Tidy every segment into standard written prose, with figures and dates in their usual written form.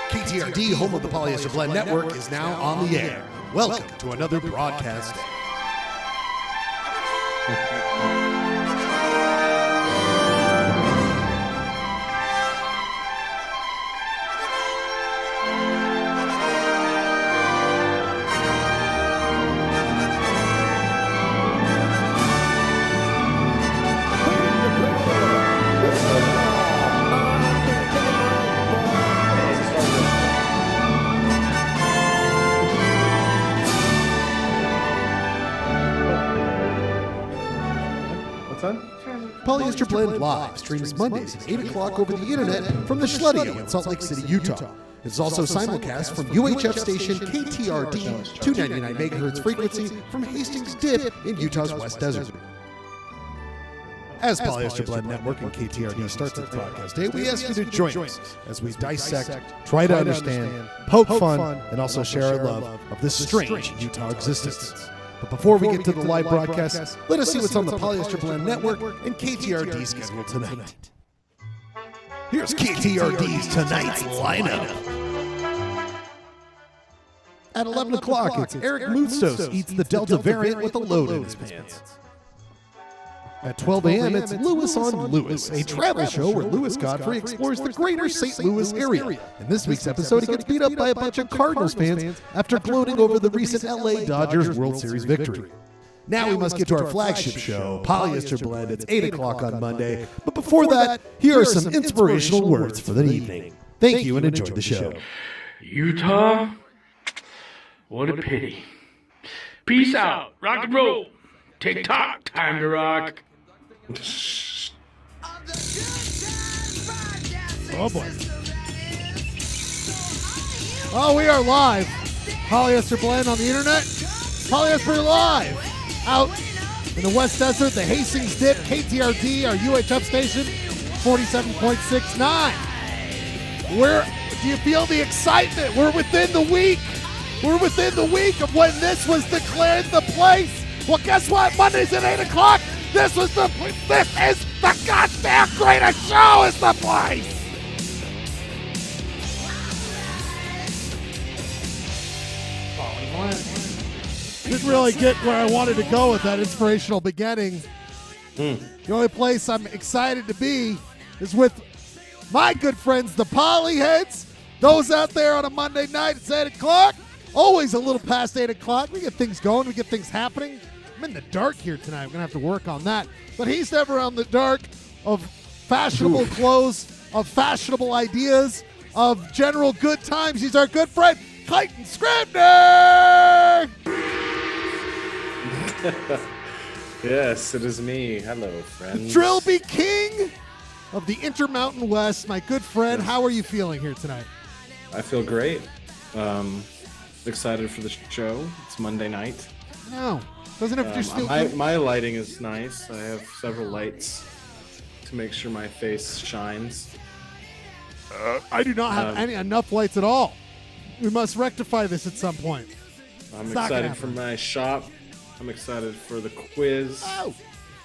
KTRD, home of the Polyester Blend Network, is now on the air. Welcome to another broadcast. Polyester Blend Live streams Mondays at 8 o'clock over the internet from the Schledio in Salt Lake City, Utah. It's also simulcast from UHF station KTRD, 299 megahertz frequency from Hastings Dip in Utah's West Desert. As Polyester Blend Network and KTRD starts its broadcast day, we ask you to join us as we dissect, try to understand, poke fun, and also share our love of this strange Utah existence. But before we get to the live broadcast, let us see what's on the Polyester Blend Network and KTRD schedule tonight. Here's KTRD's tonight's lineup. At 11 o'clock, it's Eric Moustos eats the Delta variant with a load in his pants. At 12 a.m., it's Lewis on Lewis, a travel show where Lewis Godfrey explores the greater St. Louis area. In this week's episode, he gets beat up by a bunch of Cardinals fans after gloating over the recent LA Dodgers World Series victory. Now we must get to our flagship show, Polyester Blend. It's 8 o'clock on Monday. But before that, here are some inspirational words for the evening. Thank you and enjoy the show. Utah, what a pity. Peace out. Rock and roll. TikTok, time to rock. Oh boy. Oh, we are live. Polyester Blend on the internet. Polyester Live. Out in the West Desert, the Hastings Dip, KTRD, our UHF station, 47.69. Where do you feel the excitement? We're within the week. We're within the week of when this was declared the place. Well, guess what? Mondays at 8 o'clock. This is the goddamn greatest show is the place. Didn't really get where I wanted to go with that inspirational beginning. The only place I'm excited to be is with my good friends, the Polyheads. Those out there on a Monday night, it's 8 o'clock. Always a little past 8 o'clock. We get things going. We get things happening. I'm in the dark here tonight. I'm going to have to work on that. But he's never on the dark of fashionable clothes, of fashionable ideas, of general good times. He's our good friend, Clayton Scribner! Yes, it is me. Hello, friends. The Trilby King of the Intermountain West. My good friend, how are you feeling here tonight? I feel great. Excited for the show. It's Monday night. No. Doesn't it just feel my lighting is nice. I have several lights to make sure my face shines. I do not have enough lights at all. We must rectify this at some point. I'm excited for my shop. I'm excited for the quiz. Oh.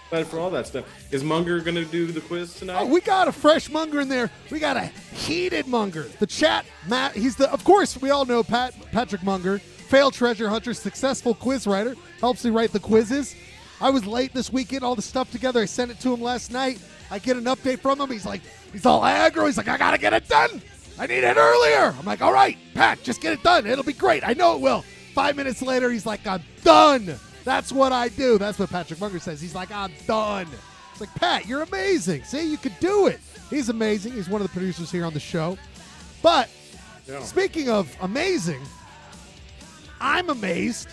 Excited for all that stuff. Is Munger going to do the quiz tonight? Oh, we got a fresh Munger in there. We got a heated Munger. The chat, Matt, of course, we all know Patrick Munger. Failed treasure hunter, successful quiz writer, helps me write the quizzes. I was late this weekend, all the stuff together. I sent it to him last night. I get an update from him. He's all aggro. He's like, I got to get it done. I need it earlier. I'm like, all right, Pat, just get it done. It'll be great. I know it will. 5 minutes later, he's like, I'm done. That's what I do. That's what Patrick Munger says. He's like, I'm done. It's like, Pat, you're amazing. See, you could do it. He's amazing. He's one of the producers here on the show. But speaking of amazing, I'm amazed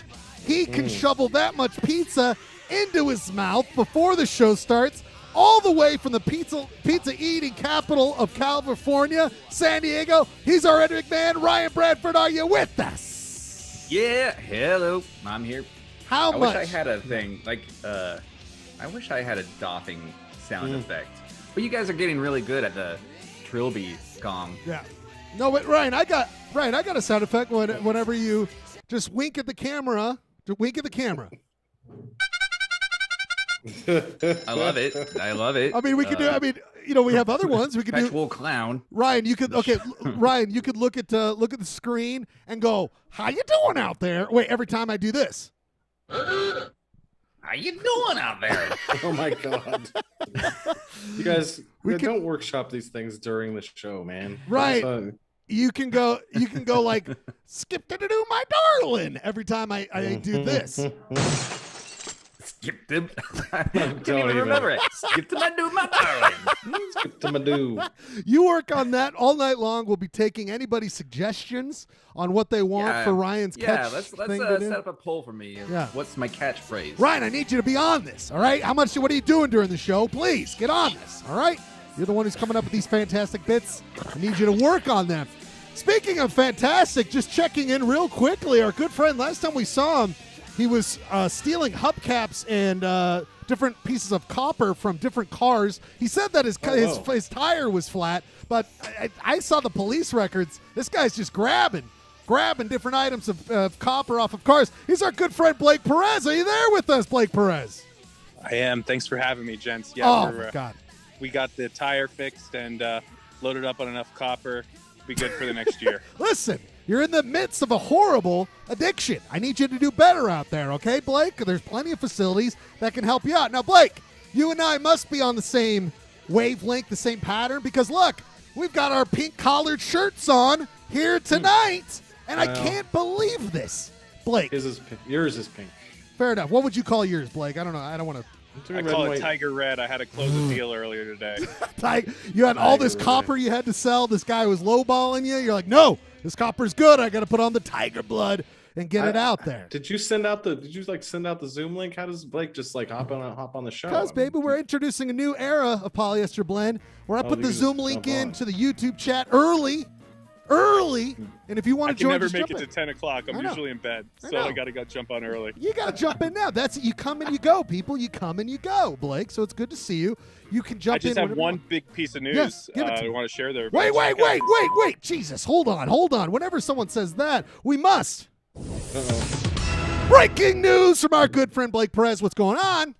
he can shovel that much pizza into his mouth before the show starts, all the way from the pizza eating capital of California, San Diego. He's our Ed McMahon. Ryan Bradford, are you with us? Yeah, hello, I'm here. How much? I wish I had a thing, I wish I had a doffing sound effect. But you guys are getting really good at the Trilby gong. Yeah. No, but Ryan, I got a sound effect whenever you just wink at the camera. Wink at the camera. I love it. I mean, we can do. I mean, we have other ones. We could do. Perpetual clown. Ryan, you could Ryan, you could look at the screen and go, "How you doing out there?" Wait, every time I do this. How you doing out there? Oh my god. You guys don't workshop these things during the show, man. Right. You can go like skip to do my darling every time I do this. Skip to I can't even remember it. Skip to my darling. Skip to my do. You work on that all night long. We'll be taking anybody's suggestions on what they want for Ryan's catch. Yeah, let's set up a poll for me. Yeah. What's my catchphrase? Ryan, I need you to be on this, all right? What are you doing during the show? Please, get on this, all right? You're the one who's coming up with these fantastic bits. I need you to work on them. Speaking of fantastic, just checking in real quickly, our good friend, last time we saw him, he was stealing hubcaps and different pieces of copper from different cars. He said that his tire was flat, but I saw the police records. This guy's just grabbing different items of copper off of cars. He's our good friend Blake Perez. Are you there with us, Blake Perez? I am. Thanks for having me, gents. Yeah, my God. We got the tire fixed and loaded up on enough copper. Be good for the next year. Listen, you're in the midst of a horrible addiction. I need you to do better out there, okay, Blake? There's plenty of facilities that can help you out. Now, Blake, you and I must be on the same wavelength, the same pattern, because look, we've got our pink collared shirts on here tonight, and I can't believe this. Blake. Yours is pink. Fair enough. What would you call yours, Blake? I don't know. I don't want to. I call it Tiger Red. I had to close a deal earlier today. You had all this copper you had to sell. This guy was lowballing you. You're like, no, this copper's good. I got to put on the Tiger blood and get it out there. Did you send out the Zoom link? How does Blake just like hop on the show? Because, baby, we're introducing a new era of Polyester Blend where I put the Zoom link into the YouTube chat early. And if you want to join, I can never make it to 10 o'clock. I'm usually in bed, so I got to jump on early. You got to jump in now. That's it. You come and you go, people. You come and you go, Blake. So it's good to see you. You can jump in. I just have one big piece of news I want to share there. Wait. Jesus, hold on. Whenever someone says that, we must. Breaking news from our good friend Blake Perez. What's going on?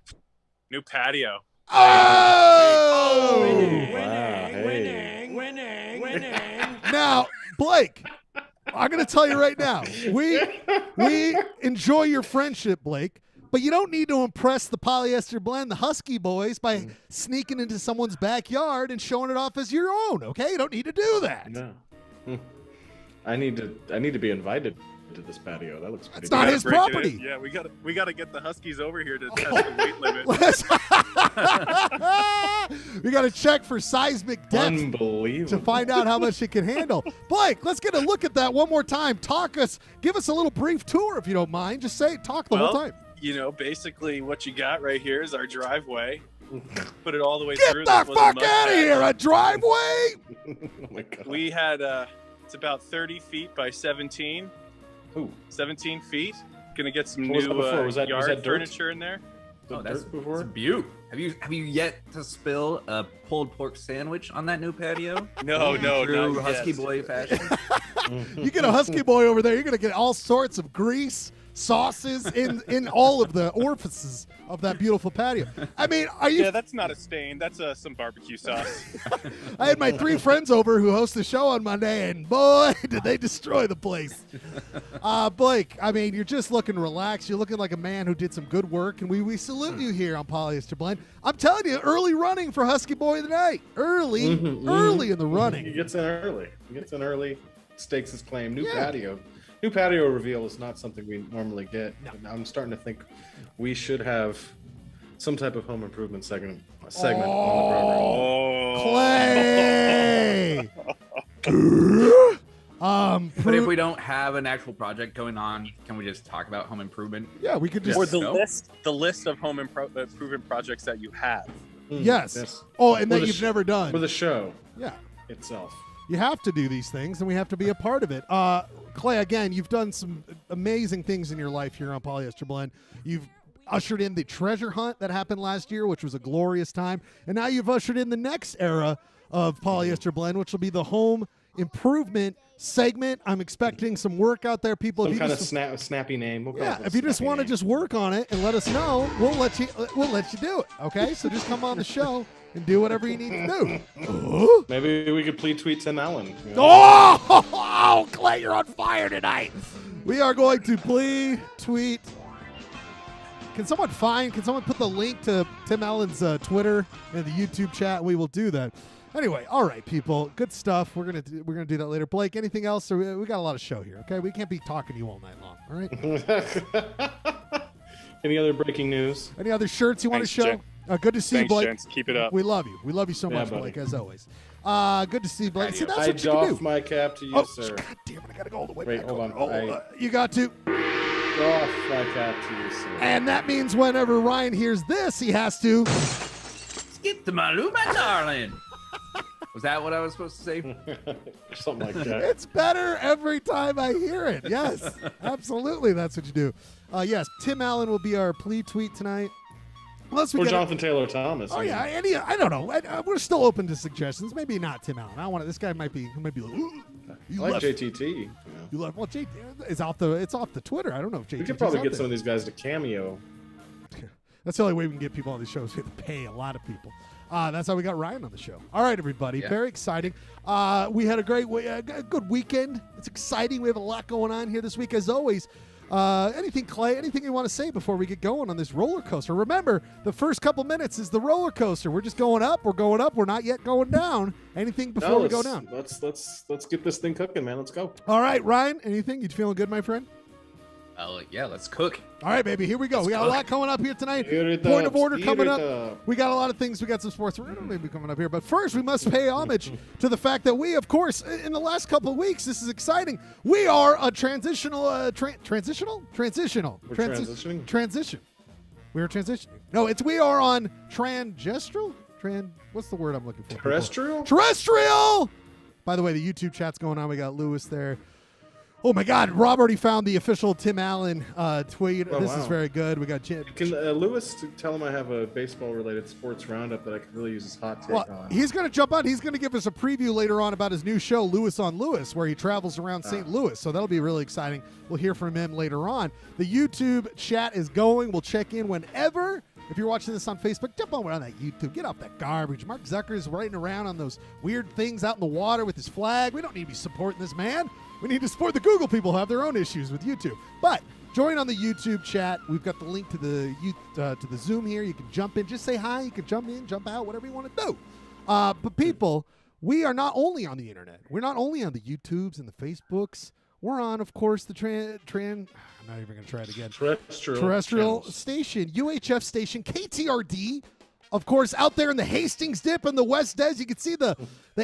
New patio. Oh! Winning. Now, Blake, I'm going to tell you right now, we enjoy your friendship, Blake, but you don't need to impress the Polyester Blend, the Husky boys, by sneaking into someone's backyard and showing it off as your own, okay? You don't need to do that. No. I need to be invited to this patio. That looks pretty It's not his property. Yeah, we got to get the Huskies over here to test the weight limit. We got to check for seismic depth Unbelievable. to find out how much it can handle. Blake, let's get a look at that one more time. Give us a little brief tour if you don't mind. Just talk the whole time. Basically what you got right here is our driveway. Put it all the way Get through. the fuck out of here! A driveway? Oh my God. We had it's about 30 feet by 17. Ooh. 17 feet. Gonna get some What was new that before? Was that yard dirt? furniture in there. That's before? a beaut. Have you yet to spill a pulled pork sandwich on that new patio? No, True not Husky yet. boy fashion. You get a Husky boy over there, you're going to get all sorts of grease, sauces in all of the orifices of that beautiful patio. I mean, are you... Yeah, that's not a stain. That's some barbecue sauce. I had my 3 friends over who host the show on Monday, and boy, did they destroy the place. Blake, I mean, you're just looking relaxed. You're looking like a man who did some good work, and we salute you here on Polyester Blend. I'm telling you, early running for Husky Boy of the Night. Early in the running. He gets in early. Stakes his claim. New patio. New patio reveal is not something we normally get. No. I'm starting to think we should have some type of home improvement segment on the program. Clay! But if we don't have an actual project going on, can we just talk about home improvement? Yeah, we could just... Or the list of home improvement projects that you have. Yes. Oh, and that you've never done. For the show itself. You have to do these things, and we have to be a part of it. Clay, again, you've done some amazing things in your life here on Polyester Blend. You've ushered in the treasure hunt that happened last year, which was a glorious time. And now you've ushered in the next era of Polyester Blend, which will be the home improvement segment. I'm expecting some work out there, people. Some kind of snappy name. If you just want to just work on it and let us know, we'll let you do it. Okay, so just come on the show and do whatever you need to do. Oh, Maybe we could please tweet Tim Allen. You know? oh, Clay, you're on fire tonight. We are going to tweet. Can someone put the link to Tim Allen's Twitter and the YouTube chat? We will do that. Anyway, all right, people, good stuff. We're gonna do that later. Blake, anything else? We got a lot of show here. Okay, we can't be talking to you all night long. All right. Any other breaking news? Any other shirts you want to Thanks, show? Good to see Thanks, you, Blake. gents. Keep it up. We love you. We love you so much, buddy. Blake, as always. Good to see you, Blake. See, that's I what you can doff do. my cap to you, Oh, sir. God damn it! I gotta go all the way Wait, back. hold on. You got to. Doff my cap to you, sir. And that means whenever Ryan hears this, he has to. Skip to my darling. Was that what I was supposed to say? Something like that. It's better every time I hear it. Yes, absolutely. That's what you do. Yes, Tim Allen will be our plea tweet tonight. Unless we Or get Jonathan Taylor Thomas. Oh yeah, I don't know. We're still open to suggestions. Maybe not Tim Allen. I want This guy might be like, I you like left. JTT. You know. You left. Well, JT it's off the Twitter. I don't know if JT. We could probably get some of these guys to cameo. That's the only way we can get people on the show. Is we have to pay a lot of people. That's how we got Ryan on the show. All right, everybody. Yeah. Very exciting. We had a good weekend. It's exciting. We have a lot going on here this week, as always. Anything, Clay? Anything you want to say before we get going on this roller coaster? Remember, the first couple minutes is the roller coaster. We're just going up. We're going up. We're not yet going down. Anything before we go down? Let's get this thing cooking, man. Let's go. All right, Ryan. Anything? You feeling good, my friend? Yeah, let's cook. All right, baby. Here we go. We got a lot coming up here tonight. Heat it Point up, of order heat coming it up. up. We got a lot of things. We got some sports maybe coming up here. But first, we must pay homage to the fact that we, of course, in the last couple of weeks, this is exciting. We are a transitional. We're transitioning? Transition. We are transitioning. No, we are on transgestural. What's the word I'm looking for? Terrestrial? Terrestrial. By the way, the YouTube chat's going on. We got Lewis there. Oh my God! Rob already found the official Tim Allen tweet. Oh, this is wow. very good. We got Jim. Can Lewis tell him I have a baseball-related sports roundup that I could really use his hot take Well, on? he's going to jump on. He's going to give us a preview later on about his new show, Lewis on Lewis, where he travels around St. Louis. So that'll be really exciting. We'll hear from him later on. The YouTube chat is going. We'll check in whenever. If you're watching this on Facebook, jump on that YouTube. Get off that garbage. Mark Zucker's writing around on those weird things out in the water with his flag. We don't need to be supporting this man. We need to support the Google people who have their own issues with YouTube. But join on the YouTube chat. We've got the link to the Zoom here. You can jump in. Just say hi. You can jump in, jump out, whatever you want to do. But people, we are not only on the internet. We're not only on the YouTubes and the Facebooks. We're on, of course, the I'm not even going to try it again. Terrestrial channels. station, UHF station, KTRD. Of course, out there in the Hastings Dip in the West Des, you can see the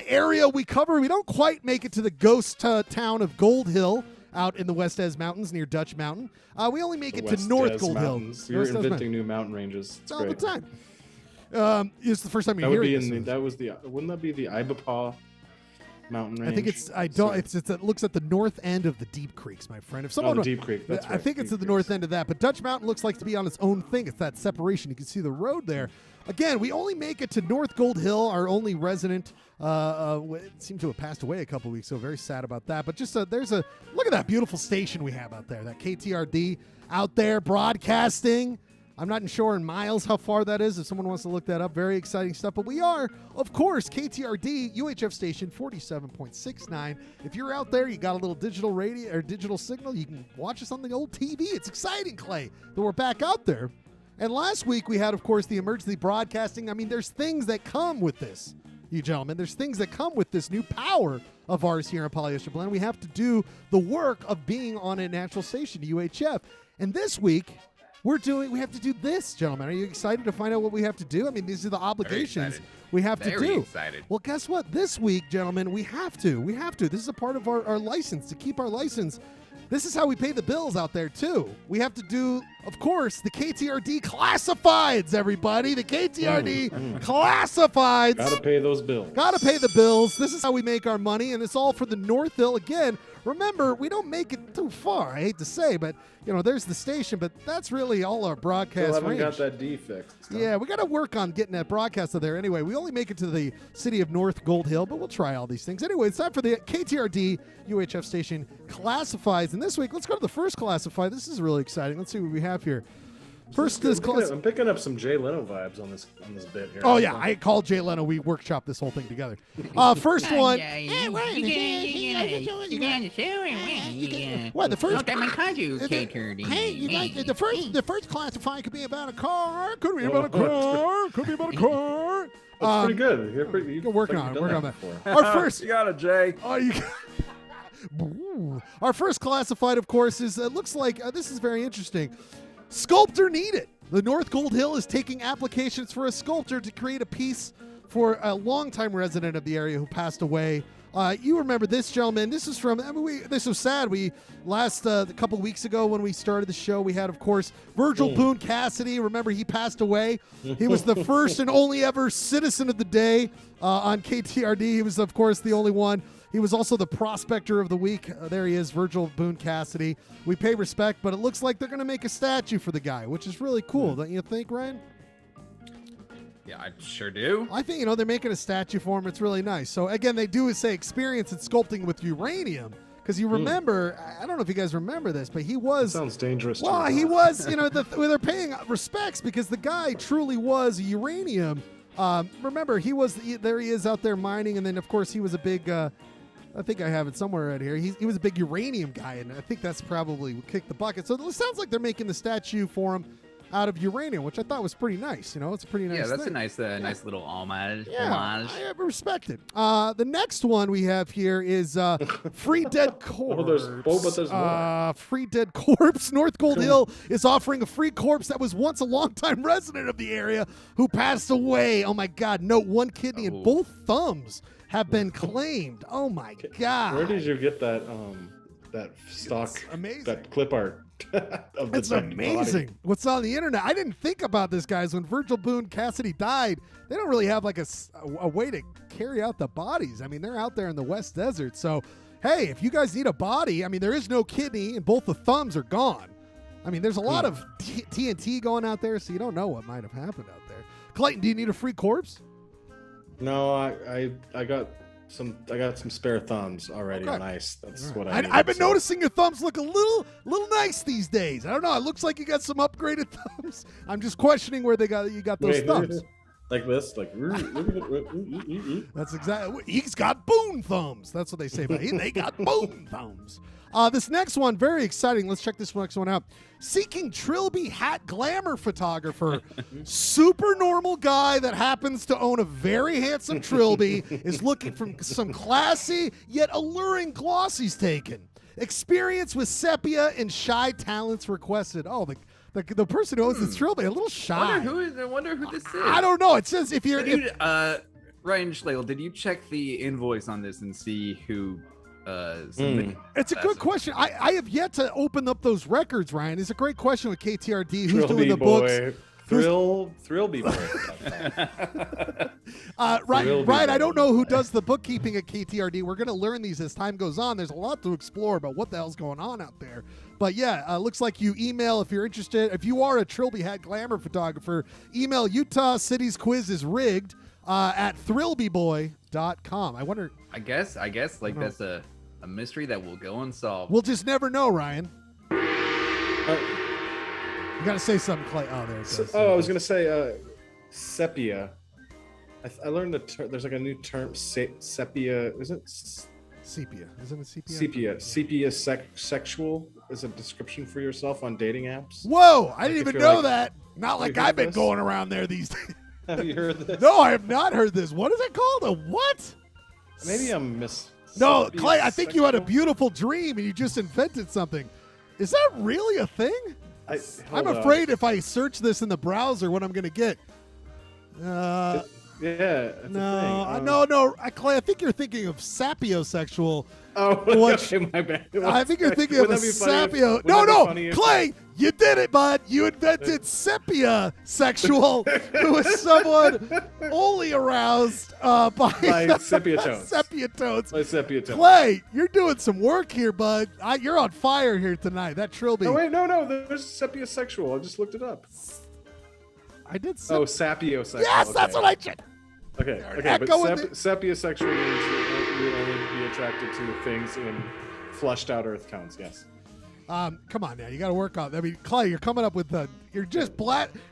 area we cover. We don't quite make it to the ghost town of Gold Hill out in the West Des Mountains near Dutch Mountain. We only make it to North Gold Hill. You're inventing new mountain ranges. It's all great. the time. It's the first time you're hearing this. Wouldn't that be the Ibapaw mountain range? I think it looks at the north end of the Deep Creeks, my friend. If someone the Deep Creek. That's right. I think it's Deep at the Creeks. north end of that. But Dutch Mountain looks like to be on its own thing. It's that separation. You can see the road there. Again, we only make it to North Gold Hill. Our only resident seemed to have passed away a couple weeks ago. Very sad about that. But just look at that beautiful station we have out there. That KTRD out there broadcasting. I'm not sure in miles how far that is. If someone wants to look that up, very exciting stuff. But we are, of course, KTRD, UHF station 47.69. If you're out there, you got a little digital radio or digital signal, you can watch us on the old TV. It's exciting, Clay, that we're back out there. And last week we had, of course, the emergency broadcasting. I mean, there's things that come with this, you gentlemen. There's things that come with this new power of ours here on Polyester Blend. We have to do the work of being on a national station, UHF. And this week, we have to do this, gentlemen. Are you excited to find out what we have to do? I mean, these are the obligations we have to do. Excited. Well, guess what? This week, gentlemen, we have to. This is a part of our license, to keep our license. This is how we pay the bills out there, too. We have to do, of course, the KTRD classifieds, everybody. The KTRD classifieds. Gotta pay those bills. Gotta pay the bills. This is how we make our money, and it's all for the North Hill. Again, remember, we don't make it too far, I hate to say, but, there's the station, but that's really all our broadcast Still haven't range. got that D fixed. Yeah, we got to work on getting that broadcast of there. Anyway, we only make it to the city of North Gold Hill, but we'll try all these things. Anyway, it's time for the KTRD UHF station classifieds. And this week, let's go to the first classified. This is really exciting. Let's see what we have here. First, this class. I'm picking up some Jay Leno vibes on this bit here. Oh yeah, I called Jay Leno. We workshopped this whole thing together. First one. What the first? KTRD. Hey, you guys. The first classified could be about a car. Could be about a car. Could be about a car. That's pretty good. You're working on it. Working on that. Before. Our first. You got it, Jay. Oh, you. Our first classified, of course, is looks like this is very interesting. Sculptor needed. The North Gold Hill is taking applications for a sculptor to create a piece for a longtime resident of the area who passed away. You remember this gentleman? This is from. This was sad. We a couple weeks ago when we started the show, we had, of course, Virgil Boone Cassidy. Remember, he passed away. He was the first and only ever citizen of the day on KTRD. He was, of course, the only one. He was also the prospector of the week. There he is, Virgil Boone Cassidy. We pay respect, but it looks like they're going to make a statue for the guy, which is really cool, don't you think, Ryan? Yeah, I sure do. I think, they're making a statue for him. It's really nice. So, again, they do say experience in sculpting with uranium. Because you remember, I don't know if you guys remember this, but he was... That sounds dangerous. Well, he was, they're paying respects because the guy truly was uranium. Remember, there he is out there mining, and then, of course, he was a big... I think I have it somewhere right here. He was a big uranium guy, and I think that's probably what kicked the bucket. So it sounds like they're making the statue for him out of uranium, which I thought was pretty nice. It's a pretty nice Yeah, that's thing. a nice little homage. Yeah, I respect it. The next one we have here is Free Dead Corpse. There's more. Free Dead Corpse. North Gold Hill is offering a free corpse that was once a longtime resident of the area who passed away. Oh, my God. Note, one kidney and both thumbs have been claimed. Oh, my God. Where did you get that stock, amazing. that clip art? It's amazing body. what's on the internet. I didn't think about this, guys. When Virgil Boone Cassidy died, they don't really have like a way to carry out the bodies. I mean, they're out there in the West Desert. So, hey, if you guys need a body, I mean, there is no kidney and both the thumbs are gone. I mean, there's a lot of TNT going out there, so you don't know what might have happened out there. Clayton, do you need a free corpse? No, I got some spare thumbs already on ice. That's what I needed, I've been noticing your thumbs look a little nice these days. I don't know. It looks like you got some upgraded thumbs. I'm just questioning where you got those thumbs. Like this, like that's exactly. He's got Boone thumbs. That's what they say about it. They got Boone thumbs. This next one, very exciting. Let's check this next one out. Seeking Trilby hat glamour photographer. Super normal guy that happens to own a very handsome Trilby is looking for some classy yet alluring glossies taken. Experience with sepia and shy talents requested. Oh, the person who owns the Trilby, a little shy. I wonder who this is. I don't know. It says if you're... Ryan Schlegel, did you check the invoice on this and see who... It's a good question. I have yet to open up those records, Ryan. It's a great question with KTRD. Who's doing the books? Thrillby boy. Right. I don't know who does the bookkeeping at KTRD. We're going to learn these as time goes on. There's a lot to explore about what the hell's going on out there. But yeah, looks like you email if you're interested. If you are a Trilby hat glamour photographer, email Utah City's quiz is rigged at thrillbyboy.com. I wonder. I guess that's a mystery that will go unsolved. We'll just never know, Ryan. You got to say something, Clay. Oh, there it goes. I was going to say sepia. I learned there's like a new term, sepia. Is it? Sepia. Isn't it sepia? Sepia sexual is a description for yourself on dating apps. Whoa, I didn't even know that. Not like I've been going around there these days. Have you heard this? No, I have not heard this. What is it called? A what? Maybe I'm No, Clay, I think you had a beautiful dream and you just invented something. Is that really a thing? I'm afraid if I search this in the browser, what I'm going to get. Yeah. No. Clay, I think you're thinking of sapiosexual. Oh, okay, my bad. I think you're thinking of a sapio. No, Clay, you did it, bud. You invented sepia sexual, who is someone only aroused by sepia tones. Sepia tones. By sepia tones. Clay, you're doing some work here, bud. You're on fire here tonight. That Trilby. No, wait, no. There's sepia sexual. I just looked it up. I did. Sapiosexual. Yes, that's what I did. Okay. But sapiosexual means you only be attracted to things in flushed out earth tones. Yes. Come on now, you got to work on. I mean, Clay, you're coming up with you're just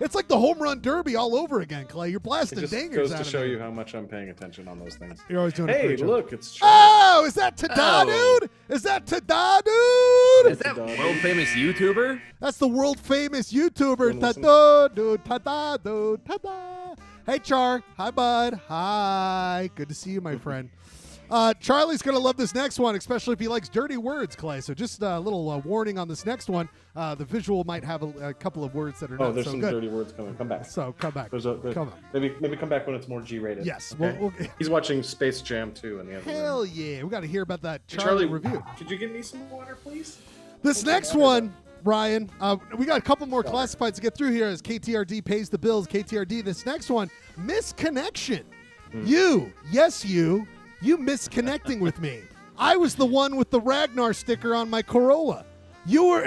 It's like the home run derby all over again, Clay. You're blasting It just dingers goes out to of show there. you how much I'm paying attention on those things. You're always doing a Hey, great job. look, it's Oh, is that Tada, dude? Is that Tada, dude? Is that world famous YouTuber? That's the world famous YouTuber. Listen. Tada, dude, tada, dude, tada. Hey, Char. Hi, bud. Hi. Good to see you, my friend. Charlie's going to love this next one, especially if he likes dirty words, Clay. So just a little warning on this next one. The visual might have a couple of words that are not there's so some good. dirty words coming. Come back. So come back. There's Come on. Maybe come back when it's more G-rated. Yes. Okay? We'll He's watching Space Jam 2 in the other room. hell yeah. We got to hear about that Hey, Charlie review. Could you give me some water, please? This next one, Ryan, we got a couple more classifieds to get through here as KTRD pays the bills. KTRD, this next one, misconnection. You misconnecting with me. I was the one with the Ragnar sticker on my Corolla. You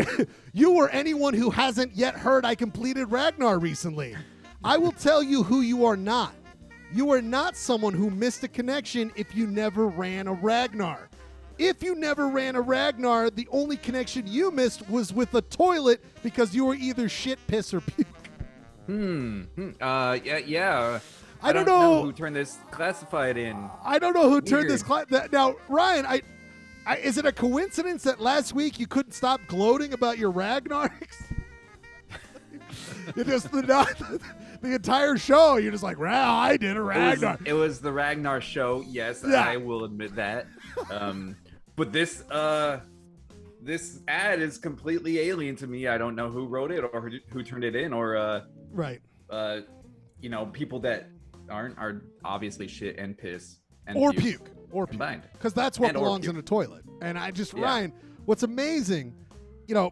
were anyone who hasn't yet heard I completed Ragnar recently. I will tell you who you are not. You are not someone who missed a connection if you never ran a Ragnar. If you never ran a Ragnar, the only connection you missed was with a toilet because you were either shit, piss, or puke. Yeah. I don't know who turned this classified in. I don't know who turned Weird. this class. Now, Ryan, is it a coincidence that last week you couldn't stop gloating about your Ragnar's? You just the entire show, you're just like, I did a Ragnar. It was the Ragnar show. Yes, Yeah. I will admit that. But this ad is completely alien to me. I don't know who wrote it or who turned it in, or Right. people that are obviously shit and piss and Or puke puke. Or puke. combined. Because that's what And or belongs puke. in a toilet. And Yeah. Ryan, what's amazing,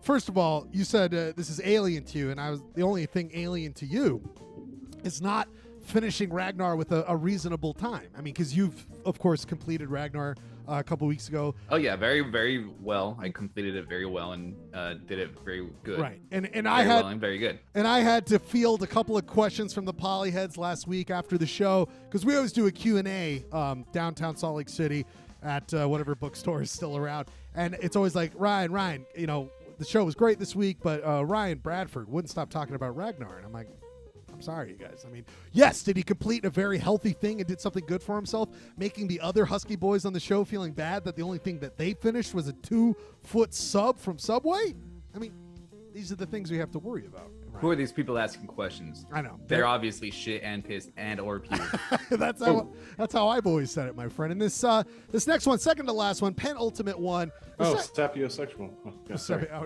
first of all, you said this is alien to you, and the only thing alien to you is not finishing Ragnar with a reasonable time. I mean, because you've, of course, completed Ragnar a couple weeks ago. Oh yeah, very very well. I completed it very well and did it very good. Right. And Very I had well and very good. And I had to field a couple of questions from the Polyheads last week after the show, because we always do a Q&A downtown Salt Lake City at whatever bookstore is still around. And it's always like, Ryan, the show was great this week, but Ryan Bradford wouldn't stop talking about Ragnar. And I'm like, I'm sorry, you guys. I mean, yes, did he complete a very healthy thing and did something good for himself, making the other Husky boys on the show feeling bad that the only thing that they finished was a 2-foot sub from Subway? I mean, these are the things we have to worry about. Who are these people asking questions? I know. They're obviously shit and piss and or puke. that's how I've always said it, my friend. And this next one, second to last one, penultimate one. Sapiosexual. Oh, yeah,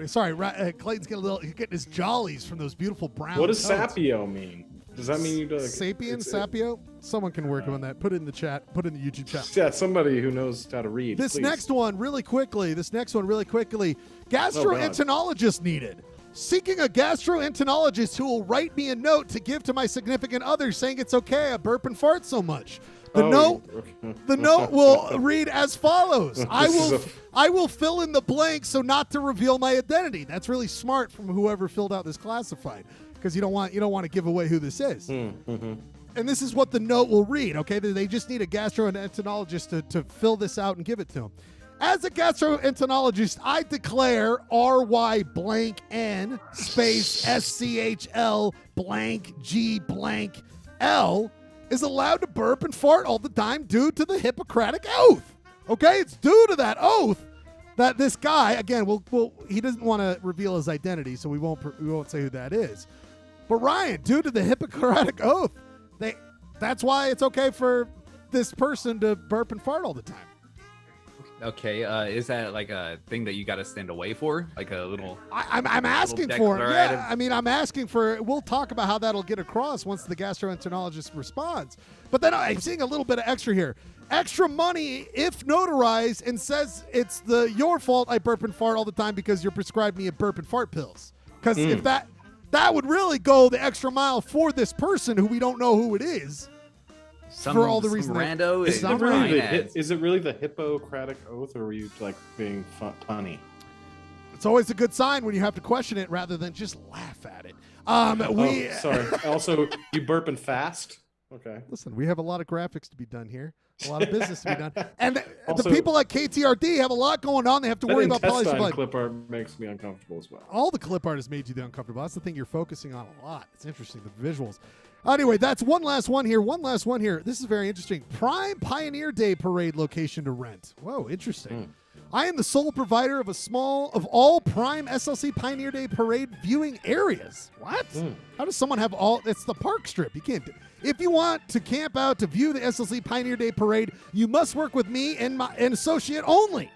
sorry. Clayton's getting his jollies from those beautiful brown. What does toes. sapio mean? Does that mean you do Sapien, sapio? Someone can work on that. Put it in the chat. Put it in the YouTube chat. Yeah, somebody who knows how to read. This please. next one, really quickly. Gastroenterologist needed. Seeking a gastroenterologist who will write me a note to give to my significant other saying it's okay I burp and fart so much. The note will read as follows. I will fill in the blank so not to reveal my identity. That's really smart from whoever filled out this classified, because you don't want to give away who this is. Mm-hmm. And this is what the note will read, okay? They just need a gastroenterologist to fill this out and give it to them. As a gastroenterologist, I declare RY blank N space SCHL blank G blank L is allowed to burp and fart all the time due to the Hippocratic Oath. Okay? It's due to that oath that this guy, again, he doesn't want to reveal his identity, so we won't say who that is. But Ryan, due to the Hippocratic Oath, that's why it's okay for this person to burp and fart all the time. Okay, is that like a thing that you got to stand away for? Like a little... I'm asking for it. Yeah, I mean, I'm asking for it. We'll talk about how that'll get across once the gastroenterologist responds. But then I'm seeing a little bit of extra here. Extra money if notarized and says it's your fault I burp and fart all the time because you're prescribed me a burp and fart pills. Because if that would really go the extra mile for this person who we don't know who it is. For all the reasons. Rando is it really the Hippocratic Oath, or were you like being funny? It's always a good sign when you have to question it rather than just laugh at it. Sorry. Also, you burp and fast. Okay. Listen, we have a lot of graphics to be done here. A lot of business to be done. And the Also- people at KTRD have a lot going on. They have to That worry about Polyester intestine Blend. clip art makes me uncomfortable as well. All the clip art has made you uncomfortable. That's the thing you're focusing on a lot. It's interesting, the visuals. Anyway, that's one last one here. This is very interesting. Prime Pioneer Day Parade location to rent. Whoa, interesting. I am the sole provider of all Prime SLC Pioneer Day Parade viewing areas. What? How does someone have all? It's the park strip. You can't. If you want to camp out to view the SLC Pioneer Day Parade, you must work with me and an associate only.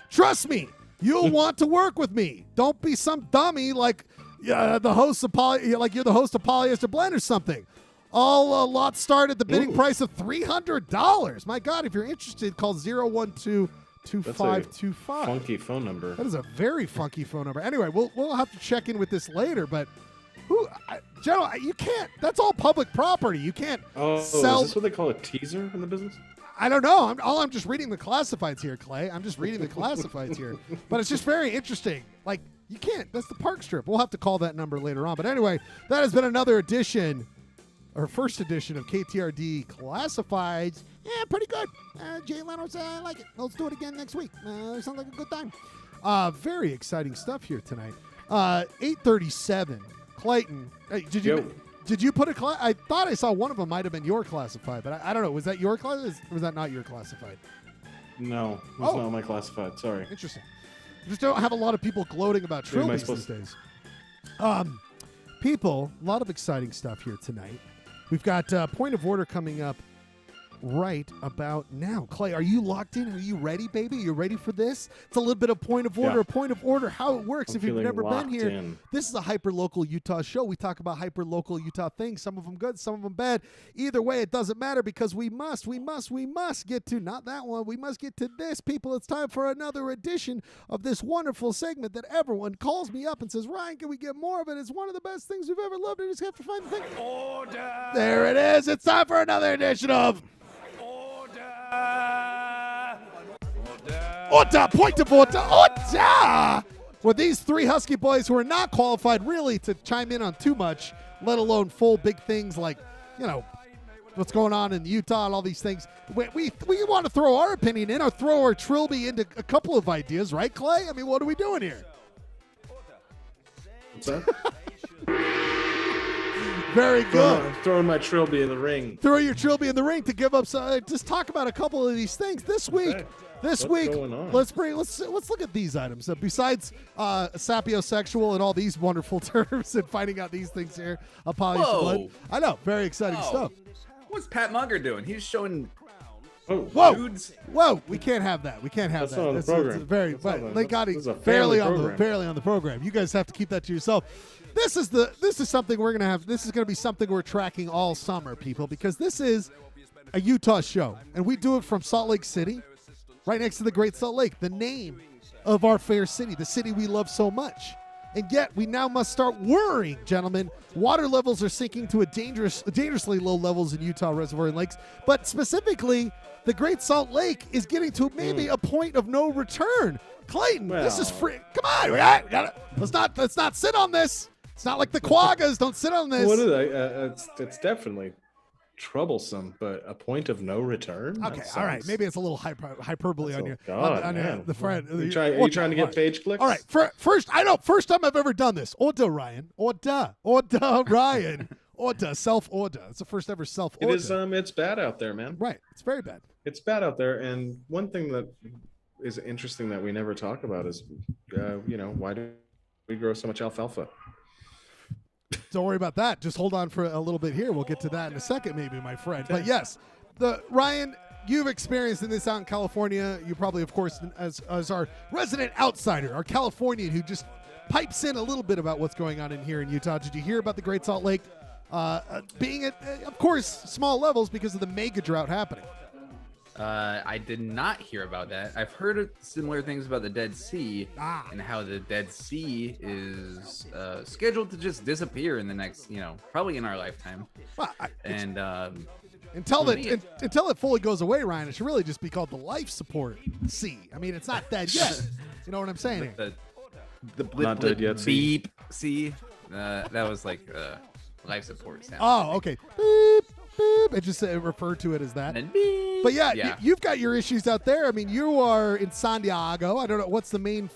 Trust me, you'll want to work with me. Don't be some dummy like the host of you're the host of Polyester Blend or something. All lots start at the bidding price of $300. My God, if you're interested, call 012-2525. Funky phone number. That is a very funky phone number. Anyway, we'll have to check in with this later, but General, you can't. That's all public property. You can't sell. Is this what they call a teaser in the business? I don't know. I'm just reading the classifieds here, Clay. I'm just reading the classifieds here. But it's just very interesting. Like, you can't. That's the park strip. We'll have to call that number later on. But anyway, that has been another edition, or first edition of KTRD Classifieds. Yeah, pretty good. Jay Leno said, I like it. Let's do it again next week. Sounds like a good time. Very exciting stuff here tonight. 8:37. Clayton, hey, did you put a class? I thought I saw one of them might have been your classified, but I don't know. Was that your class? Or was that not your classified? No, it's not my classified. Sorry. Interesting. Just don't have a lot of people gloating about trilbies these days. People, a lot of exciting stuff here tonight. We've got Point of Order coming up right about now. Clay, are you locked in? Are you ready, baby? You ready for this? It's a little bit of Point of Order. Yeah. Point of Order, how it works. If you've never been here, in. this is a hyper-local Utah show. We talk about hyper-local Utah things. Some of them good, some of them bad. Either way, it doesn't matter because we must get to, not that one, we must get to this. People, it's time for another edition of this wonderful segment that everyone calls me up and says, Ryan, can we get more of it? It's one of the best things we've ever loved. I just have to find the thing. Order! There it is. It's time for another edition of Ordah, Point of Order, Ordah! With these three Husky boys who are not qualified really to chime in on too much, let alone full big things like, what's going on in Utah and all these things. We want to throw our opinion in or throw our trilby into a couple of ideas, right, Clay? I mean, what are we doing here? What's that? Very good. Throwing my trilby in the ring. Throw your trilby in the ring to give up some. Just talk about a couple of these things this week. Okay. This What's week, going on? let's look at these items. Besides sapiosexual and all these wonderful terms and finding out these things here, Polyester Blend. I know, very exciting stuff. What's Pat Munger doing? He's showing Whoa, dudes. whoa! We can't have that. We can't have That's that. not on the It's program. very, That's not but on- they got this is a it family barely program. on the program. You guys have to keep that to yourself. This is something we're gonna have. This is gonna be something we're tracking all summer, people, because this is a Utah show, and we do it from Salt Lake City, right next to the Great Salt Lake, the name of our fair city, the city we love so much. And yet, we now must start worrying, gentlemen. Water levels are sinking to dangerously low levels in Utah reservoir and lakes. But specifically, the Great Salt Lake is getting to maybe a point of no return. Clayton, this is free. Come on, we gotta, let's not sit on this. It's not like the quaggas. Don't sit on this. What is it? It's definitely troublesome, but a point of no return. Okay, all right. Maybe it's a little hyperbole on your God, on man. the friend. Are you trying to get page clicks? All right, first time I've ever done this. Ordah, Ryan. Ordah, Ryan. Ordah, self-order. It's the first ever self-order. It is. It's bad out there, man. Right. It's very bad. It's bad out there, and one thing that is interesting that we never talk about is, why do we grow so much alfalfa? Don't worry about that. Just hold on for a little bit here. We'll get to that in a second, maybe, my friend. But yes, Ryan, you've experienced this out in California. You probably, of course, as our resident outsider, our Californian who just pipes in a little bit about what's going on in here in Utah. Did you hear about the Great Salt Lake being at, of course, small levels because of the mega drought happening? I did not hear about that. I've heard similar things about the Dead Sea and how the Dead Sea is scheduled to just disappear in the next, probably in our lifetime. Well, Until until it fully goes away, Ryan, it should really just be called the life support sea. I mean, it's not dead yet. You know what I'm saying? The blip, Not blip, dead yet, beep, see? That was like life support sound. Oh, okay. Beep, beep. It just referred to it as that. And then beep. But yeah, Yeah. you've got your issues out there. I mean, you are in San Diego. I don't know what's the main.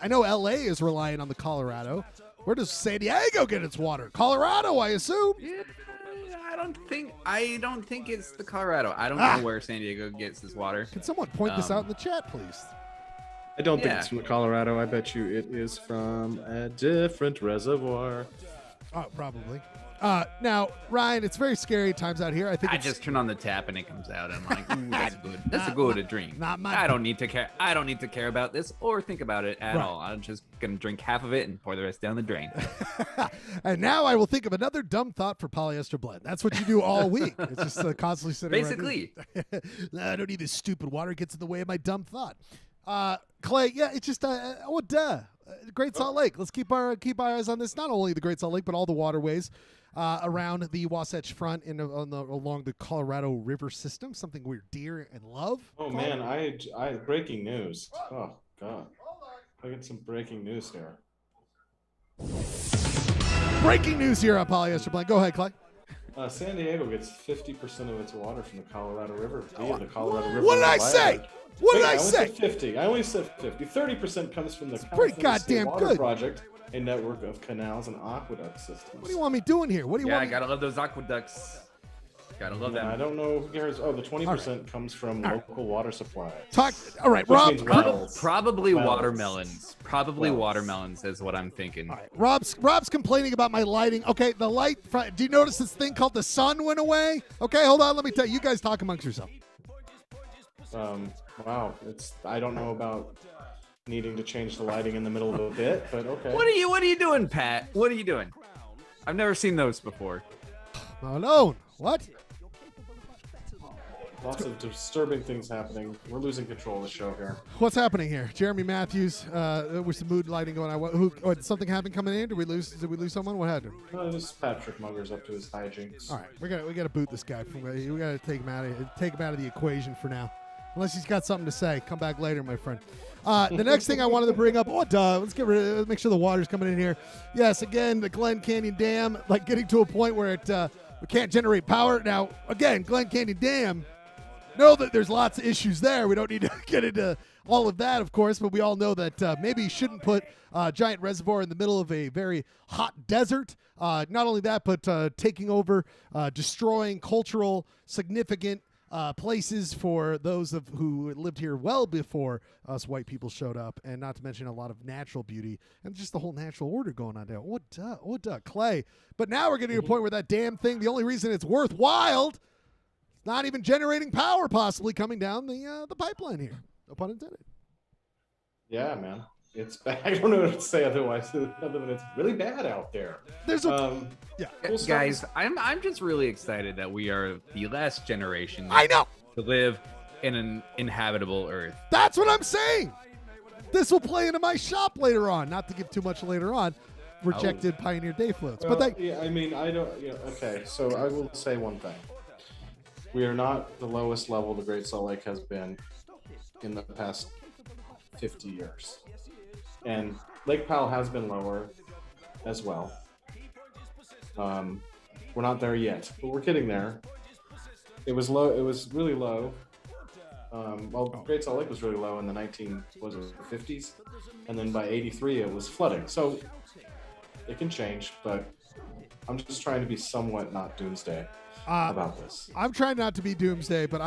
I know LA is relying on the Colorado. Where does San Diego get its water? Colorado, I assume. Yeah, I don't think it's the Colorado. I don't know where San Diego gets his water. Can someone point this out in the chat, please? I don't think Yeah. it's from Colorado. I bet you it is from a different reservoir. Oh, probably. Now, Ryan, it's very scary times out here. I think I it's, just turn on the tap and it comes out. I'm like, ooh, that's good. That's a good drink. not my- I don't need to care. I don't need to care about this or think about it at Right. all. I'm just gonna drink half of it and pour the rest down the drain. And now I will think of another dumb thought for Polyester Blend. That's what you do all week. It's just constantly sitting around Basically. No, I don't need this stupid water. It gets in the way of my dumb thought. Clay, yeah, it's just Great Salt Lake. Let's keep our eyes on this. Not only the Great Salt Lake, but all the waterways around the Wasatch Front and along the Colorado River system. Something we're dear and love. Oh man, I breaking news. Oh god, I get some breaking news here. Breaking news here on Polyester Blend. Go ahead, Clay. San Diego gets 50% of its water from the Colorado River via the Colorado River. What did I say? Viaduct. What did Wait, I only say? said 50. I only said 50. 30% comes from the pretty California State goddamn Water good. Project, a network of canals and aqueduct systems. What do you want me doing here? What do you Yeah, I want? gotta love those aqueducts. Gotta love I them. don't know who cares. Oh, the 20% comes from local water supply. Talk. All right, Which Rob. means wells. Probably Wells. watermelons. Probably Wells. watermelons is what I'm thinking. All right, Rob's complaining about my lighting. Okay, the light. Do you notice this thing called the sun went away? Okay, hold on. Let me tell you. You guys talk amongst yourself. Wow, I don't know about needing to change the lighting in the middle of a bit, but okay. What are you doing, Pat? What are you doing? I've never seen those before. Malone. What? Lots of disturbing things happening. We're losing control of the show here. What's happening here? Jeremy Matthews with some mood lighting going on. Did something happen coming in? Did we lose someone? What happened? This is Patrick Munger's up to his hijinks. All right, we gotta boot this guy. We gotta take him out of the equation for now. Unless he's got something to say, come back later, my friend. The next thing I wanted to bring up, let's make sure the water's coming in here. Yes, again, the Glen Canyon Dam, like getting to a point where we can't generate power. Now, again, Glen Canyon Dam, know that there's lots of issues there. We don't need to get into all of that, of course, but we all know that maybe you shouldn't put a giant reservoir in the middle of a very hot desert. Not only that, but taking over, destroying cultural significant places for those who lived here well before us white people showed up, and not to mention a lot of natural beauty and just the whole natural order going on there. What Clay? But now we're getting to a point where that damn thing, the only reason it's worthwhile, it's not even generating power possibly coming down the pipeline here. No pun intended. Yeah, man. It's bad. I don't know what to say other than it's really bad out there. There's a Cool stuff. Guys, I'm just really excited that we are the last generation I know. to live in an inhabitable Earth. That's what I'm saying. This will play into my shop later on. Not to give too much later on. Rejected Pioneer Day floats. Well, But yeah, I mean, I don't. Okay, so I will say one thing. We are not the lowest level the Great Salt Lake has been in the past 50 years. And Lake Powell has been lower as well. We're not there yet, but we're getting there. It was low. It was really low. Great Salt Lake was really low in the 50s, and then by 83 it was flooding. So it can change, but I'm just trying to be somewhat not doomsday about this. I'm trying not to be doomsday, but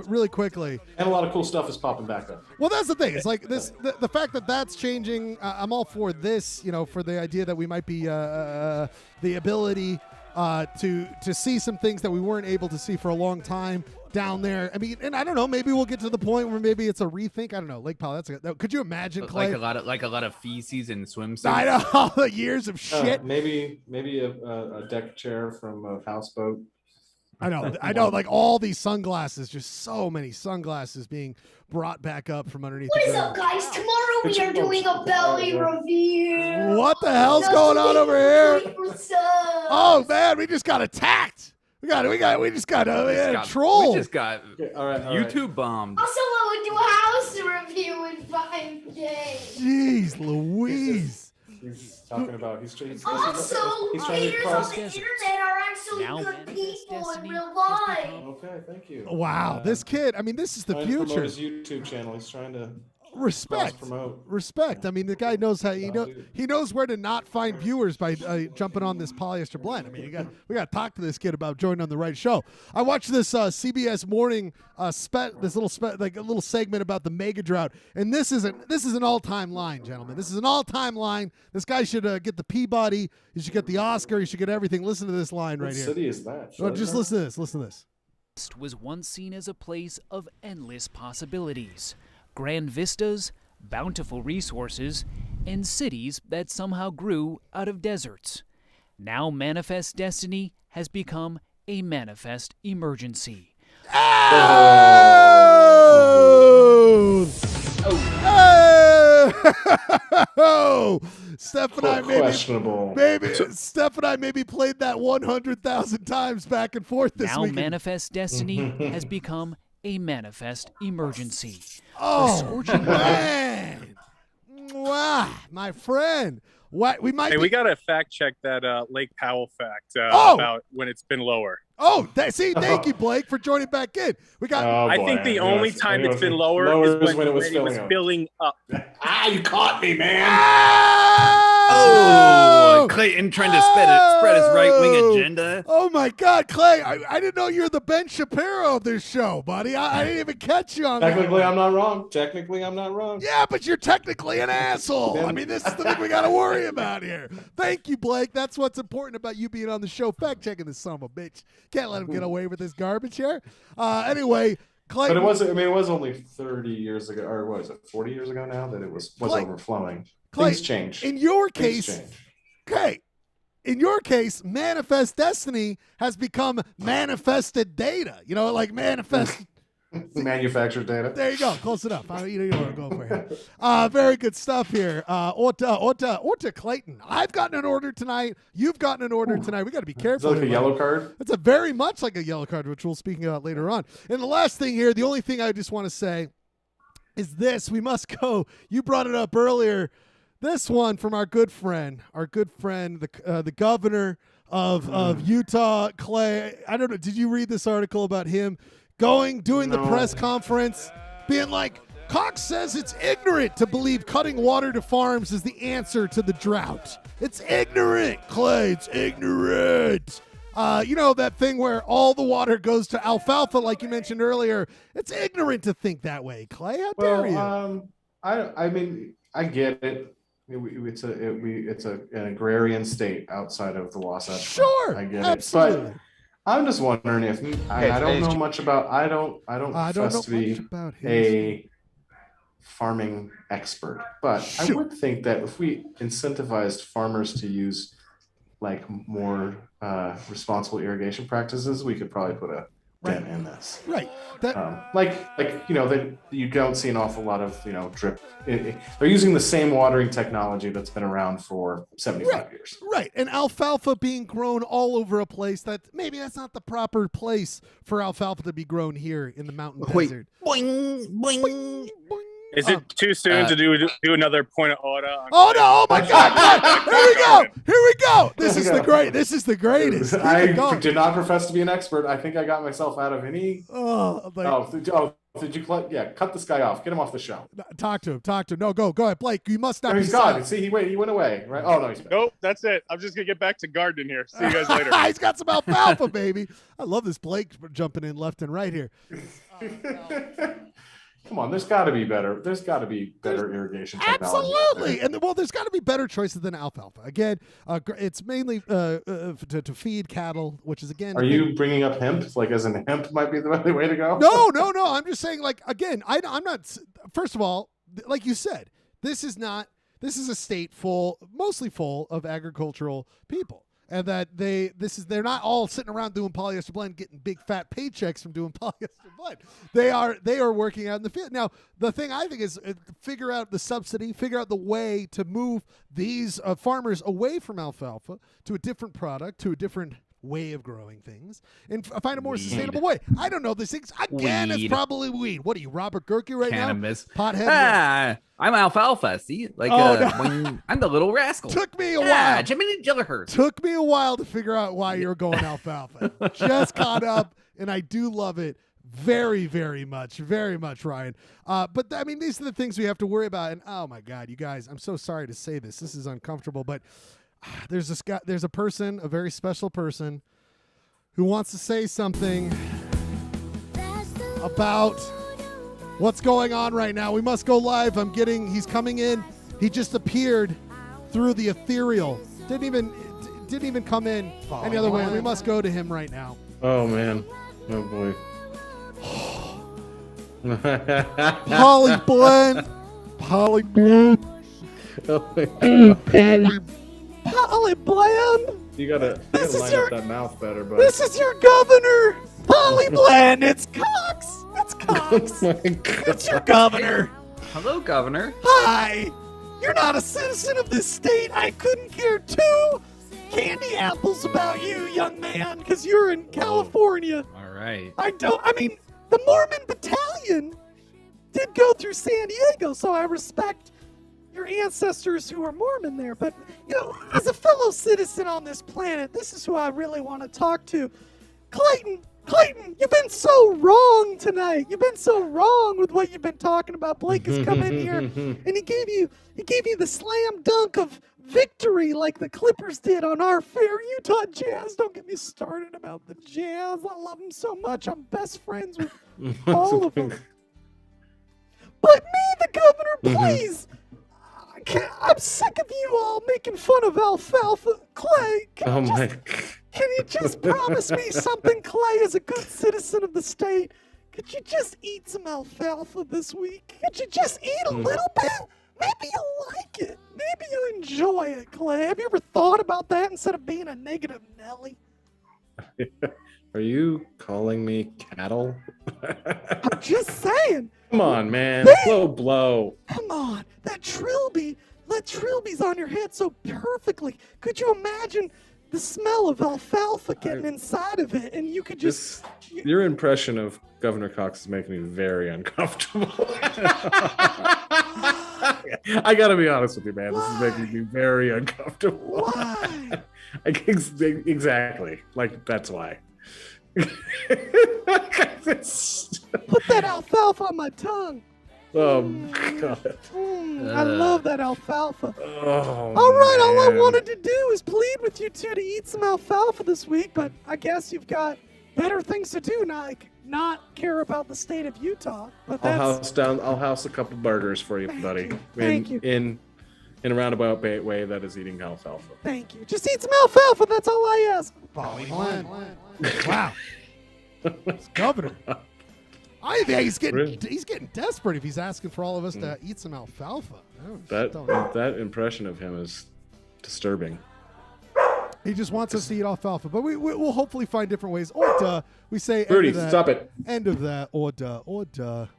really quickly. And a lot of cool stuff is popping back up. Well, that's the thing. It's like this, the fact that that's changing. I'm all for this, for the idea that we might be the ability to see some things that we weren't able to see for a long time down there. I mean, and I don't know, maybe we'll get to the point where maybe it's a rethink. I don't know. Lake Powell, could you imagine, Clay? Like a lot of feces and swimsuits. I know, all the years of shit. Maybe a deck chair from a houseboat. I know, like all these sunglasses, just so many sunglasses being brought back up from underneath. What is up, guys? Tomorrow we are doing a belly review. What the hell's going on over here? Oh man, we just got attacked. We just got trolled. We just got all right. YouTube bombed. Also, I would do a house review in 5 days. Jeez Louise. He's talking about he's trying Also, to haters on cross. the internet are actually Now good Manifest people in Destiny real has life. become- Okay, thank you. Wow, this kid. I mean, this is the Trying to promote future. his YouTube channel. He's trying to Respect. cross-promote. Respect. I mean, the guy knows how Dude. he knows where to not find viewers by jumping on this polyester blend. I mean, we got to talk to this kid about joining on the right show. I watched this CBS morning this little segment about the mega drought, and this is an all-time line, gentlemen. This is an all-time line. This guy should get the Peabody. He should get the Oscar. He should get everything. Listen to this line right What here. city is that? Oh, just listen to this. Listen to this. Was once seen as a place of endless possibilities, grand vistas, bountiful resources, and cities that somehow grew out of deserts. Now Manifest Destiny has become a manifest emergency. Oh! Oh! Steph and I questionable. Steph and I maybe played that 100,000 times back and forth this Now weekend. Manifest Destiny has become a manifest emergency. Oh, scorching man. Wow, my friend. What we might Hey, be, we got to fact check that Lake Powell fact Oh! about when it's been lower. see, thank you, Blake, for joining back in. We got I think the only time it's been lower is when it was filling up. You caught me, man. Oh, Clayton trying to spread his right-wing agenda. Oh my God, Clay! I didn't know you're the Ben Shapiro of this show, buddy. I didn't even catch you on that. Technically, I'm not wrong. Yeah, but you're technically an asshole. I mean, this is the thing we got to worry about here. Thank you, Blake. That's what's important about you being on the show. Fact checking this son of a bitch. Can't let him get away with this garbage here. Anyway, Clay. But it was only 30 years ago, or what is it, 40 years ago now that it was overflowing. Clay, Things change. In your Things case, change. okay. In your case, Manifest Destiny has become manifested data. You know, like manifest. Manufactured data. There you go. Close enough. You know what I'm going for here. Very good stuff here. Ordah Clayton. I've gotten an order tonight. You've gotten an order tonight. We got to be Is careful. that like a yellow card? It's a very much like a yellow card, which we'll speak about later on. And the last thing here, the only thing I just want to say is this. We must go. You brought it up earlier. This one from our good friend, the governor of Utah, Clay. I don't know. Did you read this article about him doing the press conference, being like, Cox says it's ignorant to believe cutting water to farms is the answer to the drought. It's ignorant, Clay. It's ignorant. You know, that thing where all the water goes to alfalfa, like you mentioned earlier. It's ignorant to think that way, Clay. How dare you? I mean, I get it. It's an agrarian state outside of the Wasatch. Sure, I get absolutely. it. But I'm just wondering if I don't know much about. I don't profess to be a farming expert, but Sure. I would think that if we incentivized farmers to use like more responsible irrigation practices, we could probably put a dent in this. Right. That That you don't see an awful lot of drip. They're using the same watering technology that's been around for 75 years. Right. And alfalfa being grown all over a place that maybe that's not the proper place for alfalfa to be grown here in the mountain desert. Boing, boing. Is it too soon to do another point of order? Oh no! Oh my God! Here we go! This is the greatest. Keep I it going. did not profess to be an expert. I think I got myself out of any. Did you? Yeah, cut this guy off. Get him off the show. Talk to him. No, go ahead, Blake. You must not. He's be gone. silent. See, he went away. Right? Oh no, he's back. Nope, that's it. I'm just gonna get back to gardening here. See you guys later. He's got some alfalfa, baby. I love this Blake jumping in left and right here. Come on, there's got to be better. There's got to be better irrigation technology. Absolutely, and there's got to be better choices than alfalfa. Again, it's mainly to feed cattle, which is again. Are you bringing up hemp? Like, as in hemp might be the way to go? No. I'm just saying, like, again, I'm not. First of all, like you said, this is a state mostly full of agricultural people. And that they're not all sitting around doing polyester blend, getting big fat paychecks from doing polyester blend. They are working out in the field. Now, the thing I think is figure out the subsidy, figure out the way to move these farmers away from alfalfa to a different product, to a different way of growing things and find a more sustainable way. I don't know. This thing's, again, it's Weed. probably weed. What are you, Robert Gerke right Cannabis. now? Pothead. Ah, I'm alfalfa. See, like I'm the little rascal. Took me a while. Jiminy Jillikhurst. Took me a while to figure out why you're going alfalfa. Just caught up, and I do love it very, very much, Ryan. But I mean, these are the things we have to worry about. And oh my God, you guys, I'm so sorry to say this. This is uncomfortable, but there's a person, a very special person, who wants to say something about what's going on right now. We must go live. He's coming in. He just appeared through the ethereal. Didn't even come in any other way. We must go to him right now. Oh man. Oh boy. Poly Blend. Poly Blend. Oh my God. Poly Blend. You gotta line up that mouth better, bud. This is your governor. Poly Blend. It's Cox. It's Cox. Oh my God. It's your governor. Hello, Governor. Hi. You're not a citizen of this state. I couldn't care two candy apples about you, young man, because you're in California. All right. I mean, the Mormon battalion did go through San Diego, so I respect your ancestors who are Mormon there. But, you know, as a fellow citizen on this planet, this is who I really want to talk to. Clayton, you've been so wrong tonight. You've been so wrong with what you've been talking about. Blake has come in here and he gave you the slam dunk of victory like the Clippers did on our fair Utah Jazz. Don't get me started about the Jazz. I love them so much. I'm best friends with all of them. But me, the governor, please. I'm sick of you all making fun of alfalfa. Clay, can you just promise me something, Clay, as a good citizen of the state? Could you just eat some alfalfa this week? Could you just eat a little bit? Maybe you'll like it. Maybe you'll enjoy it, Clay. Have you ever thought about that instead of being a negative Nelly? Are you calling me cattle? I'm just saying. Come on, man. Blow. Come on. That trilby's on your head so perfectly. Could you imagine the smell of alfalfa getting inside of it, and you could just... Your impression of Governor Cox is making me very uncomfortable. I gotta be honest with you, man. This is making me very uncomfortable. Why? Exactly. Like, that's why. Put that alfalfa on my tongue. Oh, God. I love that alfalfa. Oh, all right, man. all I wanted to do is plead with you two to eat some alfalfa this week, but I guess you've got better things to do, like not care about the state of Utah. But I'll house a couple burgers for you, buddy. Thank you. In a roundabout way that is eating alfalfa. Thank you. Just eat some alfalfa. That's all I ask. Wow. It's governor. I think he's getting desperate if he's asking for all of us to eat some alfalfa. That impression of him is disturbing. He just wants us to eat alfalfa, but we'll hopefully find different ways. Ordah, we say. Rudy, stop it. End of that. Ordah.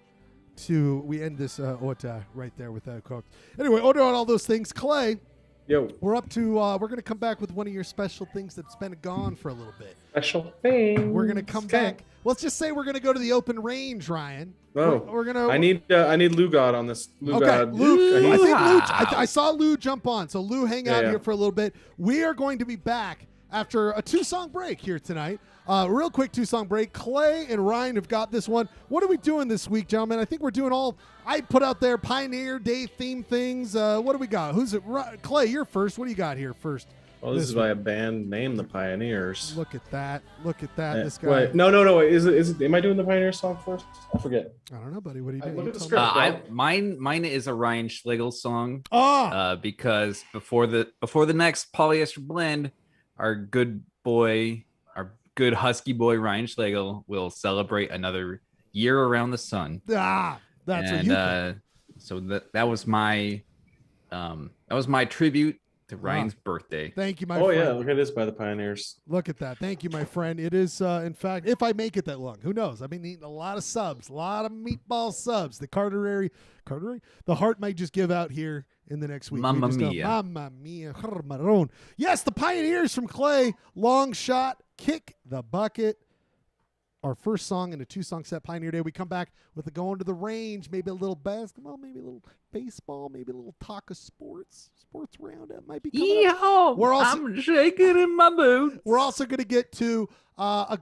We end this Ordah right there with that cook. Anyway, Ordah on all those things. Clay. Yo. We're up to. We're gonna come back with one of your special things that's been gone for a little bit. Special thing. We're gonna come back. Let's just say we're gonna go to the open range, Ryan. Oh, we're gonna. I need Lou God on this. Lou okay, God. Lou. I think Lou. I saw Lou jump on, so Lou, hang out here for a little bit. We are going to be back after a 2-song break here tonight. Real quick 2-song break. Clay and Ryan have got this one. What are we doing this week, gentlemen? I think we're doing all. I put out there Pioneer Day theme things. What do we got? Who's it? Clay, you're first. What do you got here first? Well, this is by a band named the Pioneers. Look at that. This guy. Wait, no. Wait, is it? Am I doing the Pioneer song first? I forget. I don't know, buddy. What are you doing? Look at the script. Mine is a Ryan Schlegel song. Because before the next Polyester Blend, our good husky boy Ryan Schlegel will celebrate another year around the sun. That's what you think. So that was my tribute to Ryan's birthday. Thank you, my friend. Oh yeah, look at this by the Pioneers. Look at that. Thank you, my friend. It is, in fact, if I make it that long, who knows? I've been eating a lot of subs, a lot of meatball subs. The Carterary, the heart might just give out here in the next week. Mamma mia. Mamma mia. Yes, the Pioneers from Clay. Long shot. Kick the Bucket. Our first song in a 2-song set, Pioneer Day. We come back with a going to the range, maybe a little basketball, maybe a little baseball, maybe a little talk of sports. Sports roundup might be coming up. I'm shaking in my boots. We're also going to get to a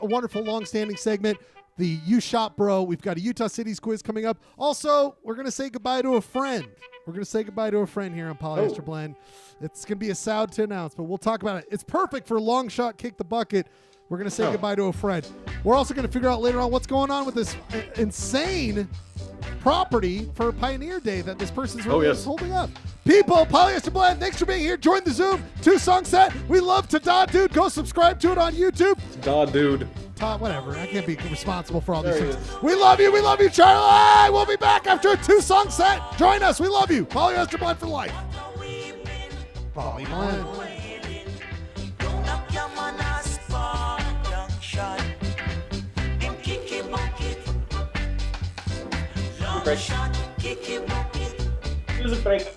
wonderful long-standing segment, the You Shop Bro. We've got a Utah Cities quiz coming up. Also, we're going to say goodbye to a friend. We're going to say goodbye to a friend here on Polyester Blend. It's going to be a sad to announce, but we'll talk about it. It's perfect for long shot kick the bucket. We're going to say goodbye to a friend. We're also going to figure out later on what's going on with this insane property for Pioneer Day that this person's really holding up. People, Polyester Blend, thanks for being here. Join the Zoom 2-song set. We love Ta-Da Dude. Go subscribe to it on YouTube. Ta-Da Dude. Whatever. I can't be responsible for all these things. We love you. We love you, Charlie. We'll be back after a 2-song set. Join us. We love you. Polyester Blend for life. Poly Blend. Music break.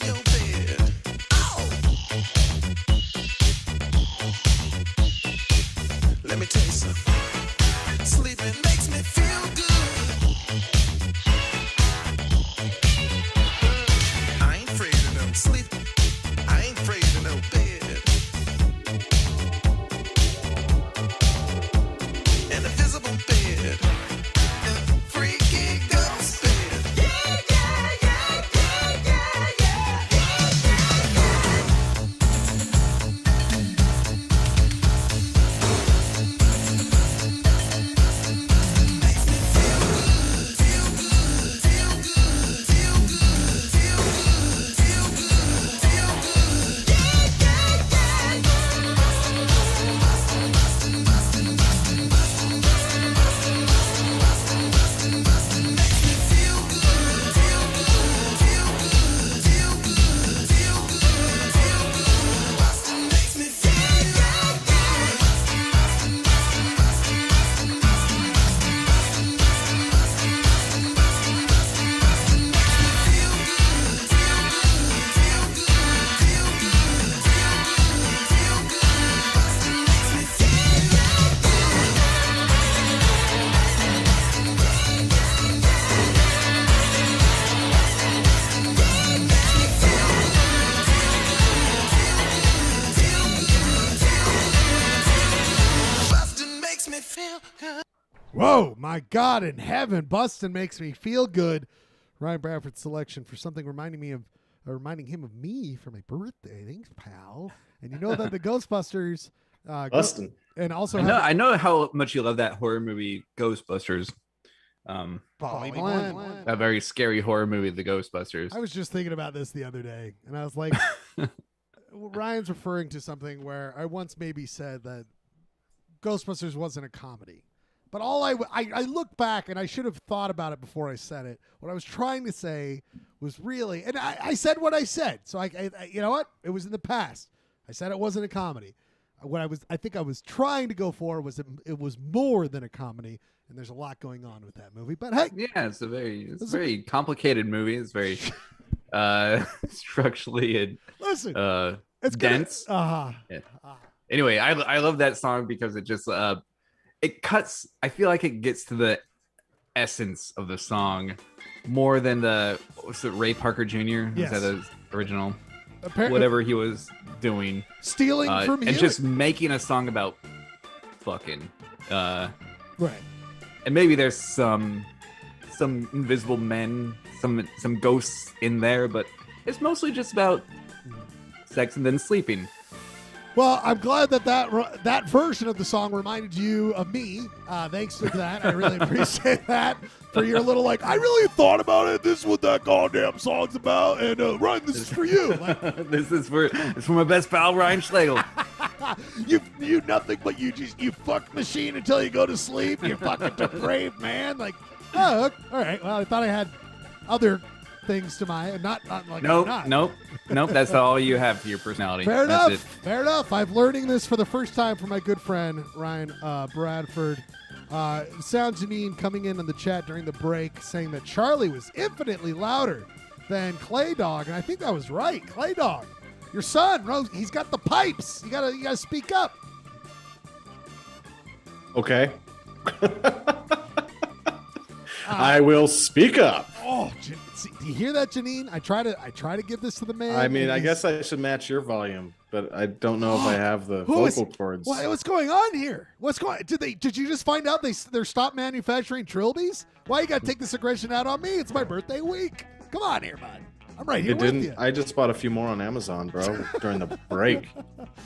in your bed. Oh. Let me tell you something. Sleeping makes me feel good. I ain't afraid of no sleep. I ain't afraid of no bed. An invisible bed. A freaky ghost bed. Yeah, yeah, yeah, yeah, yeah, yeah, Whoa, my God in heaven. Bustin' makes me feel good. Ryan Bradford's selection for something reminding him of me for my birthday. Thanks, pal. And you know that the Ghostbusters Bustin'. and also I know how much you love that horror movie Ghostbusters. Poly Blend. That very scary horror movie, The Ghostbusters. I was just thinking about this the other day, and I was like, Ryan's referring to something where I once maybe said that Ghostbusters wasn't a comedy. But all I look back, and I should have thought about it before I said it. What I was trying to say was really, and I said what I said. So I you know what? It was in the past. I said it wasn't a comedy. I think I was trying to go for was it was more than a comedy, and there's a lot going on with that movie. But hey, yeah, it's a very complicated movie. It's very structurally and it's dense. Yeah. Anyway, I love that song because it just it cuts. I feel like it gets to the essence of the song more than what's it, Ray Parker Jr. Yes. Is that his original? Whatever he was doing, stealing from you, and just making a song about fucking. Right. And maybe there's some invisible men, some ghosts in there, but it's mostly just about sex and then sleeping. Well, I'm glad that version of the song reminded you of me. Thanks to that. I really appreciate that. For your little, I really thought about it. This is what that goddamn song's about. And, Ryan, this is for you. This is for my best pal, Ryan Schlegel. you nothing but you fuck machine until you go to sleep. You fucking depraved man. All right. Well, I thought I had other things to my Nope. That's all you have for your personality. Fair That's enough. Fair enough. I'm learning this for the first time from my good friend Ryan Bradford. Sound Janine coming in the chat during the break saying that Charlie was infinitely louder than Clay Dog, and I think that was right. Clay Dog, your son, Rose, he's got the pipes. You gotta speak up. Okay. I will speak up. Oh, do you hear that, Janine? I try to give this to the man. I mean, I guess I should match your volume, but I don't know if I have the vocal cords. What's going on here? Did you just find out they're stopped manufacturing trilbies? Why you got to take this aggression out on me? It's my birthday week. Come on here, bud. I'm right here with you. I just bought a few more on Amazon, bro, during the break.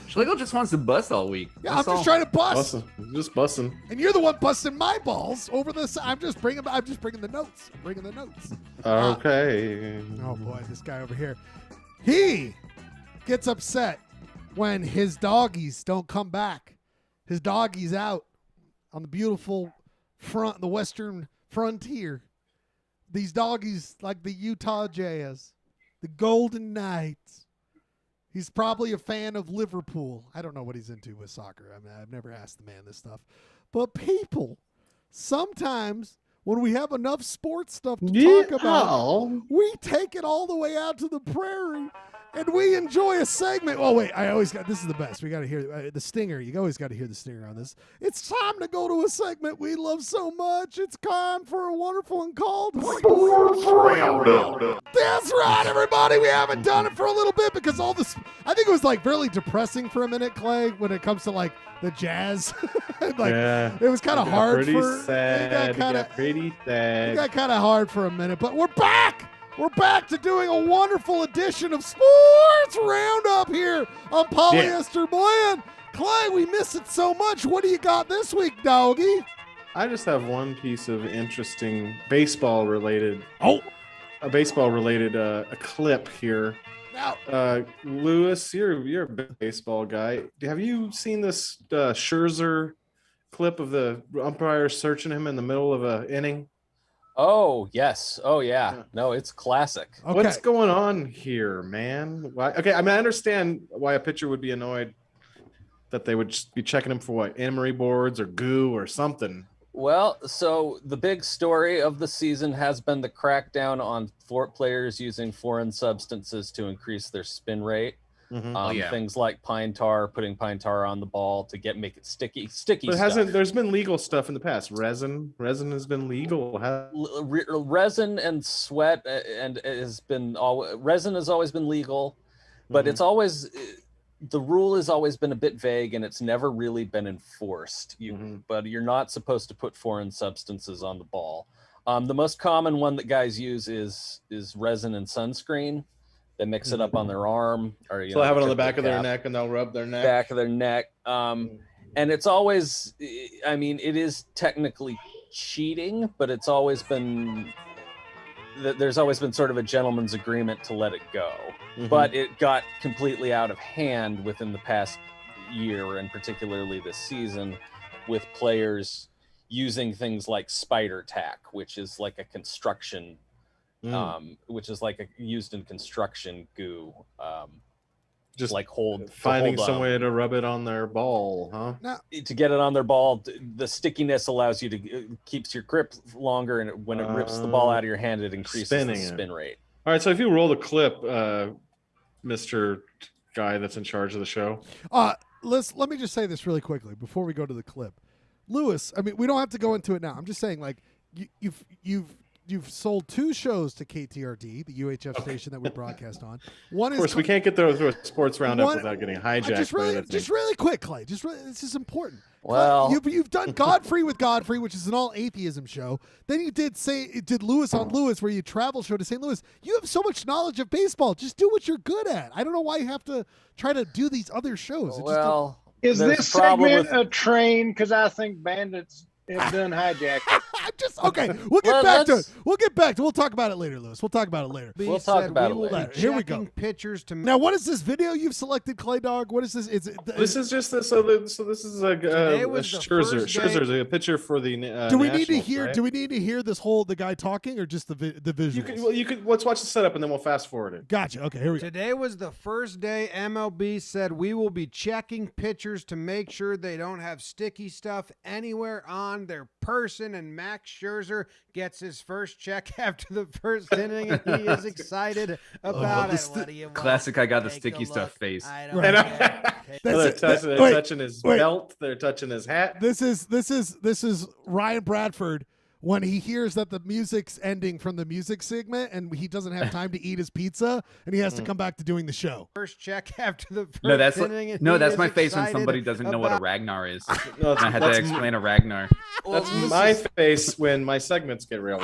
Schlegel just wants to bust all week. Yeah, I'm just trying to bust. Just busting. And you're the one busting my balls over this. I'm just bringing the notes. I'm bringing the notes. Okay. Oh boy, this guy over here. He gets upset when his doggies don't come back. His doggies out on the beautiful the western frontier. These doggies like the Utah Jazz, the Golden Knights. He's probably a fan of Liverpool. I don't know what he's into with soccer. I mean, I've never asked the man this stuff. But people, sometimes when we have enough sports stuff to talk about, Oh. we take it all the way out to the prairie and we enjoy a segment. Oh, wait, this is the best. We got to hear the stinger. You always got to hear the stinger on this. It's time to go to a segment we love so much. It's time for a wonderful and called Sports Roundup. That's right, everybody. We haven't done it for a little bit because all this, I think it was like really depressing for a minute, Clay, when it comes to like the Jazz. It was kind of hard pretty for sad. It got kind of hard for a minute, but we're back. We're back to doing a wonderful edition of Sports Roundup here on Polyester Blend. Clay, we miss it so much. What do you got this week, doggy? I just have one piece of interesting baseball-related. A clip here. Now, Lewis, you're a big baseball guy. Have you seen this Scherzer clip of the umpire searching him in the middle of an inning? Oh, yes. Oh, yeah. No, it's classic. okay. What's going on here, man? Why? Okay, I mean, I understand why a pitcher would be annoyed that they would just be checking him for what, emery boards or goo or something. Well, so the big story of the season has been the crackdown on players using foreign substances to increase their spin rate. Mm-hmm. Things like pine tar, putting pine tar on the ball to make it sticky But stuff. there's been legal stuff in the past. Resin has been legal. Resin and sweat and resin has always been legal, but it's always the rule has always been a bit vague and it's never really been enforced. But you're not supposed to put foreign substances on the ball. The most common one that guys use is resin and sunscreen. They mix it up on their arm, or So they'll have it on the back of their neck, and they'll rub their neck. Back of their neck. And it's always, I mean, it is technically cheating, but it's always been, there's always been sort of a gentleman's agreement to let it go. But it got completely out of hand within the past year, and particularly this season, with players using things like spider tack, which is like a construction used in construction goo. Just like finding some way to rub it on their ball, huh? Now, to get it on their ball, the stickiness allows you to keeps your grip longer, and when it rips the ball out of your hand, it increases the spin rate. All right, so if you roll the clip, Mr. Guy that's in charge of the show. Let me just say this really quickly before we go to the clip. Lewis, I mean, we don't have to go into it now. I'm just saying, like, you've sold 2 shows to KTRD, the UHF station that we broadcast on. Of course, we can't get through a sports roundup without getting hijacked. Just really quick, Clay. This is important. Well, Clay, you've done Godfrey with Godfrey, which is an all atheism show. Then you did Lewis on Lewis, where you travel show to St. Louis. You have so much knowledge of baseball. Just do what you're good at. I don't know why you have to try to do these other shows. Is this segment a train? Because I think bandits have done hijacked it. Okay. We'll get back to it. We'll talk about it later, Lewis. We'll talk about it later. We'll talk about it later. Here we go. Pictures to now, what is this video you've selected, Clay Dog? What is this? This is just so this is a Scherzer's a picture for the. Do we need to hear? Right? Do we need to hear the guy talking, or just the visuals? You could let's watch the setup and then we'll fast forward it. Gotcha. Okay, here we go. Today was the first day MLB said we will be checking pitchers to make sure they don't have sticky stuff anywhere on their person, and Max Scherzer gets his first check after the first inning, and he is excited about it. Classic, I got the sticky stuff face. They're touching his belt. They're touching his hat. This is Ryan Bradford when he hears that the music's ending from the music segment and he doesn't have time to eat his pizza and he has to come back to doing the show. First check after the first inning. That's my face when somebody doesn't know what a Ragnar is. I had to explain a Ragnar. That's my face when my segments get real.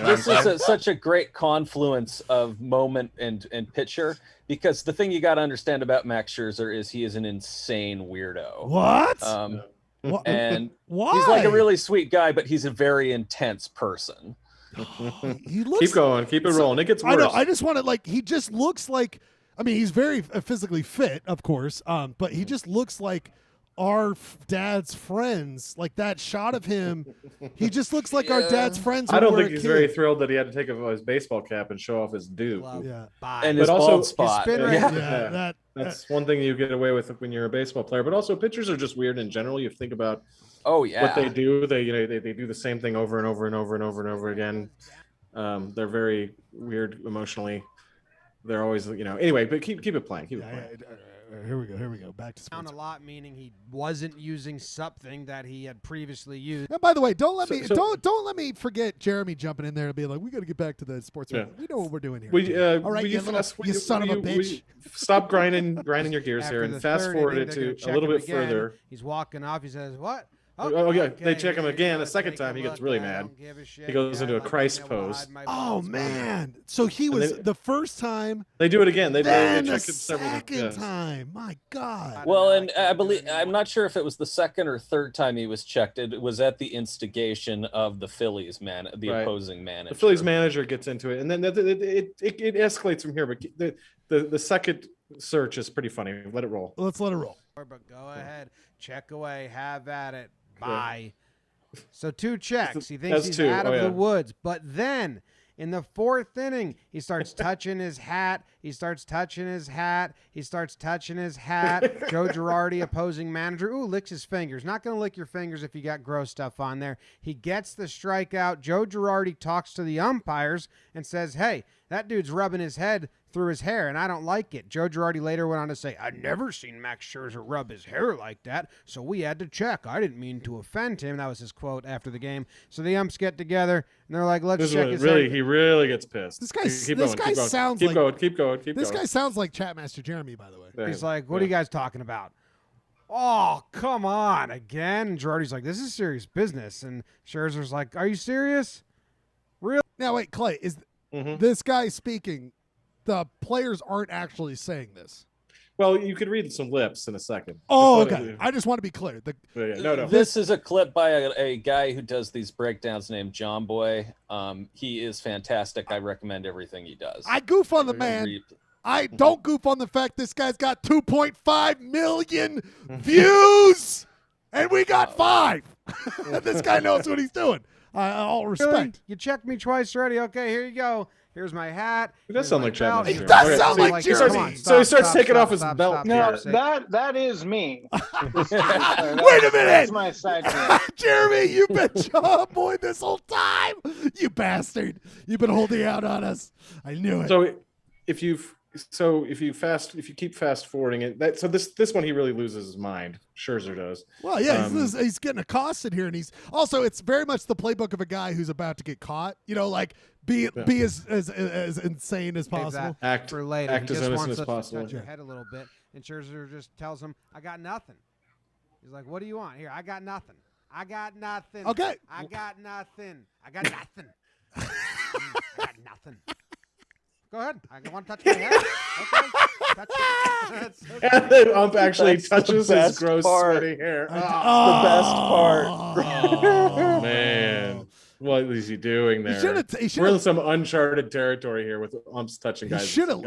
This is such a great confluence of moment and pitcher, because the thing you got to understand about Max Scherzer is he is an insane weirdo. What? And why? He's like a really sweet guy, but he's a very intense person. He looks, keep going, keep it rolling. It gets worse. I know. I just want to he just looks like. I mean, he's very physically fit, of course, but he just looks like our dad's friends. Like that shot of him, he just looks like our dad's friends. I don't think he's he's very thrilled that he had to take off his baseball cap and show off his do. Yeah, and his bald spot. That's one thing you get away with when you're a baseball player. But also, pitchers are just weird in general. You think about what they do. They do the same thing over and over and over and over and over again. They're very weird emotionally. They're always, anyway, but keep it playing. Keep it playing. Here we go. Back to down a lot, meaning he wasn't using something that he had previously used. And by the way, don't let me forget Jeremy jumping in there and being like, we got to get back to the sports. Yeah. We know what we're doing here. All right, you son of a bitch. Stop grinding your gears here and fast forward it to a little bit further. He's walking off. He says, "What?" Oh yeah, they check him again a second time. He gets really mad. He goes into a Christ pose. Oh man! So he was the first time. They do it again. They then check the it several second time. My God. Well, and I'm not sure if it was the second or third time he was checked. It was at the instigation of the Phillies opposing manager. The Phillies manager gets into it, and then it escalates from here. But the second search is pretty funny. Let it roll. Let's let it roll. But go ahead, check away, have at it. Bye. So 2 checks. He thinks he's out of the woods. But then in the 4th inning, he starts touching his hat. He starts touching his hat. Joe Girardi, opposing manager. Ooh, licks his fingers. Not going to lick your fingers if you got gross stuff on there. He gets the strikeout. Joe Girardi talks to the umpires and says, hey, that dude's rubbing his head through his hair, and I don't like it. Joe Girardi later went on to say, I've never seen Max Scherzer rub his hair like that, so we had to check. I didn't mean to offend him. That was his quote after the game. So the umps get together, and they're like, let's check his hair. He really gets pissed. This guy sounds like... Keep going. This guy sounds like Chatmaster Jeremy, by the way. He's like, what are you guys talking about? Oh, come on, again? And Girardi's like, this is serious business. And Scherzer's like, are you serious? Really? Now, wait, Clay, is this guy speaking... The players aren't actually saying this. Well, you could read some lips in a second. Oh, okay. I just want to be clear. No. This is a clip by a guy who does these breakdowns named John Boy. He is fantastic. I recommend everything he does. I goof on the man. I don't goof on the fact this guy's got 2.5 million views, and we got 5. This guy knows what he's doing. All respect. Really? You checked me twice already. Okay, here you go. Here's my hat. It does sound like Chapman. It does sound like Jeremy. So he starts taking off his belt. No, that is me. Wait a minute. That's my side. Jeremy, you've been John Boy this whole time. You bastard. You've been holding out on us. I knew it. So if you keep fast forwarding it, this one he really loses his mind. Scherzer does. Well, yeah, he's getting accosted here, and it's very much the playbook of a guy who's about to get caught. Like be as insane as possible. Act for later. Act he as just innocent wants as to possible. touch your head a little bit, and Scherzer just tells him, "I got nothing." He's like, "What do you want? Here, I got nothing. I got nothing. Okay. I got nothing. I got nothing. I got nothing." Go ahead. I want to touch my hair. Okay. Touch it. And the ump actually touches his gross, sweaty hair. The best part. Oh, man. What is he doing there? We're in some uncharted territory here with umps touching guys. He should have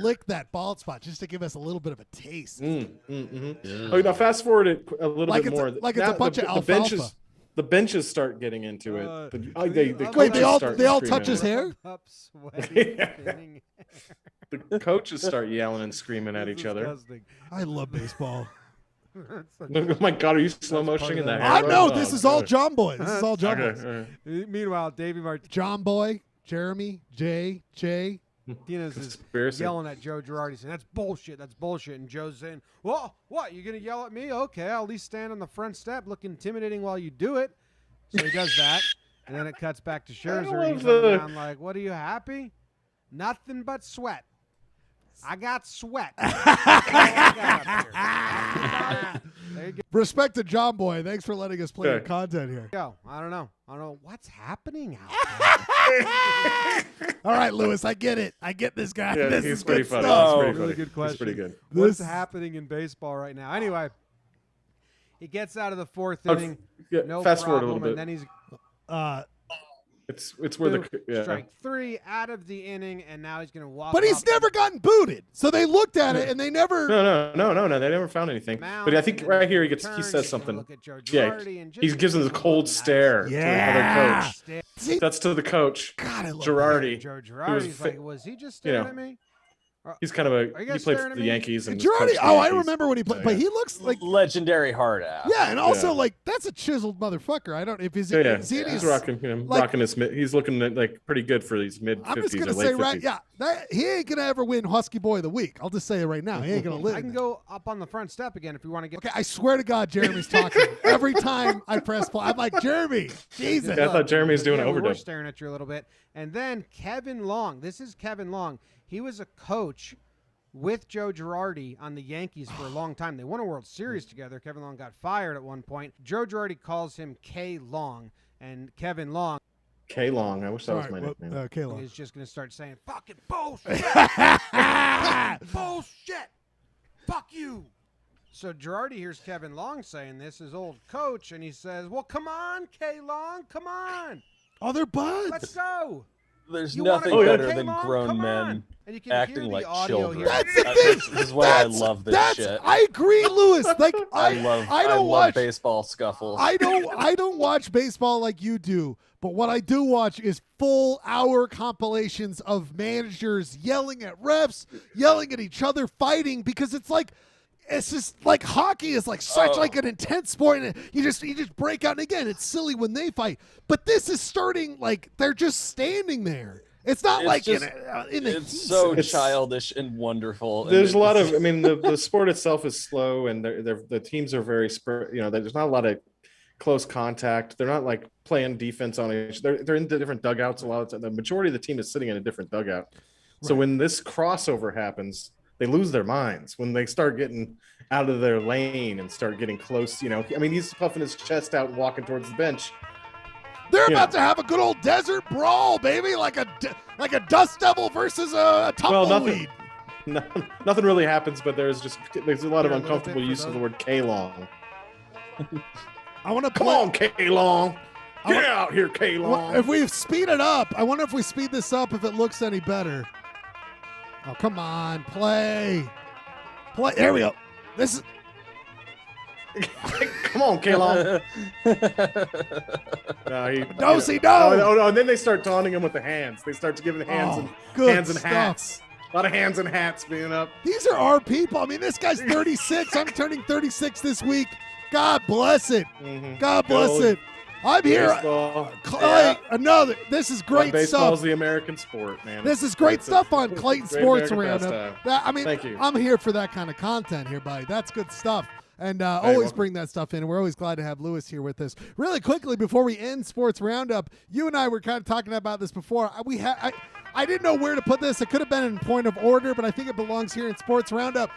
licked that bald spot just to give us a little bit of a taste. Okay, now fast forward it a little bit more. Like it's a bunch of alfalfa. The benches start getting into it. They all touch his hair? The coaches start yelling and screaming at each other. I love baseball. Oh my God, are you slow motioning that? I know. This is all John Boy. This is all John Boy. Meanwhile, Davey Martinez, John Boy, Jeremy, Jay. is yelling at Joe Girardi, saying, "That's bullshit. That's bullshit." And Joe's saying, "Well, what? You gonna yell at me? Okay, I'll at least stand on the front step, look intimidating while you do it." So he does that, and then it cuts back to Scherzer. He's running around like, "What are you happy? Nothing but sweat. I got sweat." There you go. Respect to John Boy. Thanks for letting us play your content here. Go. I don't know what's happening out there. All right, Lewis, I get it. I get this guy. Yeah, this he's is pretty good funny. stuff. He's Really good question. He's pretty good. What's happening in baseball right now? Anyway, he gets out of the 4th inning. Yeah, no fast problem, forward a little bit. And then he's It's where the strike 3 out of the inning, and now he's going to walk. But he's never gotten booted. So they looked at it and they never. No. They never found anything. But I think right here he says something. Yeah, he gives him the cold stare to the other coach. That's to the coach. God, I love Girardi. Joe Girardi's like, was he just staring at me? He's kind of he played for the Yankees and Girardi. Oh, I remember when he played, but he looks like legendary hard ass. Yeah, and also like that's a chiseled motherfucker. I don't if he's he's rocking rocking his mid. He's looking like pretty good for these mid 50s. I'm just gonna or late say 50s. he ain't gonna ever win Husky Boy of the Week. I'll just say it right now. He ain't gonna live. I can go up on the front step again if you want to get. Okay, I swear to God, Jeremy's talking every time I press play. I'm like Jeremy, Jesus. I thought Jeremy's doing an overdub. We were staring at you a little bit, and then Kevin Long. This is Kevin Long. He was a coach with Joe Girardi on the Yankees for a long time. They won a World Series together. Kevin Long got fired at one point. Joe Girardi calls him K Long, and Kevin Long. K Long. I wish that was my nickname. K Long is just going to start saying fucking bullshit. Bullshit. Fuck you. So Girardi hears Kevin Long saying this, his old coach, and he says, well, come on, K Long, come on. Oh, they're buds. Let's go. There's nothing better than grown men acting like children. That's the thing. This is why I love this shit. I agree, Lewis. Like I don't watch baseball scuffles. I don't watch baseball like you do. But what I do watch is full hour compilations of managers yelling at refs, yelling at each other, fighting because it's just like hockey is like such like an intense sport, and you just break out. And again, it's silly when they fight, but this is starting like they're just standing there. It's not like in the it's so childish and wonderful. There's a lot of, I mean, the sport itself is slow, and the teams are very there's not a lot of close contact. They're not like playing defense on each. They're in the different dugouts a lot of the time. The majority of the team is sitting in a different dugout. So when this crossover happens, they lose their minds when they start getting out of their lane and start getting close. I mean, he's puffing his chest out and walking towards the bench. They're about to have a good old desert brawl, baby, like a dust devil versus a tumbleweed. Nothing really happens, but there's a lot of uncomfortable use of the word K-Long. I want to come on, K-Long. Get out here, K-Long. If we speed it up, I wonder if we speed this up if it looks any better. Oh, come on, play. There we go. This is. Come on, K-Long. No. And then they start taunting him with the hands. They start giving hands and hats. A lot of hands and hats being up. These are our people. I mean, this guy's 36. I'm turning 36 this week. God bless it. Mm-hmm. God bless it. I'm here. Clay, another. This is great stuff. Baseball's the American sport, man. This is great stuff on Clayton Sports Roundup. Thank you. I'm here for that kind of content here, buddy. That's good stuff. And always bring that stuff in. We're always glad to have Lewis here with us. Really quickly, before we end Sports Roundup, you and I were kind of talking about this before. I didn't know where to put this. It could have been in point of order, but I think it belongs here in Sports Roundup.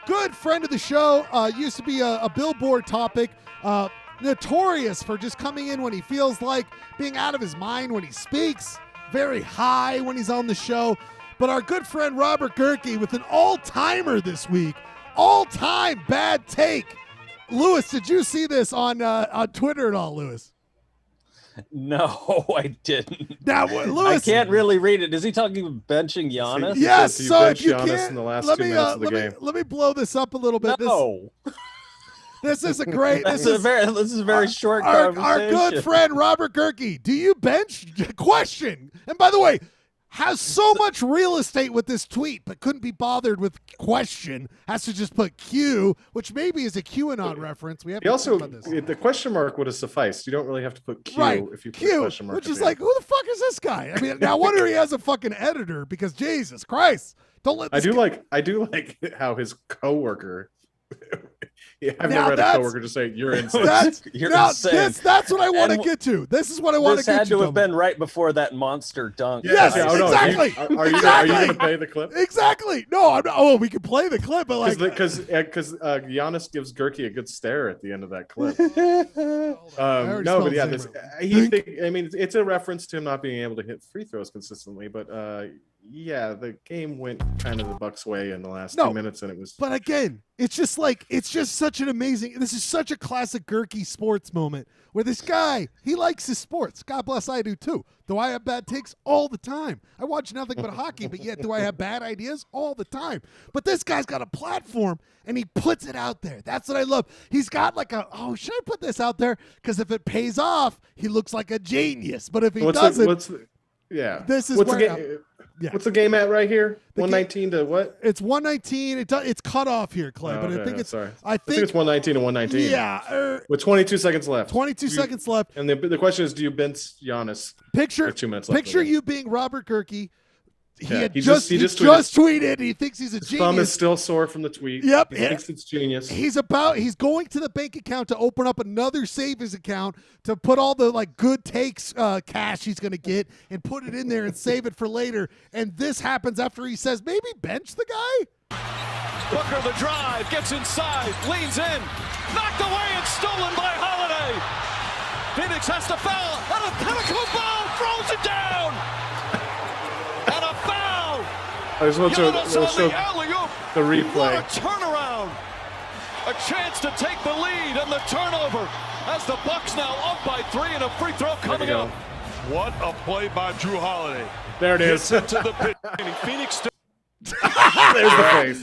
Good friend of the show, used to be a Billboard topic, notorious for just coming in when he feels like, being out of his mind when he speaks, very high when he's on the show. But our good friend Robert Gerke with an all-timer this week, all-time bad take. Lewis, did you see this on Twitter at all, Lewis? No, I didn't. Now, Lewis, I can't really read it. Is he talking about benching Giannis? Yes. So if you Giannis in the last 2 minutes of the game. Let me blow this up a little bit. No. This is a great. This is a very short conversation. Our good friend Robert Gerke. Do you bench? Question. And by the way, has so much real estate with this tweet, but couldn't be bothered with question. Has to just put Q, which maybe is a QAnon reference. We have the question mark would have sufficed. You don't really have to put Q if you put a question mark. Which is like, who the fuck is this guy? I mean, I wonder he has a fucking editor because Jesus Christ, don't let. I do like how his coworker. I've never had a coworker just say you're insane. insane. That's what I want to get to. This is what I want to get to. This had to have been right before that monster dunk. Yes, exactly. Are you going to play the clip? Exactly. No, I'm not. Oh, we can play the clip, but like because Giannis gives Gerke a good stare at the end of that clip. It's a reference to him not being able to hit free throws consistently. But yeah, the game went kind of the Bucks' way in the last No, 2 minutes, and it was. But again, it's just such an amazing. This is such a classic Gerke sports moment where this guy, he likes his sports. God bless, I do too. Do I have bad takes? All the time. I watch nothing but hockey, but yet do I have bad ideas? All the time. But this guy's got a platform and he puts it out there. That's what I love. He's got like should I put this out there? Because if it pays off, he looks like a genius. But if he doesn't, this is what's where. the game? Yeah. What's the game at right here? 119 to what? It's 119. It's cut off here, Clay. But I think it's. Sorry. I think it's 119 to 119. Yeah. With 22 seconds left. 22 seconds left. And the question is, do you bench Giannis? Picture with 2 minutes left. Picture you being Robert Gerke. He just tweeted. He thinks he's a His genius. thumb is still sore from the tweet. Yep. He thinks it's genius. He's going to the bank account to open up another savings account to put all the good takes cash he's going to get and put it in there and save it for later. And this happens after he says, maybe bench the guy. Booker the drive, gets inside, leans in, knocked away and stolen by Holiday. Phoenix has to foul, and a pinnacle ball throws it down. And a foul. I just want to show the replay. What a turnaround. A chance to take the lead and the turnover as the Bucks now up by 3 and a free throw coming up. What a play by Drew Holiday. There it is. Into the pit. Phoenix There's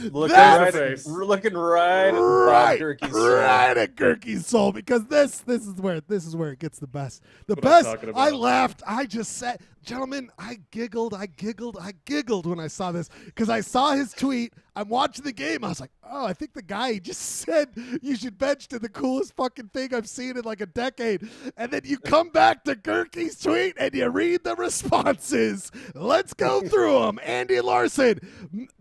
the face. Looking right at Gerke's soul. Right at Gerke's soul, because this is where it gets the best. I laughed. I just said, gentlemen, I giggled when I saw this, because I saw his tweet. I'm watching the game. I was like, oh, I think the guy just said you should bench to the coolest fucking thing I've seen in like a decade. And then you come back to Gerke's tweet and you read the responses. Let's go through them. Andy Larson,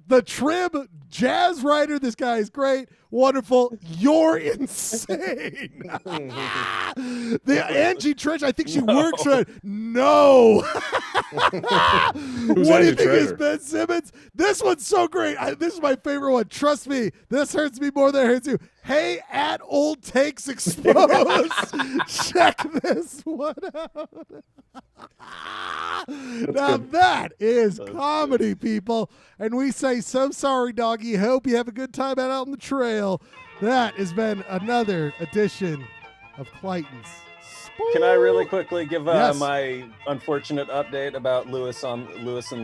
the Trib jazz writer. This guy is great. Wonderful. You're insane. The Angie Treasure, I think she works for it. No. What do you think is Ben Simmons? This one's so great. This is my favorite one. Trust me, this hurts me more than it hurts you. Hey, at Old Takes Exposed. Check this one out. Now that is comedy, people. And we say, so sorry, doggy. Hope you have a good time out on the trail. That has been another edition of Clayton's. Can I really quickly give Yes. my unfortunate update about Lewis and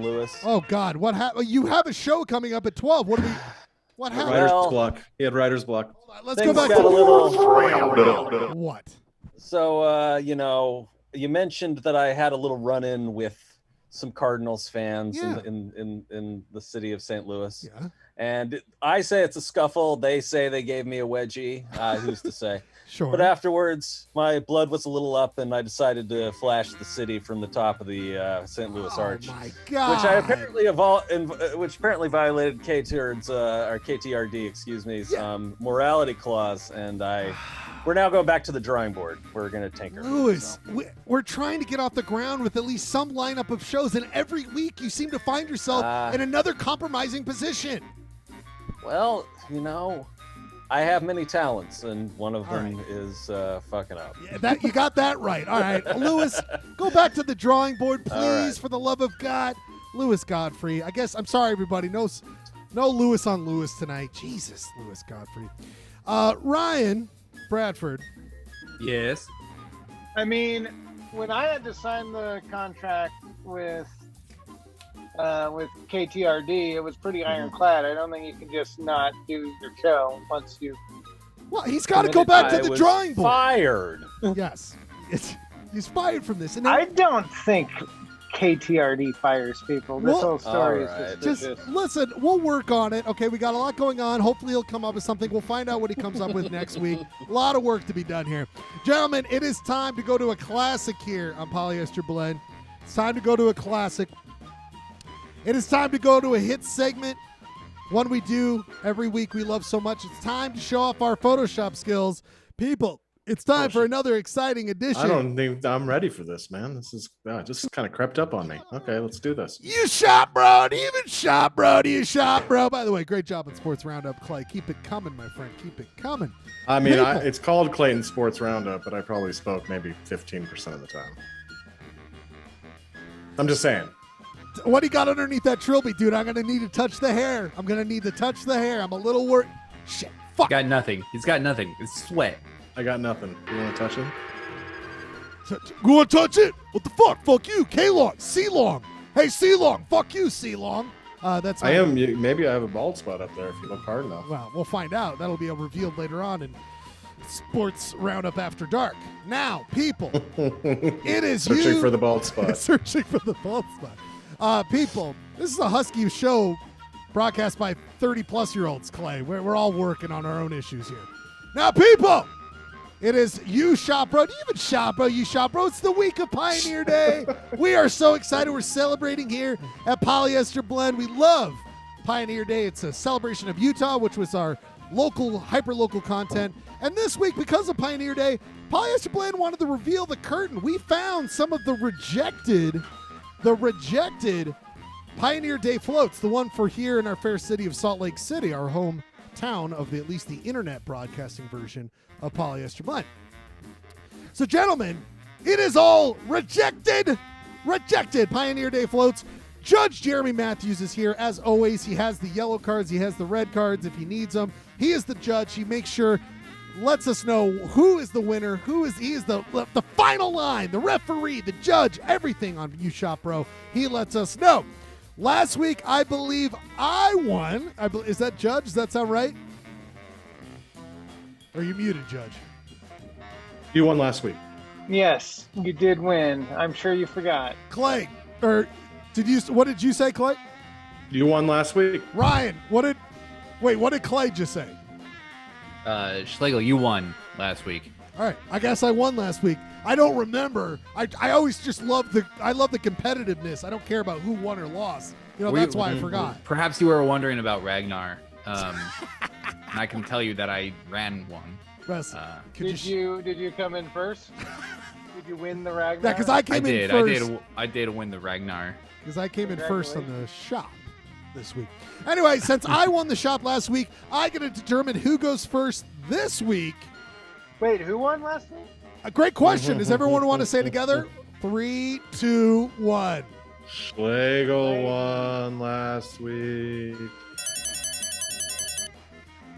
Lewis? Oh, God. What happened? You have a show coming up at 12. What happened? Writer's block. He had writer's block. Let's go back got to a little. What? So, you mentioned that I had a little run-in with some Cardinals fans in the city of St. Louis. Yeah. And I say it's a scuffle. They say they gave me a wedgie. Who's to say? Sure. But afterwards, my blood was a little up, and I decided to flash the city from the top of the St. Louis Arch. My God. Which apparently violated KTRD, morality clause, and we're now going back to the drawing board. We're going to tinker. Lewis, we're trying to get off the ground with at least some lineup of shows, and every week you seem to find yourself in another compromising position. Well, I have many talents, and one of them is fucking up. Yeah, you got that right. All right, Lewis, go back to the drawing board, please, right. for the love of God. Lewis Godfrey. I guess, I'm sorry, everybody. No Lewis on Lewis tonight. Jesus, Lewis Godfrey. Ryan Bradford. Yes. I mean, when I had to sign the contract with KTRD, it was pretty ironclad. I don't think you can just not do your show once you. Well, he's got to go back to the drawing board. Fired. Yes, he's fired from this. And I don't think KTRD fires people. This whole story is just listen. We'll work on it. Okay, we got a lot going on. Hopefully, he'll come up with something. We'll find out what he comes up with next week. A lot of work to be done here, gentlemen. It is time to go to a classic here on Polyester Blend. It's time to go to a classic. It is time to go to a hit segment, one we do every week we love so much. It's time to show off our Photoshop skills. People, it's time for another exciting edition. I don't think I'm ready for this, man. This is just kind of crept up on me. Okay, let's do this. You shot, bro. You shot, bro. By the way, great job at Sports Roundup, Clay. Keep it coming, my friend. Keep it coming. I mean, it's called Clayton Sports Roundup, but I probably spoke maybe 15% of the time. I'm just saying. What do you got underneath that trilby, dude? I'm gonna need to touch the hair. I'm gonna need to touch the hair. I'm a little worried. Shit. Fuck. Got nothing. He's got nothing. It's sweat. I got nothing. You want to touch him? Go and touch it. What the fuck? Fuck you, K-Long, C-Long. Hey, C-Long. Fuck you, C-Long. That's. I am. Maybe I have a bald spot up there if you look hard enough. Well, we'll find out. That'll be revealed later on in Sports Roundup After Dark. Now, people, it is searching for the bald spot. Searching for the bald spot. People, this is a Husky show broadcast by 30-plus-year-olds, Clay. We're all working on our own issues here. Now, people, it is You Shop Bro. Do you even shop, bro? You Shop Bro. It's the week of Pioneer Day. We are so excited. We're celebrating here at Polyester Blend. We love Pioneer Day. It's a celebration of Utah, which was our local, hyper-local content. And this week, because of Pioneer Day, Polyester Blend wanted to reveal the curtain. We found some of the rejected Pioneer Day floats, the one for here in our fair city of Salt Lake City, our hometown of at least the internet broadcasting version of Polyester Blend. So, gentlemen, it is all rejected Pioneer Day floats. Judge Jeremy Matthews is here. As always, he has the yellow cards. He has the red cards if he needs them. He is the judge. He makes sure, lets us know who is the winner, he is the final line, the referee, the judge, everything on You Shop Bro. He lets us know. Last week, I believe I won. Is that Judge? Does that sound right? Or are you muted, Judge? You won last week. Yes, you did win. I'm sure you forgot. Clay, what did you say, Clay? You won last week. Ryan, what did Clay just say? Schlegel, you won last week. All right, I guess I won last week. I don't remember. I always just love the competitiveness. I don't care about who won or lost. That's why I forgot. Perhaps you were wondering about Ragnar. And I can tell you that I ran one. Did you come in first? Did you win the Ragnar? Yeah, because I came in first. I did win the Ragnar. Because I came in first on the shop this week. Anyway, since I won the shop last week, I get to determine who goes first this week. Wait, who won last week? A great question. Does everyone want to say together? 3, 2, 1. Schlegel won last week.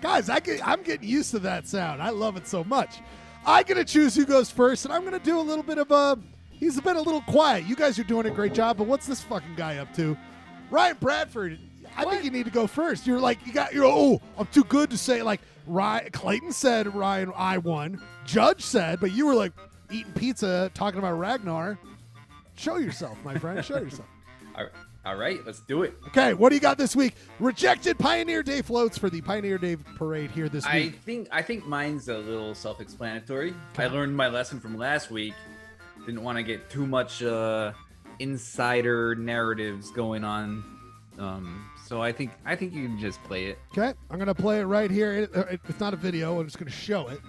Guys, I'm getting used to that sound. I love it so much. I get to choose who goes first, and I'm going to do a little bit of he's been a little quiet. You guys are doing a great job, but what's this fucking guy up to? Ryan Bradford, I think you need to go first. You're like, I'm too good to say, like, Clayton said, Ryan, I won. Judge said, but you were like eating pizza, talking about Ragnar. Show yourself, my friend. Show yourself. All right, let's do it. Okay, what do you got this week? Rejected Pioneer Day floats for the Pioneer Day parade here this week. I think mine's a little self-explanatory. Okay. I learned my lesson from last week. Didn't want to get too much insider narratives going on. So I think you can just play it. Okay, I'm gonna play it right here. It's not a video. I'm just gonna show it.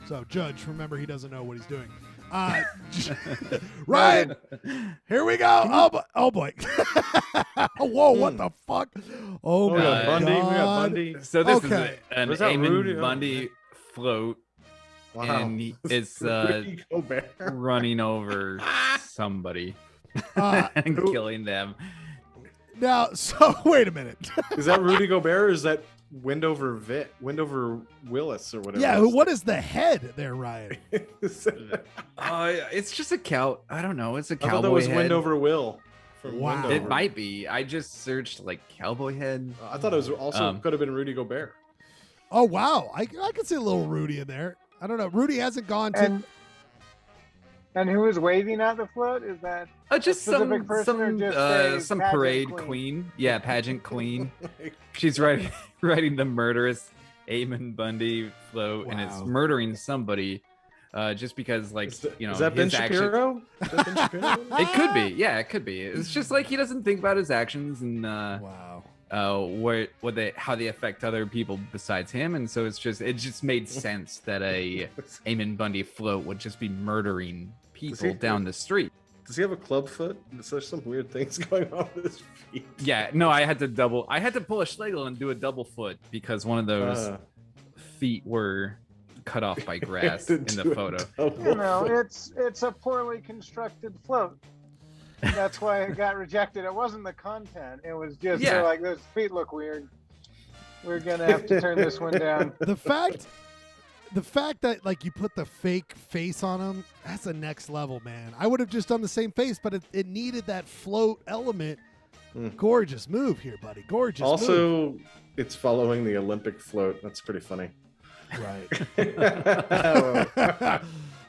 So, Judge, remember he doesn't know what he's doing. Ryan, here we go. Oh boy. Whoa, what the fuck? Oh my God. Bundy. We got Bundy. So this is an Eamon Bundy float. Wow. And it's running over somebody and killing them. Now, so wait a minite. Is that Rudy Gobert or is that Windover Willis or whatever? Yeah, what is the head there, Ryan? It's just a cow. I don't know. It's a cowboy I thought that was head. Windover Will. Wow. It might be. I just searched like cowboy head. I thought it was also could have been Rudy Gobert. Oh, wow. I could see a little Rudy in there. I don't know. Rudy hasn't gone to... And who is waving at the float? Is that just a specific person or just some parade queen? Yeah, pageant queen. She's riding the murderous Eamon Bundy float, and it's murdering somebody just because, like, is that Ben Shapiro? It could be. Yeah, it could be. It's just like he doesn't think about his actions and how they affect other people besides him, and so it just made sense that a Eamon Bundy float would just be murdering people down the street. Does he have a club foot? There's some weird things going on with his feet. Yeah, no, I had to pull a Schlegel and do a double foot because one of those feet were cut off by grass in the photo. It's a poorly constructed float. That's why it got rejected. It wasn't the content. It was just Yeah. they're like, those feet look weird. We're gonna have to turn this one down. The fact that like you put the fake face on him, that's a next level, man. I would have just done the same face, but it needed that float element. Gorgeous move here, buddy. Gorgeous. Also, move. it's following the Olympic float. That's pretty funny. Right.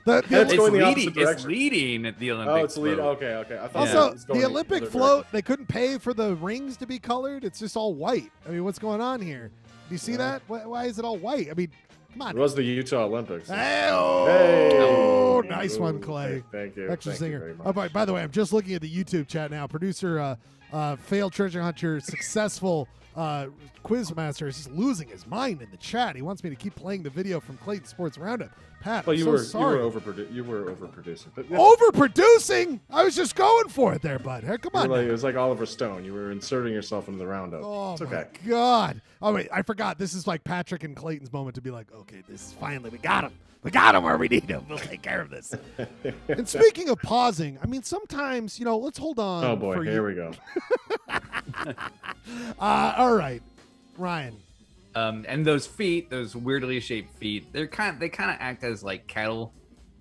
It's going the opposite It's direction. leading at the Olympic. Oh, it's leading. float. Okay. I thought Also, it was going the Olympic other float, they couldn't pay for the rings to be colored. It's just all white. I mean, what's going on here? Do you see that? Why is it all white? I mean, come on. It was the Utah Olympics. Hey-oh. Nice one, Clay. Thank you. Extra Thank you singer. very much. Oh, by the way, I'm just looking at the YouTube chat now. Producer, failed treasure hunter, successful quizmaster is just losing his mind in the chat. He wants me to keep playing the video from Clayton Sports Roundup. Pat, Well, I'm you so were sorry. you were overproducing. But Overproducing? I was just going for it there, bud. Hey, come on. Like, now. it was like Oliver Stone. You were inserting yourself into the roundup. Oh, it's my okay. God. Oh, wait, I forgot. This is like Patrick and Clayton's moment to be like, okay, this is finally, we got him. We got him where we need him. We'll take care of this. And speaking of pausing, I mean, sometimes, let's hold on. Oh, boy. for Here we go. All right, Ryan. And those feet, those weirdly shaped feet, they kind of act as like cattle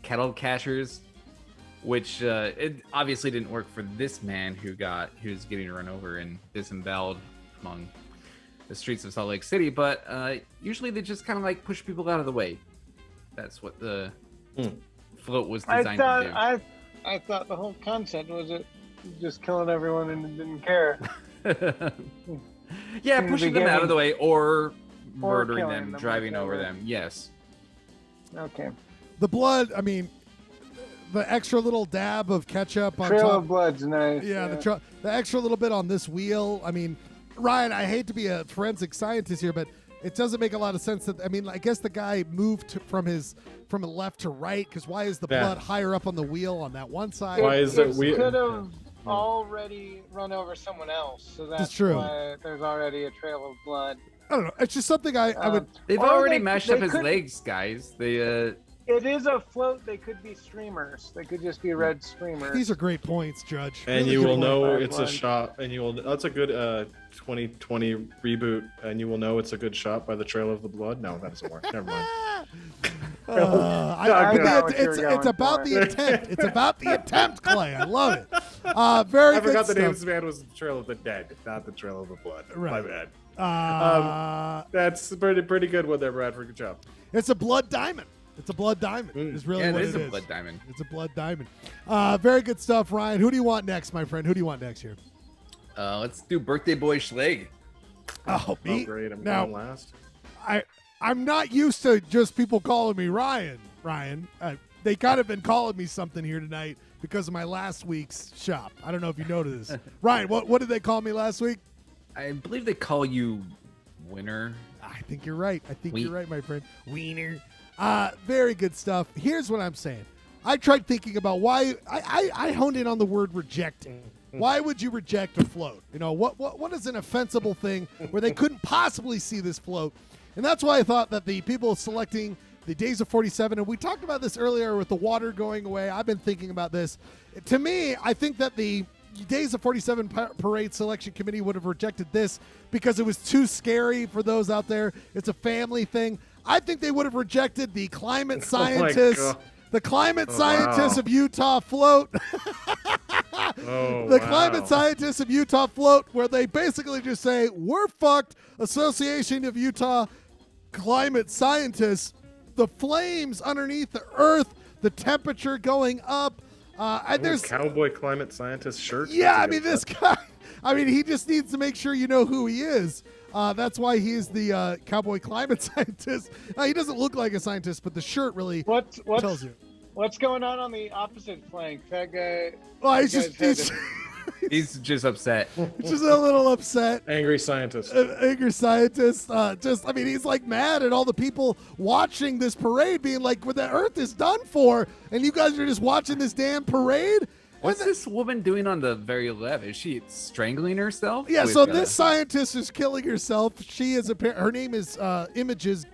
cachers, which it obviously didn't work for this man who's getting run over and disemboweled among the streets of Salt Lake City. But usually they just kind of like push people out of the way. That's what the float was designed to do. I thought the whole concept was it just killing everyone and didn't care. Yeah, In the pushing them out of the way or murdering killing them, them, driving over whichever. them. Yes. Okay. The blood, I mean, the extra little dab of ketchup on Trail top. of blood's nice. Yeah, the extra little bit on this wheel. I mean, Ryan, I hate to be a forensic scientist here, but it doesn't make a lot of sense that, I mean, I guess the guy moved from left to right, because why is the blood higher up on the wheel on that one side? Why is it we could have already run over someone else, so that's true. why there's already a trail of blood. I don't know. It's just something I would. They've Or already they- mashed they up his could- legs, guys. They It is a float. They could be streamers. They could just be red streamers. These are great points, Judge. And Really you good will point. know it's a shot, and you will. That's a good 2020 reboot, and you will know it's a good shot by the trail of the blood. No, that doesn't work. Never mind. It's about the intent. It's about the attempt, Clay. I love it. Very I good forgot the name of stuff. this band was the Trail of the Dead, not the Trail of the Blood. My Right. bad. That's pretty good one there, Bradford. Good job. It's a blood diamond. It's a blood diamond. It's really Yeah, what it is it a is. blood diamond. It's a blood diamond. Very good stuff, Ryan. Who do you want next, my friend? Who do you want next here? Let's do Birthday Boy Schleg. Oh, me? Oh, great. I'm Now, going last. I'm not used to just people calling me Ryan. They kind of been calling me something here tonight because of my last week's shop. I don't know if you noticed. Ryan, what did they call me last week? I believe they call you Winner. I think you're right. I think Wheat. you're right, my friend. Wiener. Very good stuff. Here's what I'm saying. I tried thinking about why I honed in on the word rejecting. Why would you reject a float? What is an offensible thing where they couldn't possibly see this float? And that's why I thought that the people selecting the Days of 47, and we talked about this earlier with the water going away. I've been thinking about this. To me, I think that the Days of 47 Parade Selection Committee would have rejected this because it was too scary for those out there. It's a family thing. I think they would have rejected the climate scientists. The climate scientists of Utah float. Climate scientists of Utah float, where they basically just say, we're fucked, Association of Utah Climate Scientists. The flames underneath the earth, the temperature going up. And there's cowboy climate scientist shirt. Yeah, I mean, this guy, he just needs to make sure you know who he is. That's why he's the cowboy climate scientist. He doesn't look like a scientist, but the shirt really tells you. What's going on the opposite flank? That guy. Well, he's just upset. Just a little upset. Angry scientist. Angry scientist. He's like mad at all the people watching this parade, being like, well, the earth is done for, and you guys are just watching this damn parade? What's this woman doing on the very left? Is she strangling herself? Yeah, with, so this scientist is killing herself. She is her name is Images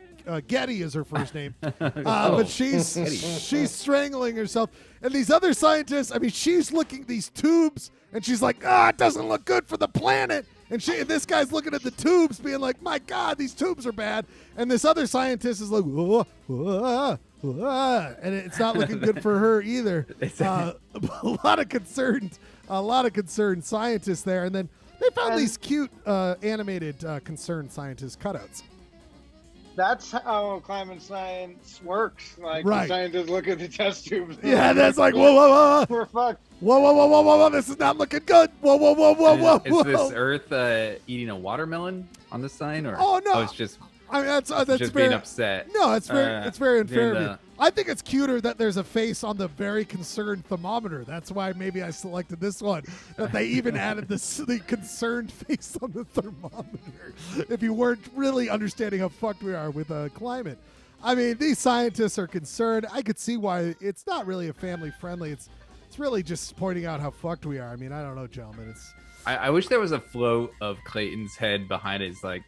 Getty is her first name. But she's strangling herself. And these other scientists, I mean, she's looking at these tubes, and she's like, it doesn't look good for the planet. And this guy's looking at the tubes being like, my God, these tubes are bad. And this other scientist is like, and it's not looking good for her either. A lot of concerned scientists there. And then they found these cute animated concerned scientist cutouts. That's how climate science works. Like, Right. the scientists look at the test tubes. Yeah, that's like, whoa. We're fucked. Whoa, this is not looking good. Whoa. Is this Earth eating a watermelon on the sign, or Oh, no. it's just I mean, that's just very, being upset? No, it's very unfair of doing you. I think it's cuter that there's a face on the very concerned thermometer. That's why maybe I selected this one. That they even added the concerned face on the thermometer. If you weren't really understanding how fucked we are with climate, I mean, these scientists are concerned. I could see why it's not really a family friendly. It's really just pointing out how fucked we are. I mean, I don't know, gentlemen. I wish there was a float of Clayton's head behind it. It's like,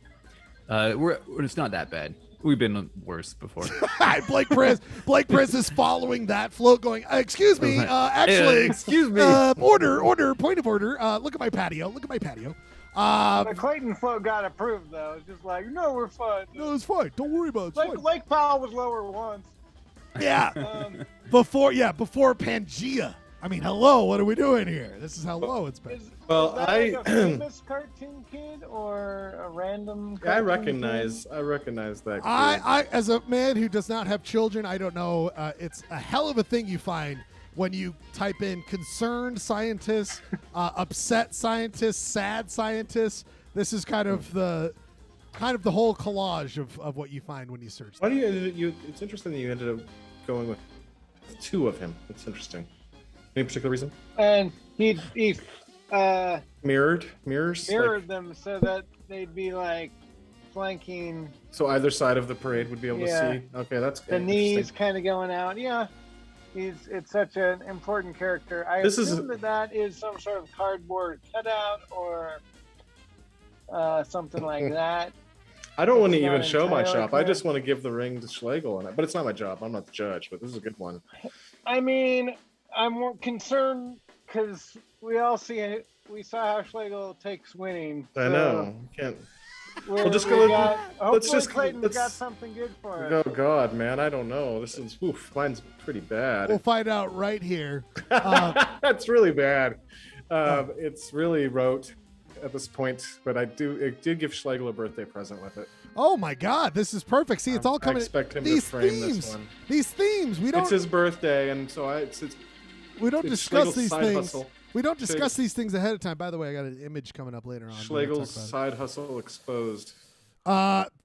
it's not that bad. We've been worse before. Blake Priss is following that float going, excuse me, actually, excuse me. Order, point of order. Look at my patio. The Clayton float got approved, though. It's just like, no, we're fine. No, it's fine. Don't worry about it. Lake Powell was lower once. Yeah. Before Pangea. I mean, hello, what are we doing here? This is how low it's been. Is that like a famous cartoon kid or a random I cartoon recognize kid? that kid. I, as a man who does not have children, I don't know. It's a hell of a thing you find when you type in concerned scientists, upset scientists, sad scientists. This is kind of the whole collage of what you find when you search. Why do you? It's interesting that you ended up going with two of him. It's interesting. Any particular reason? And he mirrors them so that they'd be like flanking. So either side of the parade would be able to see. Okay, that's good. The knees kind of going out. Yeah, it's such an important character. I assume that is some sort of cardboard cutout or something like that. I don't want to even show my shop. I just want to give the ring to Schlegel, but it's not my job. I'm not the judge, but this is a good one. I mean, I'm more concerned because we saw how Schlegel takes winning. I know. You can't. We'll just go. Clayton's got something good for us. Oh God, man, I don't know. This is mine's pretty bad. We'll find out right here. That's really bad. It's really rote at this point, but it did give Schlegel a birthday present with it. Oh my God, this is perfect. See, it's all coming. I expect him to frame this one. These themes, we don't. It's his birthday, and so we don't discuss these things. Hustle. We don't discuss these things ahead of time. By the way, I got an image coming up later on. Schlegel's side hustle exposed.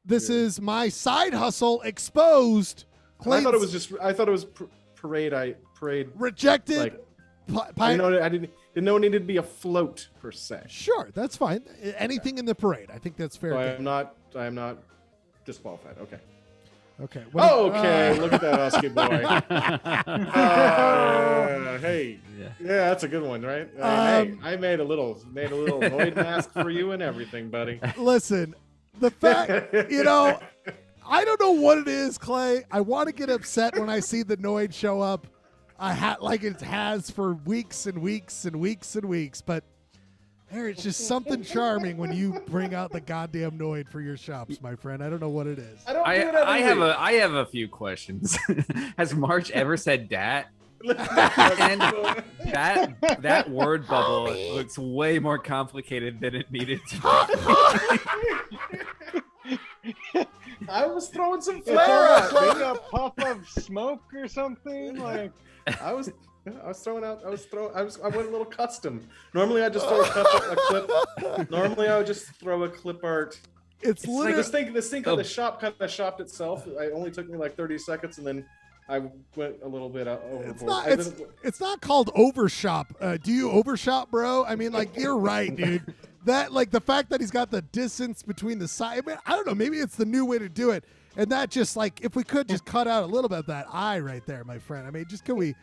This is my side hustle exposed. I thought it was parade rejected. I didn't know it needed to be a float per se. Sure, that's fine. Anything in the parade, I think that's fair. So I am not disqualified. Okay. Okay. Okay. Look at that husky boy. Hey. Yeah, that's a good one, right? Hey, I made a little Noid mask for you and everything, buddy. Listen, the fact, I don't know what it is, Clay. I want to get upset when I see the Noid show up. Like it has for weeks and weeks and weeks and weeks, but it's just something charming when you bring out the goddamn Noid for your shops, my friend. I don't know what it is. I have a few questions. Has March ever said dat? And that word bubble looks way more complicated than it needed to be. I was throwing some flair out. Like a puff of smoke or something. Like I went a little custom. Normally I just throw a clip. Normally I would just throw a clip art. It's like this thing at the shop kind of shopped itself. It only took me like 30 seconds, and then I went a little bit overboard. It's not called overshop. Do you overshop, bro? I mean, like, you're right, dude. That, like, the fact that he's got the distance between the side. I mean, I don't know. Maybe it's the new way to do it. And that just, like, if we could just cut out a little bit of that eye right there, my friend. I mean, just can we?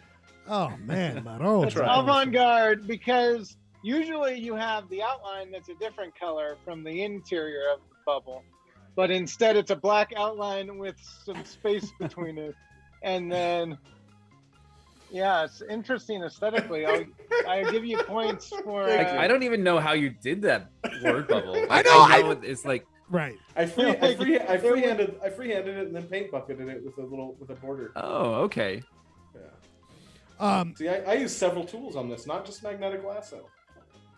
Oh man, Maron. Avant-garde, because usually you have the outline that's a different color from the interior of the bubble. but instead it's a black outline with some space between it, and then yeah, it's interesting aesthetically. I'll give you points for. I don't even know how you did that word bubble. I know. It's like right. I freehanded it and then paint bucketed it with a border. Oh, okay. See, I use several tools on this, not just magnetic lasso.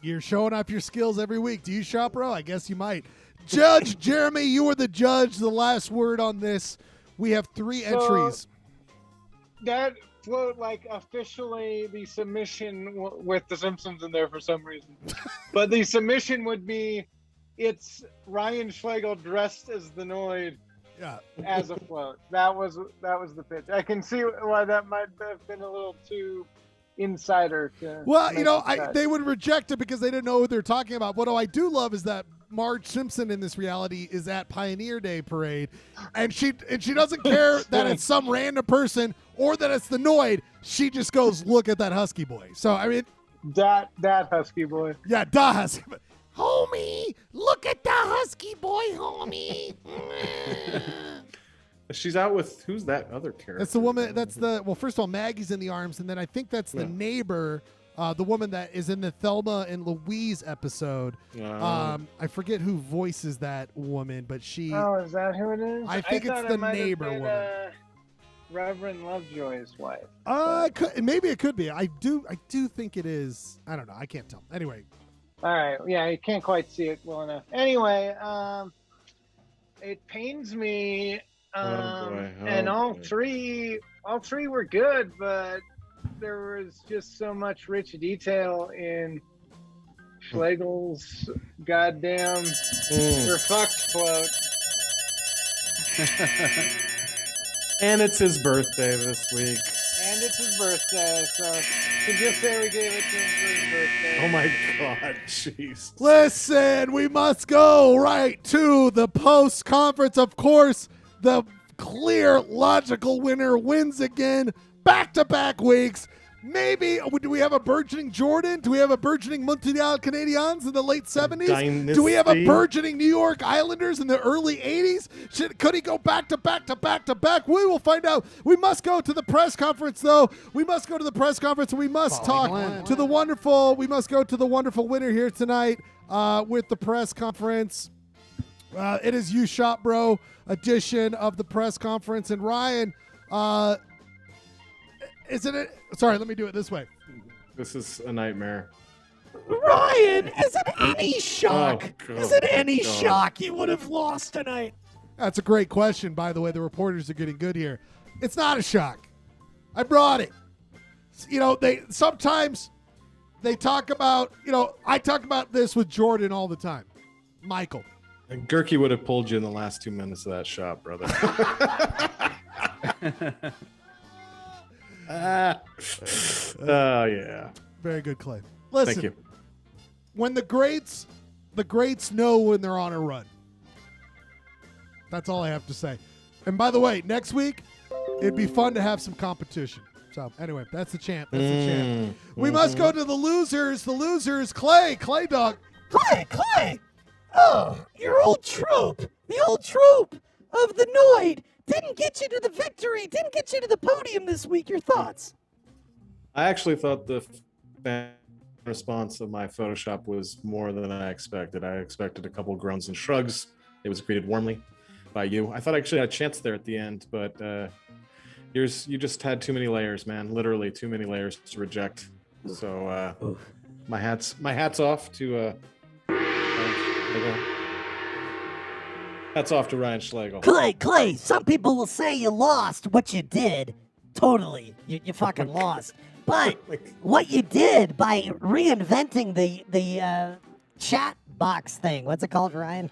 You're showing off your skills every week. Do you, Shop Bro? I guess you might. Judge Jeremy, you are the judge. The last word on this. We have 3 entries. That float, like, officially the submission with the Simpsons in there for some reason. But the submission would be, it's Ryan Schlegel dressed as the Noid. Yeah. As a float. That was the pitch. I can see why that might have been a little too insider to. Well, you know, they would reject it because they didn't know what they're talking about. What I do love is that Marge Simpson in this reality is at Pioneer Day Parade, and she doesn't care that it's some random person or that it's the Noid. She just goes, look at that husky boy. So I mean, that husky boy. Yeah, da husky. Homie, look at the husky boy, homie. She's out with, who's that other character? That's the woman. Well, first of all, Maggie's in the arms, and then I think that's the neighbor, the woman that is in the Thelma and Louise episode. I forget who voices that woman, but she. Oh, is that who it is? I think it's the neighbor woman. Reverend Lovejoy's wife. Maybe it could be. I do think it is. I don't know. I can't tell. Anyway. All right. Yeah, you can't quite see it well enough. Anyway, it pains me. And all three were good, but there was just so much rich detail in Schlegel's goddamn "we're fucked" float. And it's his birthday this week. And it's his birthday, so to just say we gave it to him for his birthday. Oh my God, jeez. Listen, we must go right to the post-conference. Of course, the clear, logical winner wins again, back-to-back weeks. Maybe, do we have a burgeoning Jordan? Do we have a burgeoning Montreal Canadiens in the late 70s? Dynasty. Do we have a burgeoning New York Islanders in the early 80s? Could he go back-to-back? We will find out. We must go to the press conference, though. We must go to the press conference, and we must talk to the wonderful, winner here tonight with the press conference. It is You Shop Bro edition of the press conference. And Ryan, isn't it? Sorry, let me do it this way. This is a nightmare. Ryan, is it any shock? Oh, is it any shock you would have lost tonight? That's a great question, by the way. The reporters are getting good here. It's not a shock. I brought it. You know, sometimes they talk about, I talk about this with Jordan all the time. Michael. And Gerke would have pulled you in the last 2 minutes of that shot, brother. Oh, yeah. Very good, Clay. Listen, thank you. When the greats know when they're on a run. That's all I have to say. And by the way, next week, it'd be fun to have some competition. So anyway, that's the champ. We must go to the losers. The losers, Clay Dog. Clay. Oh, your old troop. The old troop of the Noid didn't get you to the victory, didn't get you to the podium this week. Your thoughts? I actually thought the fan response of my Photoshop was more than I expected. I expected a couple groans and shrugs. It was greeted warmly by you. I thought I actually had a chance there at the end, but you just had too many layers, man. Literally too many layers to reject. So my hat's off to Hats off to Ryan Schlegel. Clay, some people will say you lost what you did. Totally. You fucking lost. But what you did by reinventing the chat box thing. What's it called, Ryan?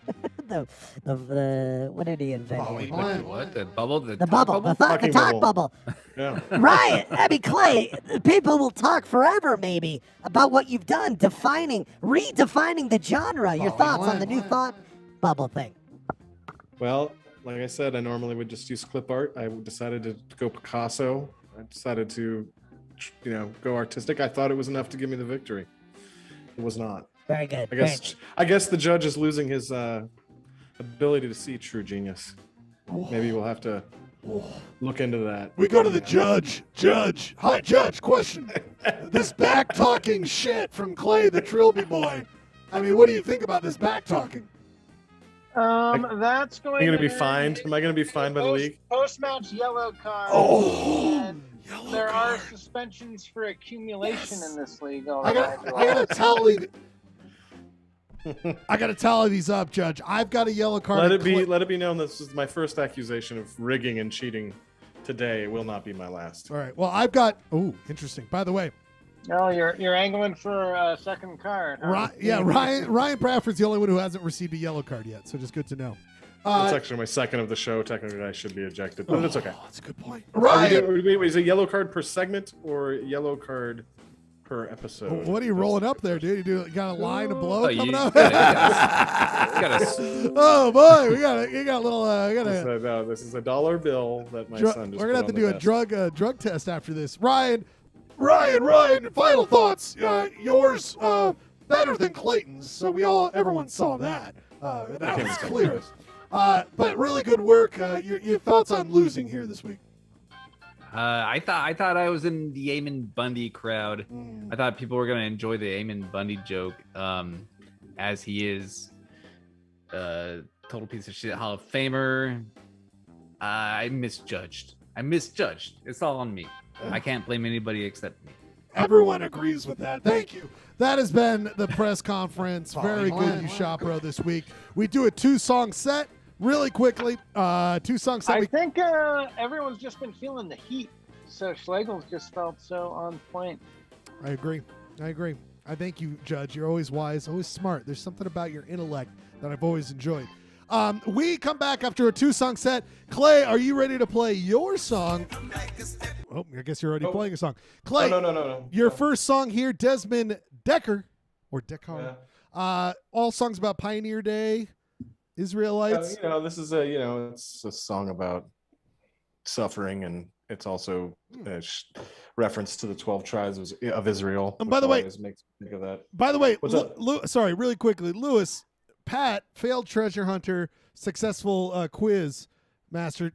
What did he invent? What? The bubble? The bubble. The talk bubble. Yeah. Ryan, I mean, Clay, people will talk forever, maybe, about what you've done, redefining the genre. Your thoughts on the new thought bubble thing? Well, like I said, I normally would just use clip art. I decided to go Picasso. I decided to, go artistic. I thought it was enough to give me the victory. It was not. Very good. I guess the judge is losing his ability to see true genius. Maybe we'll have to look into that. We go to the judge. Judge. Hi, Judge. Question. This back-talking shit from Clay, the Trilby boy. I mean, what do you think about this back-talking? That's going Am I going to be fined? Am I going to be fined by the league? Post-match yellow card. Oh, there are suspensions for accumulation in this league. I gotta tally. I gotta tally these up, Judge. I've got a yellow card. Let it be known this is my first accusation of rigging and cheating today. It will not be my last. All right. Well, I've got. Oh, interesting. By the way. No, you're angling for a second card. Huh? Ryan Bradford's the only one who hasn't received a yellow card yet, so just good to know. It's actually my second of the show. Technically, I should be ejected, but it's okay. That's a good point. Ryan, wait, is it yellow card per segment or yellow card per episode? What are you rolling up there, dude? You got a line of blow coming up? Oh boy, you got a little. No, this is a $1 bill that my son just. We're gonna have to do a drug test after this. Ryan, final thoughts. Yours better than Clayton's, so everyone saw that. That was clear. But really good work. Your thoughts on losing here this week? I thought I was in the Eamon Bundy crowd. I thought people were gonna enjoy the Eamon Bundy joke, as he is total piece of shit Hall of Famer. I misjudged. It's all on me. I can't blame anybody except me. Everyone agrees with that. Thank you. That has been the press conference. Very good, you shop bro, this week. We do a 2-song set really quickly. 2-song set. I think everyone's just been feeling the heat. So Schlegel's just felt so on point. I agree. I thank you, Judge. You're always wise, always smart. There's something about your intellect that I've always enjoyed. We come back after a 2-song set. Clay, are you ready to play your song? Oh, I guess you're already playing a song. Clay, no. Your first song here, Desmond Decker, or Decker. All songs about Pioneer Day, Israelites. This is it's a song about suffering, and it's also a reference to the 12 tribes of Israel. And by the way, makes me think of that. By the way, what's up? Sorry, really quickly, Lewis. Pat, failed treasure hunter, successful quiz master.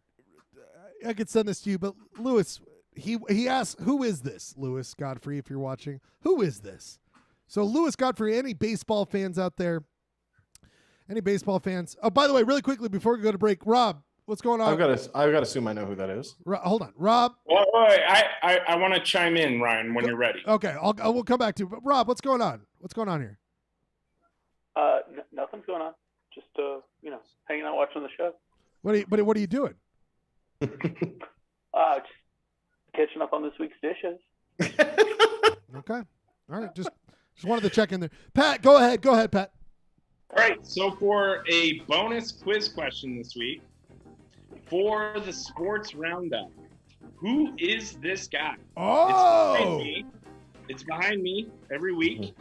I could send this to you, but Lewis, he asked, who is this? Lewis Godfrey, if you're watching, who is this? So Lewis Godfrey, any baseball fans out there? Any baseball fans? Oh, by the way, really quickly before we go to break, Rob, what's going on? I've got to assume I know who that is. Hold on, Rob. Wait, I want to chime in, Ryan, when you're ready. Okay, we'll come back to you. But Rob, what's going on? What's going on here? Nothing's going on. Just hanging out watching the show. What are you doing? Just catching up on this week's dishes. Okay. All right. Just wanted to check in there. Pat, go ahead. Go ahead, Pat. All right. So for a bonus quiz question this week, for the sports roundup, who is this guy? Oh! It's behind me every week.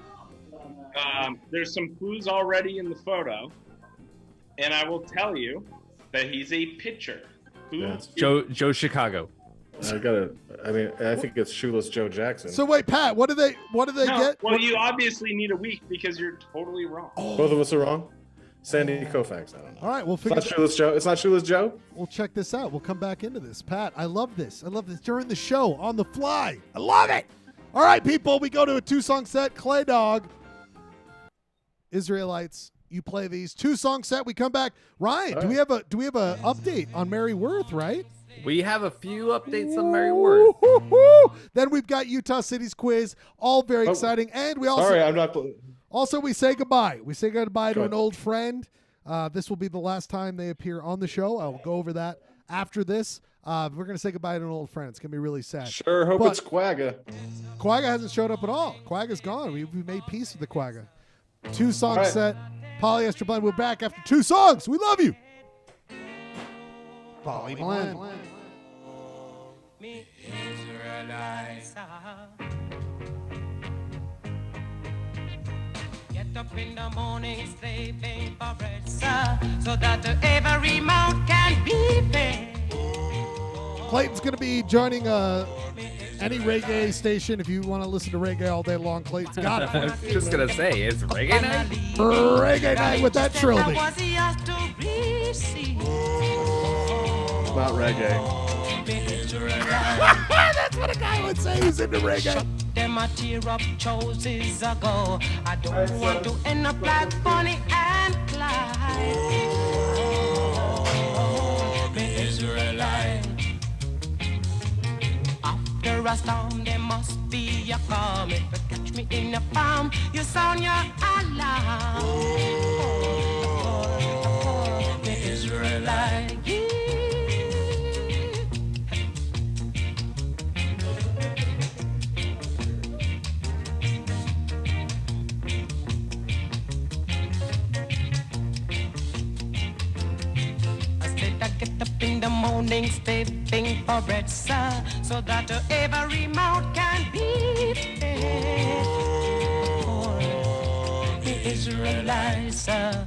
There's some clues already in the photo, and I will tell you that he's a pitcher. Joe Chicago. I think it's Shoeless Joe Jackson. So wait, Pat, what do they get? Well, you obviously need a week because you're totally wrong. Both of us are wrong. Sandy Koufax, I don't know. All right, we'll figure It's not Shoeless Joe. It's not Shoeless Joe. We'll check this out. We'll come back into this. Pat, I love this. During the show, on the fly. I love it. All right, people, we go to a 2-song set. Clay Dog, Israelites. You play these 2-song set. We come back. Ryan, do we have a update on Mary Worth, right? We have a few updates on Mary Worth. Then we've got Utah City's quiz, all very exciting, and we also I'm not. Also, we say goodbye. We say goodbye to an old friend. This will be the last time they appear on the show. I will go over that after this. We're going to say goodbye to an old friend. It's going to be really sad. Sure hope it's Quagga. Quagga hasn't showed up at all. Quagga's gone. We made peace with the Quagga. 2-song set. Polyester Blend. We're back after 2 songs. We love you. Poly Blend. Get up in the morning, slaving for bread, sir, so that every mouth can be fed. Clayton's going to be joining Any reggae station, if you want to listen to reggae all day long, Clayton's got it. I was just gonna say, it's reggae night. Reggae night with that trilby. Not reggae. That's what a guy would say who's into reggae. Them a tear up choices ago. I don't want to end up like Bonnie and Clyde. Me Israelite. After a storm, there must be a calm. If you catch me in the palm, you sound your alarm. Me Israelite. I get up in the morning, stepping for bread, sir, so that every mouth can be fed. The Israelites, sir.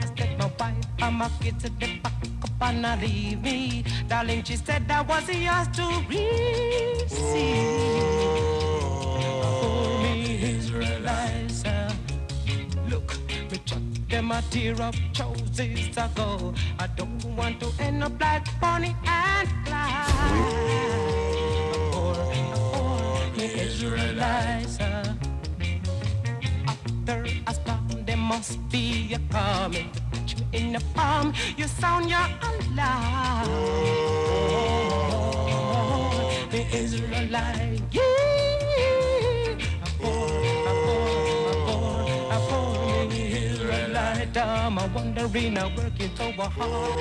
I said my wife and my kids at the back up and I leave me. Darling, she said that was yours to receive. Oh, me Israelites, sir. Look, me chuck them a tear up choices ago. I don't want to end up like Bonnie and Clyde. Me Israelites, after a storm there must be a calm. If you catch me in the palm, you sound your alarm. Me Israelites, yeah. I'm wondering, I'm working so hard.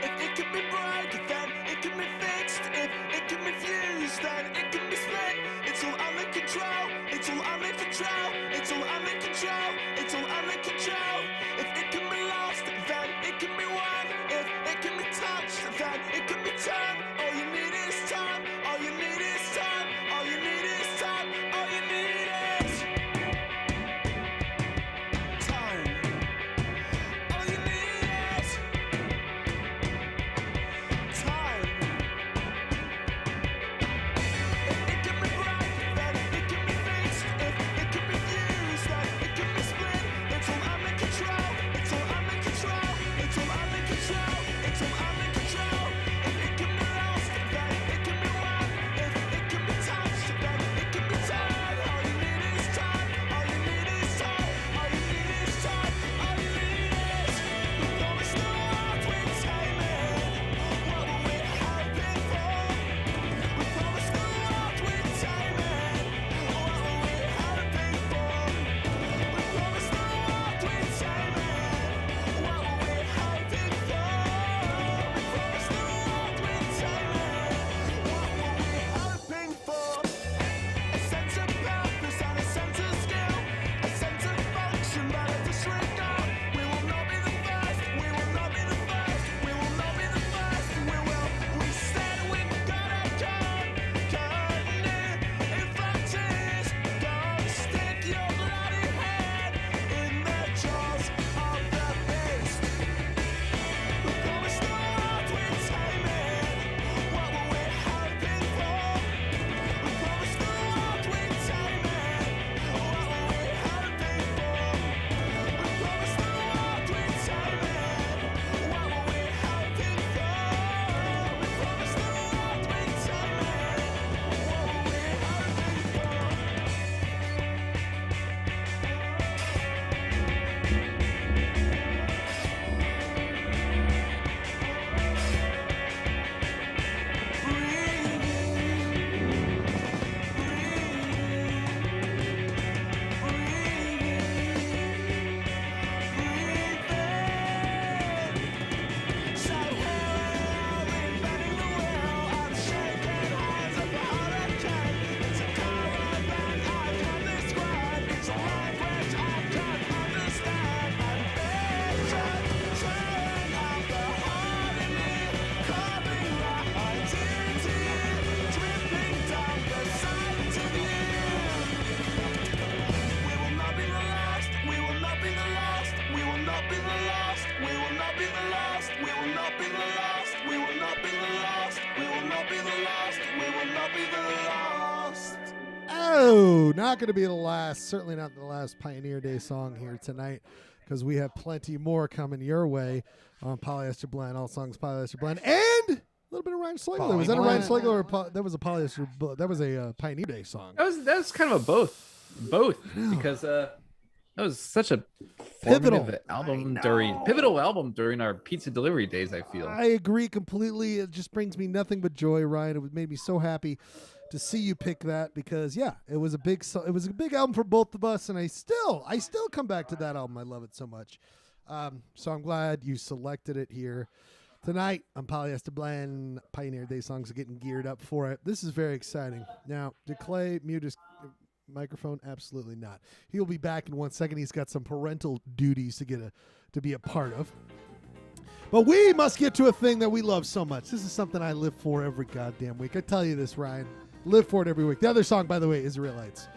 If it can be broke, then it can be fixed. If it can be fused, then it can be split. It's all under control. It's all under control. It's all under control. It's all under control. If it can be lost, then it can be won. If it can be touched, then it can be turned. All you need is time. All you need is time. All you need is time. All you need is time. All you need is time. No, not going to be the last. Certainly not the last Pioneer Day song here tonight, because we have plenty more coming your way on Polyester Blend. All songs Polyester Blend, and a little bit of Ryan Sligler. Was that a Ryan Sligler or that was a Polyester? That was a Pioneer Day song. That was kind of a both because that was such a pivotal album during our pizza delivery days. I feel. I agree completely. It just brings me nothing but joy, Ryan. It made me so happy to see you pick that, because it was a big album for both of us, and I still come back to that album. I love it so much. So I'm glad you selected it here tonight on Polyester Blend. Pioneer Day songs are getting geared up for it. This is very exciting. Now, did Clay mute his microphone? Absolutely not. He'll be back in 1 second. He's got some parental duties to be a part of. But we must get to a thing that we love so much. This is something I live for every goddamn week. I tell you this, Ryan. Live for it every week. The other song, by the way, Israelites.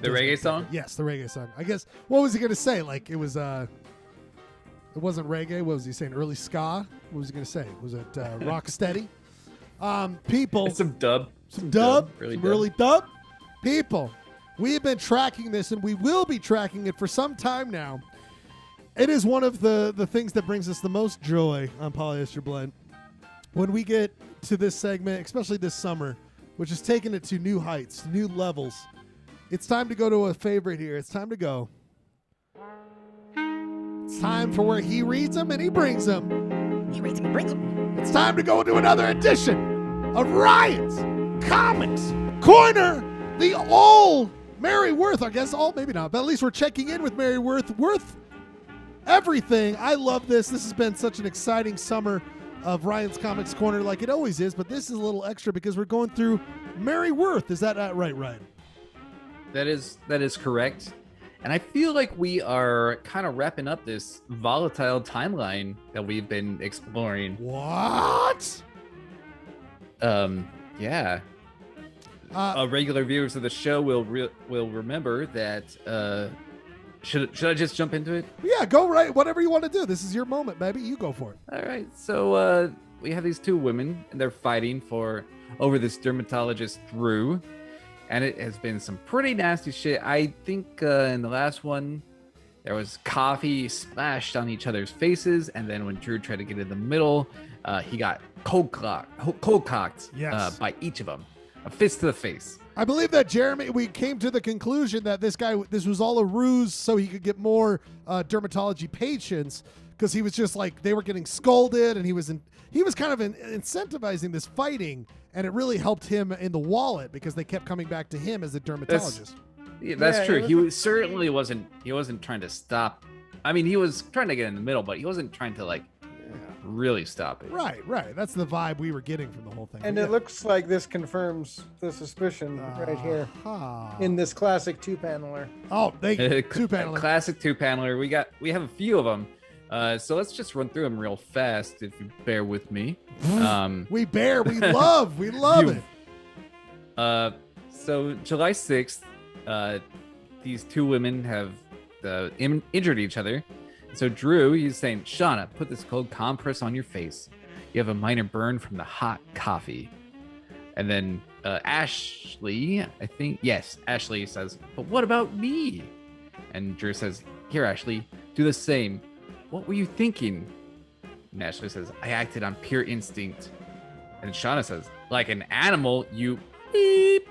The reggae song? Yes, the reggae song. I guess, what was he going to say? Like, it was, it wasn't reggae. What was he saying? Early ska? What was he going to say? Was it rock steady? People. Some dub. Some dub. Early dub. People, we have been tracking this, and we will be tracking it for some time now. It is one of the things that brings us the most joy on Polyester Blend. When we get to this segment, especially this summer, which is taking it to new heights, new levels, it's time to go to a favorite here. It's time to go. It's time for where he reads them and he brings them. He reads them and brings them. It's time to go to another edition of Ryan's Comics Corner. The all Mary Worth, I guess, all maybe not, but at least we're checking in with Mary Worth everything. I love this. This has been such an exciting summer of Ryan's Comics Corner, like it always is, but this is a little extra because we're going through Mary Worth. Is that right, Ryan? That is correct. And I feel like we are kind of wrapping up this volatile timeline that we've been exploring. What? Yeah. Regular viewers of the show will remember that. Should I just jump into it? Yeah, go right. Whatever you want to do. This is your moment, baby. You go for it. All right. So we have these two women, and they're fighting over this dermatologist Krew, and it has been some pretty nasty shit. I think in the last one, there was coffee splashed on each other's faces, and then when Drew tried to get in the middle, he got cold cocked by each of them. A fist to the face. I believe that, Jeremy, we came to the conclusion that this was all a ruse so he could get more dermatology patients, because he was just like, they were getting scolded, and he was kind of incentivizing this fighting, and it really helped him in the wallet because they kept coming back to him as a dermatologist. That's true. He certainly wasn't trying to stop. I mean, he was trying to get in the middle, but he wasn't trying to really stop it. Right. That's the vibe we were getting from the whole thing. And it looks like this confirms the suspicion right here in this classic two-paneler. Oh, two-paneler. Classic two-paneler. We have a few of them. So let's just run through them real fast, if you bear with me. We love it. So July 6th, these two women have injured each other. So Drew, he's saying, Shauna, put this cold compress on your face. You have a minor burn from the hot coffee. And then Ashley, Ashley says, but what about me? And Drew says, here, Ashley, do the same. What were you thinking? And Ashley says, I acted on pure instinct. And Shauna says, like an animal, you beep.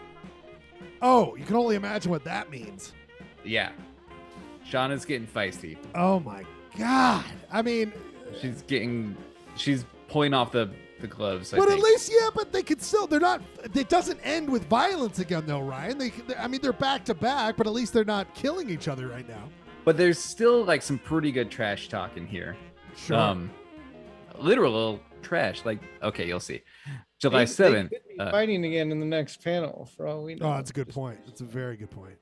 Oh, you can only imagine what that means. Yeah. Shauna's getting feisty. Oh my God. I mean, she's pulling off the gloves. But at least, but they could still, they're not, it doesn't end with violence again though, Ryan. They're back to back, but at least they're not killing each other right now. But there's still some pretty good trash talk in here. Sure. Literal trash. Okay, you'll see. July 7th. They could be fighting again in the next panel for all we know. Oh, that's a good point. That's a very good point.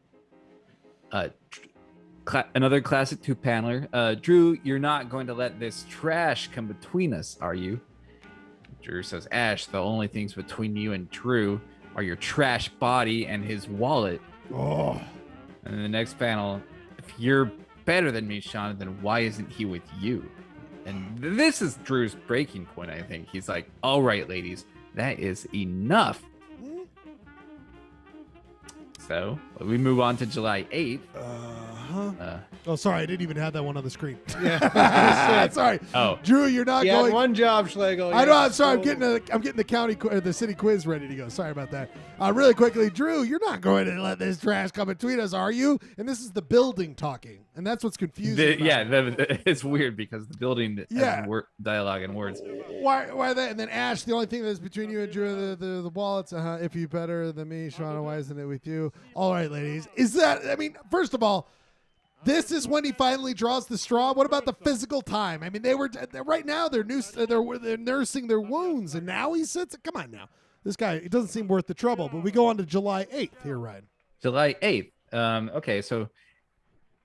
Another classic two-paneler. Drew, you're not going to let this trash come between us, are you? Drew says, Ash, the only things between you and Drew are your trash body and his wallet. Oh. And in the next panel, if you're better than me, Shauna, then why isn't he with you? And this is Drew's breaking point, I think. He's like, all right, ladies, that is enough. So we move on to July 8th. Oh, sorry, I didn't even have that one on the screen. Yeah. Sorry. Oh, Drew, you're not You had going. one job, Schlegel. I You know. had I'm sorry. I'm so- getting the county, the city quiz ready to go. Sorry about that. Really quickly, Drew, you're not going to let this trash come between us, are you? And this is the building talking, and that's what's confusing. It's weird because the building has dialogue and words. Why that? And then Ash, the only thing that's between you and Drew, the wallets. If you better than me, Shauna, why isn't it with you? All right, ladies. Is that? I mean, first of all, this is when he finally draws the straw. What about the physical time? I mean, they were right now. They're nursing their wounds, and now he sits. Come on, now, this guy. It doesn't seem worth the trouble. But we go on to July 8th here, Ryan. July 8th. Okay, so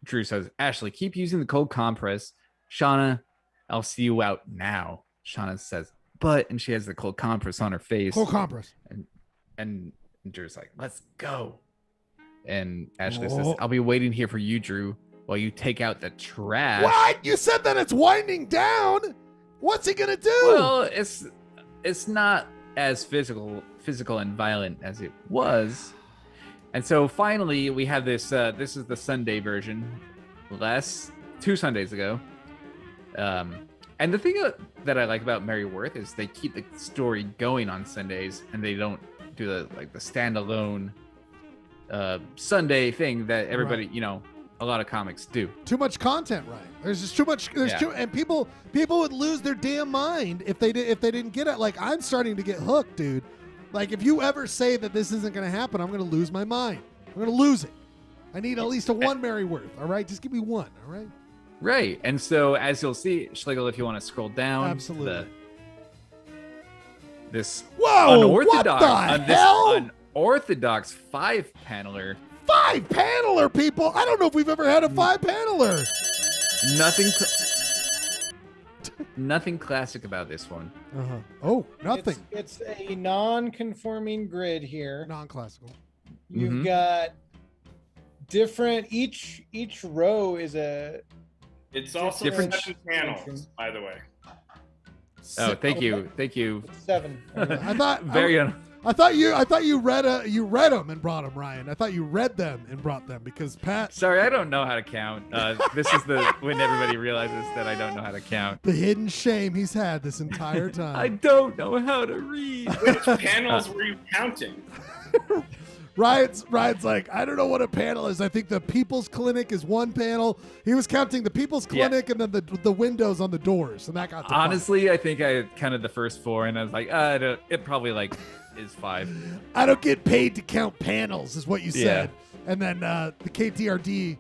Drew says, Ashley, keep using the cold compress. Shauna, I'll see you out now. Shauna says, but, and she has the cold compress on her face. Cold compress. And Drew's like, let's go. And Ashley says, I'll be waiting here for you, Drew, while you take out the trash. What? You said that it's winding down. What's he gonna do? Well, it's not as physical and violent as it was. And so finally we have this this is the Sunday version. 2 Sundays ago. And the thing that I like about Mary Worth is they keep the story going on Sundays, and they don't do the standalone Sunday thing that everybody, a lot of comics do. Too much content, right? There's just too much. And people would lose their damn mind if they didn't get it. Like, I'm starting to get hooked, dude. Like, if you ever say that this isn't going to happen, I'm going to lose my mind. I'm going to lose it. I need at least one Mary Worth. All right, just give me one. All right. Right, and so as you'll see, Schlegel, if you want to scroll down, absolutely. This Whoa! unorthodox, What the hell? This unorthodox 5-paneler. 5-paneler, people. I don't know if we've ever had a 5-paneler. Nothing classic about this one. Oh, nothing. It's a non-conforming grid here. Non-classical. You've got different. Each row is a. It's also different 7 panels, by the way. Oh, thank you. 7. I thought very. I thought you read them and brought them, Ryan. I thought you read them and brought them because Pat. Sorry, I don't know how to count. This is when everybody realizes that I don't know how to count. The hidden shame he's had this entire time. I don't know how to read. Which panels were you counting? Ryan's like, I don't know what a panel is. I think the People's Clinic is one panel. He was counting the People's Clinic and then the windows on the doors, and that got to honestly 5. I think I counted the first 4, and I was like, it probably is 5. I don't get paid to count panels, is what you said. Yeah. And then the KTRD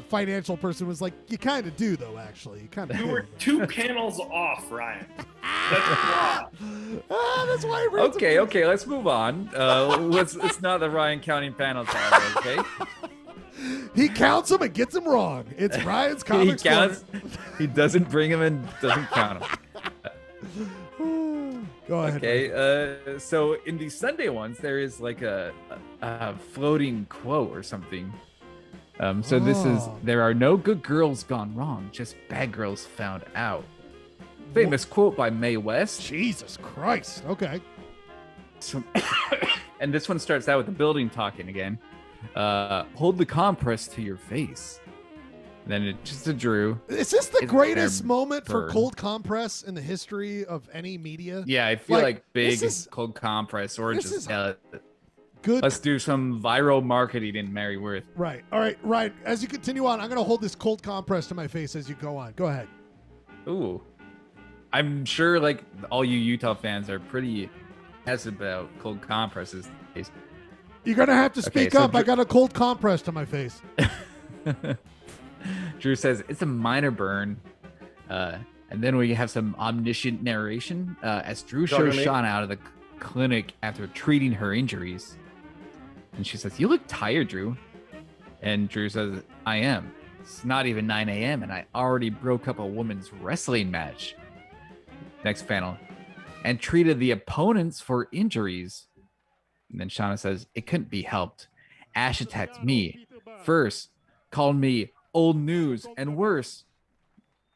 financial person was like, you kind of do, though, actually. You kind of You do. were 2 panels off, Ryan. That's that's why he reads Okay, let's move on. It's not the Ryan counting panels, okay? He counts them and gets them wrong. It's Ryan's comics. He counts. He doesn't bring them and doesn't count them. Go ahead. Okay, so in the Sunday ones, there is like a floating quote or something. So this is, there are no good girls gone wrong, just bad girls found out. Famous quote by Mae West. Jesus Christ. Okay. So, and this one starts out with the building talking again. Hold the compress to your face. And then it's just a Drew. Is this the greatest moment for burn. cold compress in the history of any media? Yeah, I feel like big this is- cold compress or this just is good. Let's do some viral marketing in Mary Worth. Right. All right, Ryan, as you continue on, I'm going to hold this cold compress to my face as you go on. Go ahead. Ooh. I'm sure like all you Utah fans are pretty hesitant about cold compresses these days. You're going to have to Okay, speak so up. I got a cold compress to my face. Drew says it's a minor burn. And then we have some omniscient narration as Drew shows Shauna out of the clinic after treating her injuries. And she says, "You look tired, Drew." And Drew says, "I am. It's not even 9 a.m. and I already broke up a woman's wrestling match." Next panel. And treated the opponents for injuries. And then Shauna says, "It couldn't be helped. Ash attacked me. First, called me old news and worse."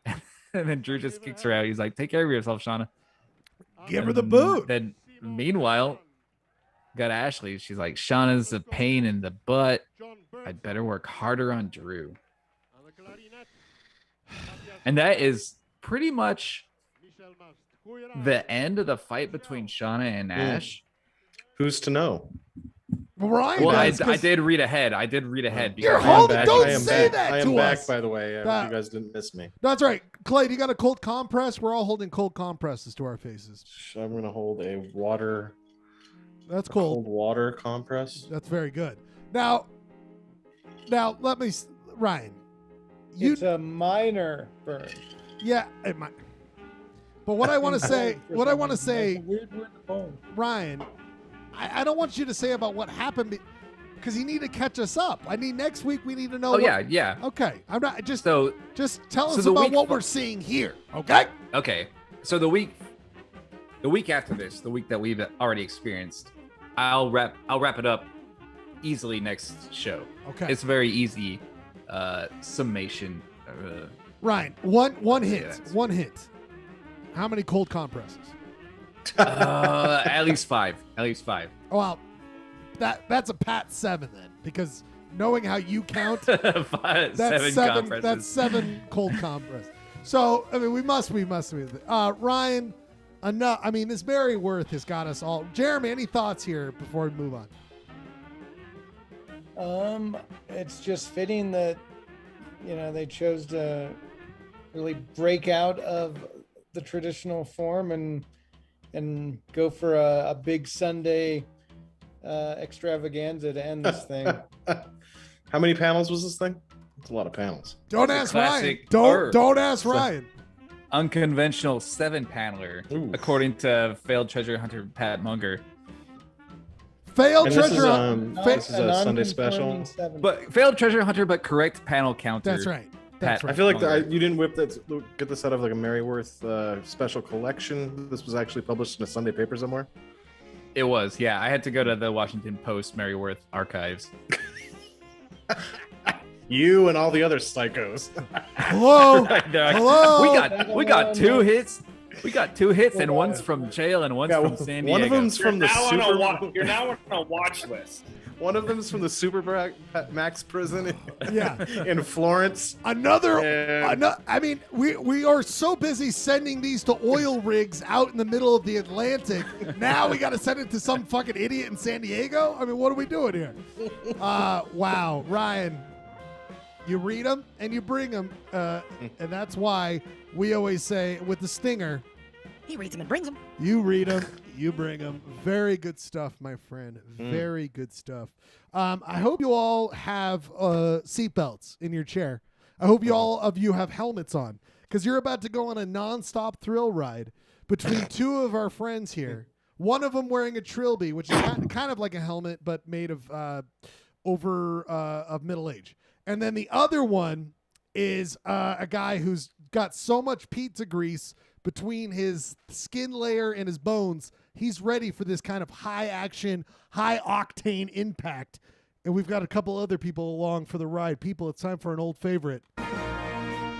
And then Drew just kicks her out. He's like, "Take care of yourself, Shauna." Give her the boot. Then meanwhile, got Ashley. She's like, Shauna's a pain in the butt. I'd better work harder on Drew. And that is pretty much the end of the fight between Shauna and Ash. Who's to know? Ryan, well, I did read ahead. You're holding. Don't say that I am to back, us. by the way. I hope you guys didn't miss me. That's right. Clay, you got a cold compress? We're all holding cold compresses to our faces. I'm going to hold a water. That's cold. Cold water compress. That's very good. Now, let me, Ryan. It's a minor burn. Yeah, it might. But what I want to say, Weird phone. Ryan, I don't want you to say about what happened because you need to catch us up. I need next week. We need to know. Oh, yeah. Okay, I'm not just. Just tell so us the about week what we're seeing here. Okay. Okay. So the week after this, the week that we've already experienced, I'll wrap it up easily next show. Okay. It's very easy summation. Ryan, one hint. How many cold compresses? At least five. Oh, well, that's a pat 7 then, because knowing how you count, that's compresses. 7 cold compresses. So I mean, we must. Ryan, enough. I mean, this Mary Worth has got us all. Jeremy, any thoughts here before we move on? It's just fitting that they chose to really break out of the traditional form and go for a big Sunday extravaganza to end this thing. How many panels was this thing? It's a lot of panels. Don't ask Ryan. Don't ask Ryan. Unconventional 7-paneler, according to failed treasure hunter Pat Munger. Failed treasure hunter. This is a Sunday special. But failed treasure hunter, but correct panel counter. That's right. Pat I feel like you didn't get this out of like a Mary Worth special collection. This was actually published in a Sunday paper somewhere. It was, yeah. I had to go to the Washington Post Mary Worth archives. You and all the other psychos. Hello. Right there. Hello. We got 2 hits. We got 2 hits, and one's from jail and one's from San Diego. One of them's from the super. You're now on a watch list. One of them's from the Super Max prison in Florence. Another. I mean, we are so busy sending these to oil rigs out in the middle of the Atlantic. Now we got to send it to some fucking idiot in San Diego. I mean, what are we doing here? Wow, Ryan, you read them and you bring them, and that's why we always say with the stinger. He reads them and brings them. You read them, you bring them. Very good stuff, my friend. Very good stuff. I hope you all have seatbelts in your chair. I hope all of you have helmets on, because you're about to go on a nonstop thrill ride between 2 of our friends here. One of them wearing a trilby, which is kind of like a helmet, but made of of middle age. And then the other one is a guy who's got so much pizza grease between his skin layer and his bones, he's ready for this kind of high action, high octane impact. And we've got a couple other people along for the ride. People, it's time for an old favorite.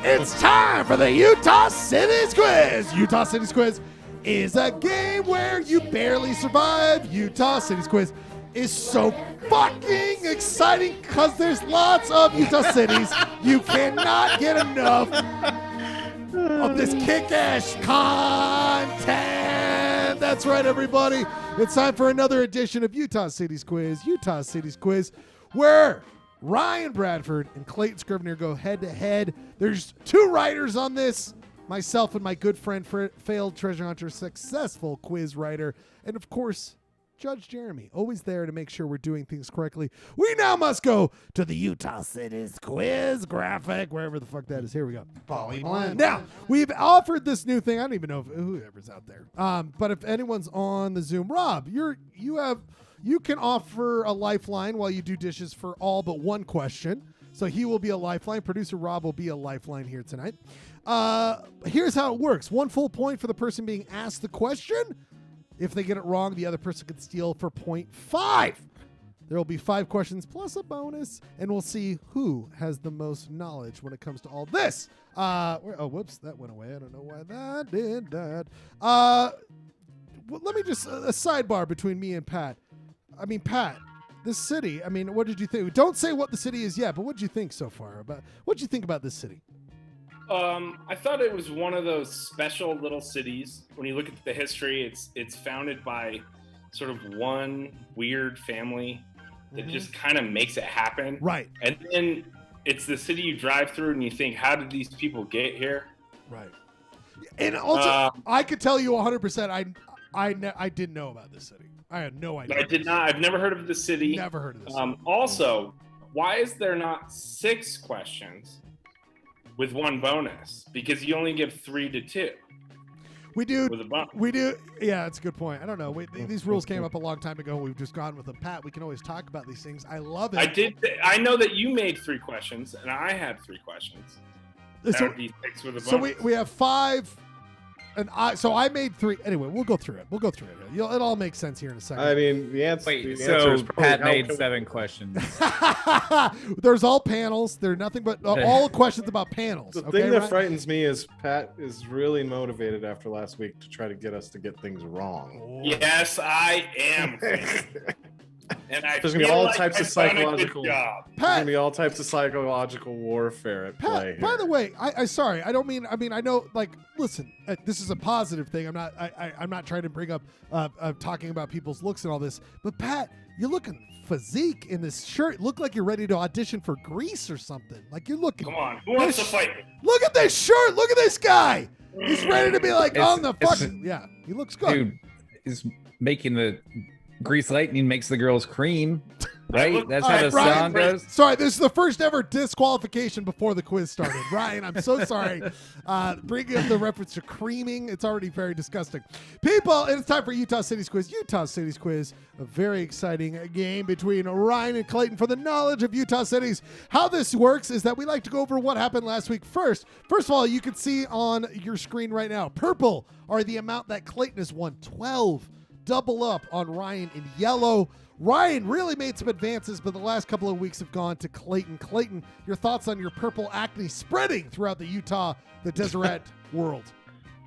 It's time for the Utah Cities Quiz. Utah Cities Quiz is a game where you barely survive. Utah Cities Quiz is so fucking exciting because there's lots of Utah cities. You cannot get enough of this kick-ass content. That's right, everybody. It's time for another edition of Utah Cities Quiz. Utah Cities Quiz, where Ryan Bradford and Clayton Scrivener go head-to-head. There's 2 writers on this, myself and my good friend, failed treasure hunter, successful quiz writer, and of course, Judge Jeremy, always there to make sure we're doing things correctly. We now must go to the Utah Cities Quiz graphic, wherever the fuck that is. Here we go. Polyester Blend. Now, we've offered this new thing. I don't even know whoever's out there. But if anyone's on the Zoom, Rob, you can offer a lifeline while you do dishes for all but one question. So he will be a lifeline. Producer Rob will be a lifeline here tonight. Here's how it works. 1 full point for the person being asked the question. If they get it wrong, the other person can steal for 0.5. There will be 5 questions plus a bonus, and we'll see who has the most knowledge when it comes to all this. Whoops, that went away. I don't know why that did that. Let me just, a sidebar between me and Pat. I mean, Pat, this city. I mean, what did you think? Don't say what the city is yet, but what did you think so far about? What did you think about this city? I thought it was one of those special little cities. When you look at the history, it's founded by sort of one weird family that just kind of makes it happen. Right. And then it's the city you drive through and you think, how did these people get here? Right. And also, I could tell you 100%. I didn't know about this city. I had no idea. I did not. I've never heard of the city. Never heard of this. Also, why is there not 6 questions with 1 bonus? Because you only give 3 to 2. We do. With a bonus. We do. Yeah, that's a good point. I don't know. These rules came up a long time ago. We've just gone with them. Pat, we can always talk about these things. I love it. I know that you made 3 questions, and I had 3 questions. That would be 6 with a bonus. So we have 5. And I made 3. Anyway, we'll go through it. It all makes sense here in a second. I mean, the answer. Wait, the answer is so probably Pat how made can we- 7 questions. There's all panels. They're nothing but all questions about panels. The okay, thing that right? frightens me is Pat is really motivated after last week to try to get us to get things wrong. Yes, I am. And I There's gonna be feel all like types of I've done a good psychological. job. There's gonna be all types of psychological warfare at play Pat, by here. the way, I sorry, I don't mean. I mean, I know. Like, listen, this is a positive thing. I'm not. I'm not trying to bring up talking about people's looks and all this. But Pat, you're looking physique in this shirt. Look like you're ready to audition for Grease or something. Like you're looking. Come on, who wants to fight me? Look at this shirt. Look at this guy. He's ready to be like It's- on the it's- fucking. Yeah, he looks good. Dude is making the Grease Lightning makes the girls cream, right? That's how the song goes. Sorry, this is the first ever disqualification before the quiz started. Ryan, I'm so sorry. Bringing up the reference to creaming, it's already very disgusting. People, it's time for Utah City's Quiz. Utah City's Quiz, a very exciting game between Ryan and Clayton for the knowledge of Utah cities. How this works is that we like to go over what happened last week first. First of all, you can see on your screen right now, purple are the amount that Clayton has won, 12. Double up on Ryan in yellow. Ryan really made some advances, but the last couple of weeks have gone to Clayton. Clayton, your thoughts on your purple acne spreading throughout the Deseret world?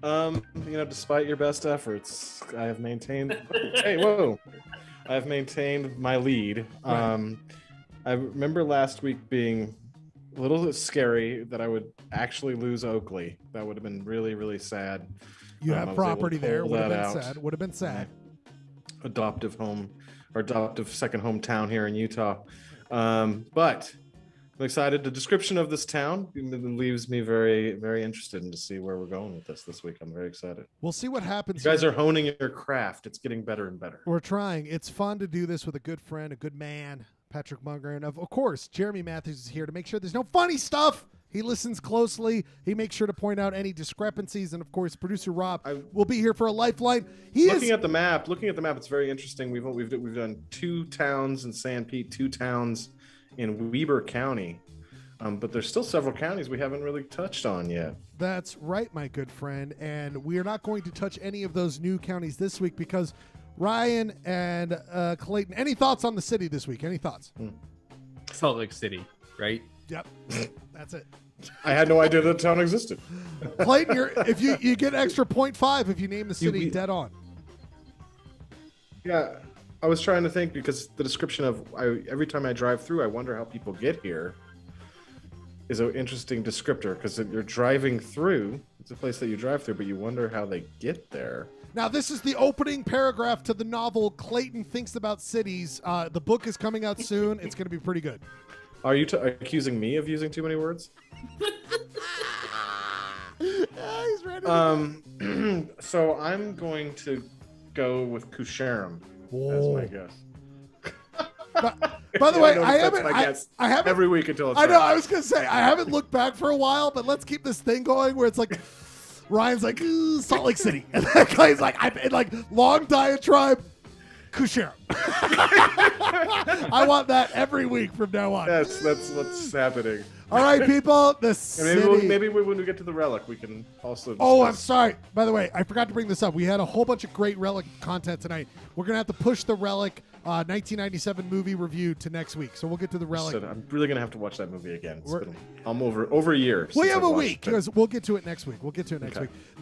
Despite your best efforts, I have maintained. Hey, whoa! I have maintained my lead. I remember last week being a little scary that I would actually lose Oakley. That would have been really, really sad. You I have was property able to there. pull Would have that been out. sad. Would have been sad. Adoptive home or adoptive second hometown here in Utah. But I'm excited. The description of this town leaves me very, very interested in to see where we're going with this week. I'm very excited. We'll see what happens. You guys here. are honing your craft. It's getting better and better. We're trying. It's fun to do this with a good friend, a good man, Patrick Munger. And of course, Jeremy Matthews is here to make sure there's no funny stuff. He listens closely. He makes sure to point out any discrepancies. And of course, producer Rob will be here for a lifeline. Looking at the map, it's very interesting. We've done 2 towns in San Pete, 2 towns in Weber County. But there's still several counties we haven't really touched on yet. That's right, my good friend. And we are not going to touch any of those new counties this week because Ryan and Clayton, any thoughts on the city this week? Any thoughts? Salt Lake City, right? Yep. That's it. I had no idea that town existed. Clayton, if you get an extra 0.5 if you name the city dead on. Yeah, I was trying to think because the description of every time I drive through, I wonder how people get here is an interesting descriptor because you're driving through. It's a place that you drive through, but you wonder how they get there. Now, this is the opening paragraph to the novel Clayton Thinks About Cities. The book is coming out soon. It's going to be pretty good. Are you accusing me of using too many words? He's ready. So I'm going to go with Kusharim as my guess. By the way, I that's my guess haven't every week until it's I know. right. I was gonna say I haven't looked back for a while, but let's keep this thing going where it's like Ryan's like Salt Lake City, and that guy's like long diatribe. Kusharim. I want that every week from now on. That's what's happening. All right, people. The city. Maybe when we get to the relic, we can also. Oh, I'm sorry. By the way, I forgot to bring this up. We had a whole bunch of great Relic content tonight. We're going to have to push the Relic 1997 movie review to next week. So we'll get to the Relic. I'm really going to have to watch that movie again. It's been over a year. We since have I a watched week. it. Because we'll get to it next week.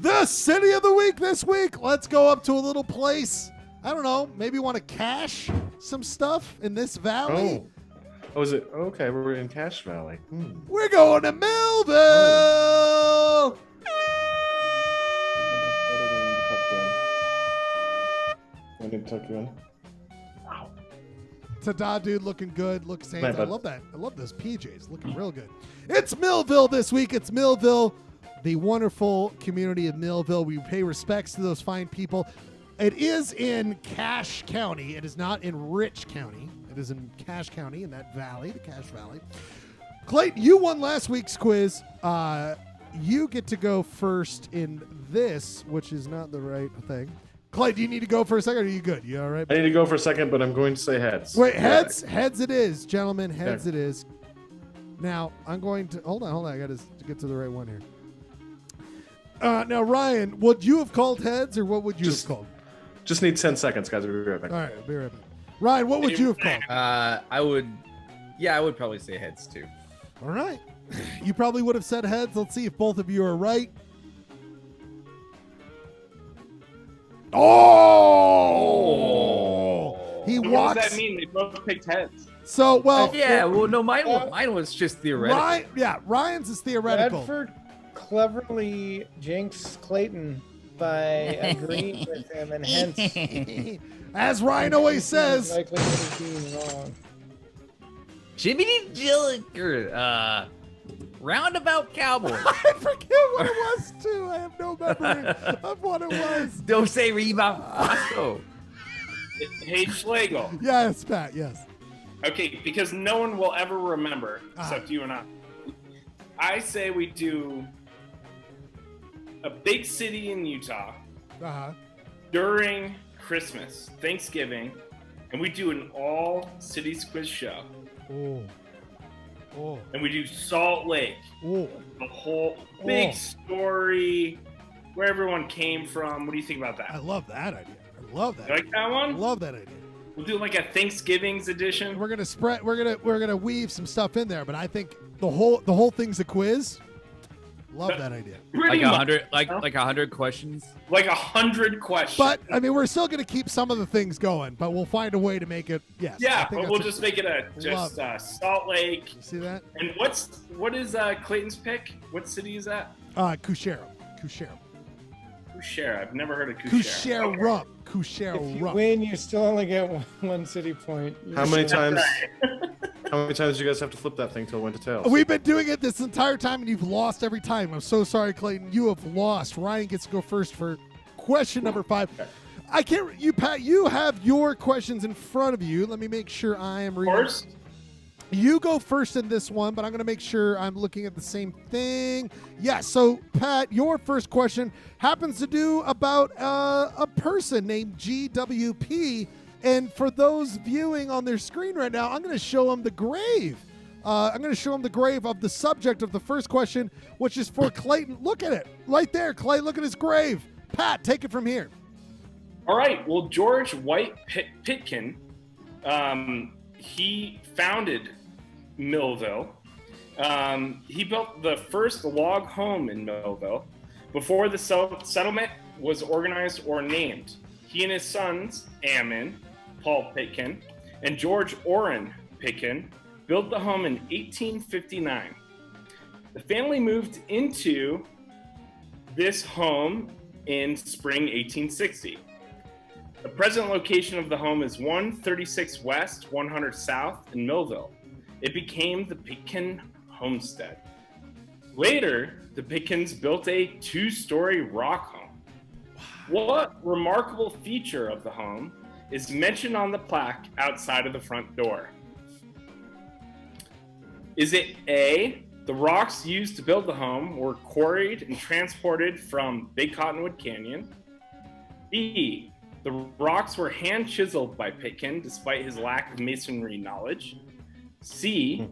The City of the Week this week. Let's go up to a little place I don't know, maybe want to cache some stuff in this valley. Oh, is it? Okay, we're in Cache Valley. We're going to Millville. I need to tuck you in. Ta-da, dude, looking good. Looks same. My I bad. love that. I love those PJs. Looking real good. It's Millville this week. It's Millville, the wonderful community of Millville. We pay respects to those fine people. It is in Cache County. It is not in Rich County. It is in Cache County, in that valley, the Cache Valley. Clayton, you won last week's quiz. You get to go first in this, which is not the right thing. Clay, do you need to go for a second, or are you good? You all right? I need to go for a second, but I'm going to say heads. Wait, heads? Heads it is, gentlemen. Heads it is. Now, I'm going to... Hold on. I got to get to the right one here. Now, Ryan, would you have called heads, or what would you have called? Just need 10 seconds, guys. I'll be right back. All right, I'll be right back. Ryan, what would you have called? I would probably say heads too. All right. You probably would have said heads. Let's see if both of you are right. Oh! He What walks. does that mean? They both picked heads. So, well. Mine was just theoretical. Ryan's is theoretical. Bradford cleverly jinxed Clayton by agreeing with him, and hence, as Ryan always says, likely of being wrong. Jiminy Jilliker, Roundabout Cowboy. I forget what it was too. I have no memory of what it was. Don't say Reba Paso. Hey, Schlegel. Yes, Pat. Yes. Okay, because no one will ever remember except you and I. I say we do a big city in Utah during Christmas, Thanksgiving, and we do an all cities quiz show. And we do Salt Lake. The whole big story, where everyone came from. What do you think about that? I love that idea. I love that. You like that one? Love that idea. We'll do like a Thanksgiving's edition. We're gonna weave some stuff in there, but I think the whole thing's a quiz. Love that idea. Like 100, like 100 questions. Like 100 questions. But I mean, we're still gonna keep some of the things going, but we'll find a way to make it. Yes. Yeah, but we'll just make it Salt Lake. You see that? And what is Clayton's pick? What city is that? Kushera. I've never heard of Kushera. Kushera. If you win, you still only get one city point. How many times? How many times do you guys have to flip that thing till it went to tails? We've been doing it this entire time, and you've lost every time. I'm so sorry, Clayton. You have lost. Ryan gets to go first for question number 5. I can't. You, Pat. You have your questions in front of you. Let me make sure I am reading. First. You go first in this one, but I'm going to make sure I'm looking at the same thing. Yes. So, Pat, your first question happens to do about a person named GWP. And for those viewing on their screen right now, I'm going to show them the grave. I'm going to show them the grave of the subject of the first question, which is for Clayton. Look at it. Right there, Clay. Look at his grave. Pat, take it from here. All right. Well, George White Pitkin, he founded Millville. He built the first log home in Millville before the settlement was organized or named. He and his sons, Ammon, Paul Pitkin, and George Orrin Pitkin built the home in 1859. The family moved into this home in spring 1860. The present location of the home is 136 West, 100 South in Millville. It became the Pitkin Homestead. Later, the Pitkins built a 2-story rock home. What remarkable feature of the home is mentioned on the plaque outside of the front door? Is it A, the rocks used to build the home were quarried and transported from Big Cottonwood Canyon? B, the rocks were hand chiseled by Pitkin despite his lack of masonry knowledge? C,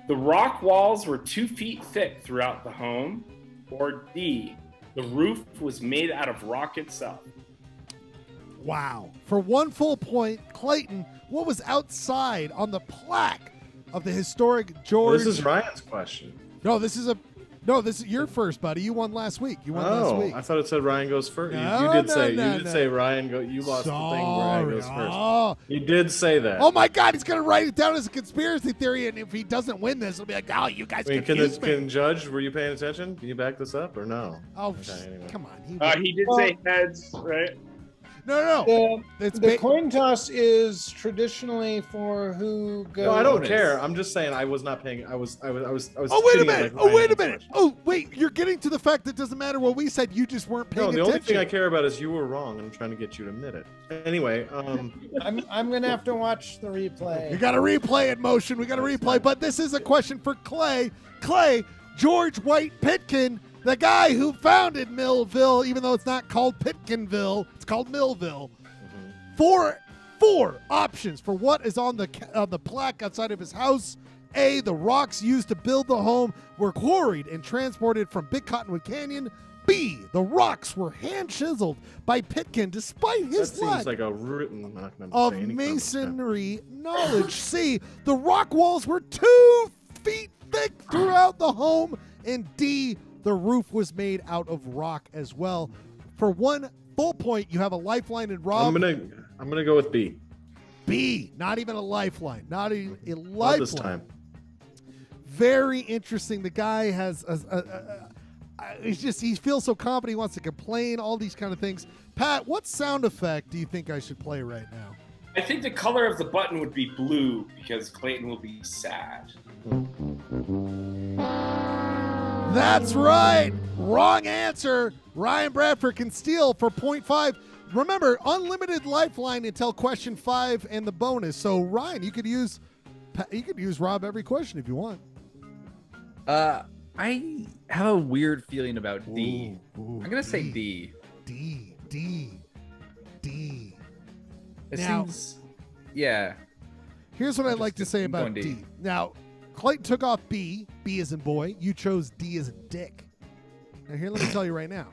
the rock walls were 2 feet thick throughout the home? Or D, the roof was made out of rock itself? Wow. For 1 full point, Clayton, what was outside on the plaque of the historic George... This is Ryan's question. No, this is a... No, this is your first, buddy. You won last week. You won last week. I thought it said Ryan goes first. No, you did no, say no, you did no. say Ryan go. You lost the thing where Ryan goes first. Oh. You did say that. Oh my God, he's gonna write it down as a conspiracy theory, and if he doesn't win this, he'll be like, "Oh, you guys Wait, confused me." can Judge? Were you paying attention? Can you back this up or no? Oh, Okay, anyway. come on. He did say heads, right? No. The coin toss is traditionally for who goes. No, I don't care. I'm just saying I was not paying. I was. Oh, wait a treating it minute. like Oh, wait a Ryan's minute. Oh, wait. You're getting to the fact that it doesn't matter what we said. You just weren't paying No, the attention. only thing I care about is you were wrong, and I'm trying to get you to admit it. Anyway, I'm gonna have to watch the replay. You got to replay it, Motion. We got to replay. But this is a question for Clay. Clay, George White Pitkin, the guy who founded Millville, even though it's not called Pitkinville, it's called Millville. Four options for what is on the plaque outside of his house. A, the rocks used to build the home were quarried and transported from Big Cottonwood Canyon. B, the rocks were hand-chiseled by Pitkin despite his that seems lack like a written I'm not gonna of say anything. masonry knowledge. C, the rock walls were 2 feet thick throughout the home. And D, the roof was made out of rock as well. For 1 full point, you have a lifeline in Rob. I'm gonna go with B. B, not even a lifeline. Not even a lifeline. Not this time. Very interesting. The guy has he feels so confident he wants to complain, all these kind of things. Pat, what sound effect do you think I should play right now? I think the color of the button would be blue because Clayton will be sad. That's right. Wrong answer. Ryan Bradford can steal for 0.5. Remember, unlimited lifeline until question 5 and the bonus. So Ryan, you could use Rob every question if you want. I have a weird feeling about D. I'm gonna say D. D. It Now- seems, yeah. Here's what I'd like to say about going D. D. Now, Clayton took off B. B as in boy. You chose D as in dick. Now, here, let me tell you right now.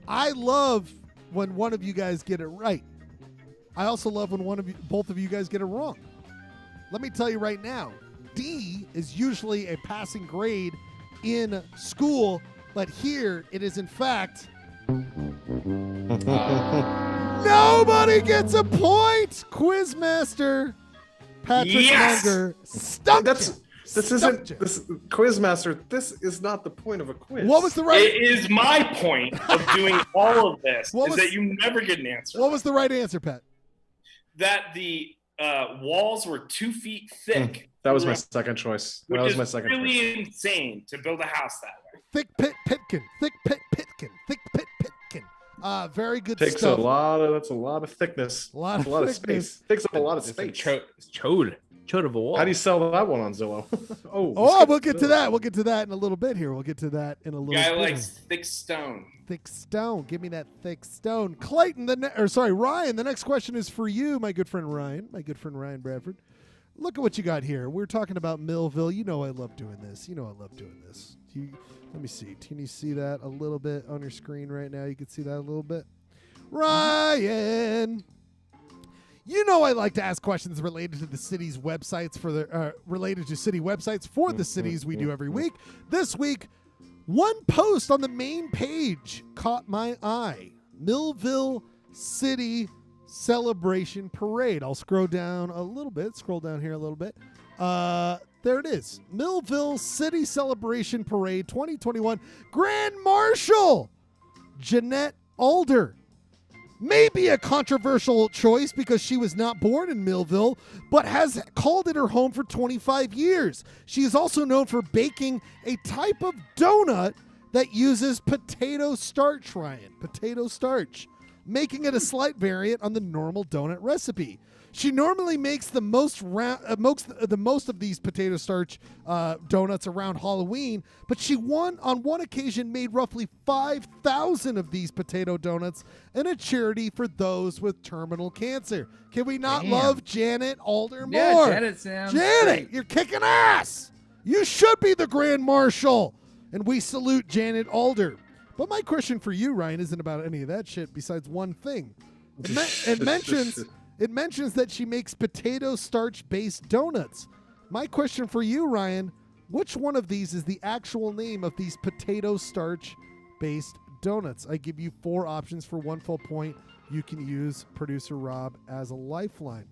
I love when one of you guys get it right. I also love when both of you guys get it wrong. Let me tell you right now. D is usually a passing grade in school, but here it is in fact. Nobody gets a point. Quizmaster Patrick Munger stumped you. This isn't this Quizmaster. This is not the point of a quiz. What was the right? It is my point of doing all of this What is was- that you never get an answer. What was the right answer, Pat? That the walls were 2 feet thick. That was my second choice. Which That was is my second really choice. insane to build a house that way. Thick Pit Pitkin. Thick Pit Pitkin. Thick Pit Pitkin. Very good Takes stuff. that's a lot of thickness. A lot of of thickness. space. Takes up a lot of space. Chode of a wall. How do you sell that one on Zillow? Oh, we'll get to that. We'll get to that in a little bit here. We'll get to that in a little Guy bit. likes thick stone. Thick stone. Give me that thick stone. Clayton, Ryan, the next question is for you, my good friend Ryan. My good friend Ryan Bradford. Look at what you got here. We're talking about Millville. You know I love doing this. Let me see. Can you see that a little bit on your screen right now? You can see that a little bit. Ryan. You know I like to ask questions related to the city's websites related to city websites for the cities we do every week. This week, one post on the main page caught my eye. Millville City Celebration Parade. I'll scroll down a little bit. Scroll down here a little bit. There it is. Millville City Celebration Parade 2021. Grand Marshal Jeanette Alder. Maybe a controversial choice because she was not born in Millville, but has called it her home for 25 years. She is also known for baking a type of donut that uses potato starch, Ryan. Potato starch. Making it a slight variant on the normal donut recipe. She normally makes the most of these potato starch donuts around Halloween, but she on one occasion made roughly 5,000 of these potato donuts in a charity for those with terminal cancer. Can we not love Janet Alder more? Yeah, Janet sounds great. You're kicking ass. You should be the Grand Marshal, and we salute Janet Alder. But my question for you, Ryan, isn't about any of that shit besides one thing. It mentions that she makes potato starch-based donuts. My question for you, Ryan, Which one of these is the actual name of these potato starch-based donuts? I give you 4 options for 1 full point. You can use producer Rob as a lifeline.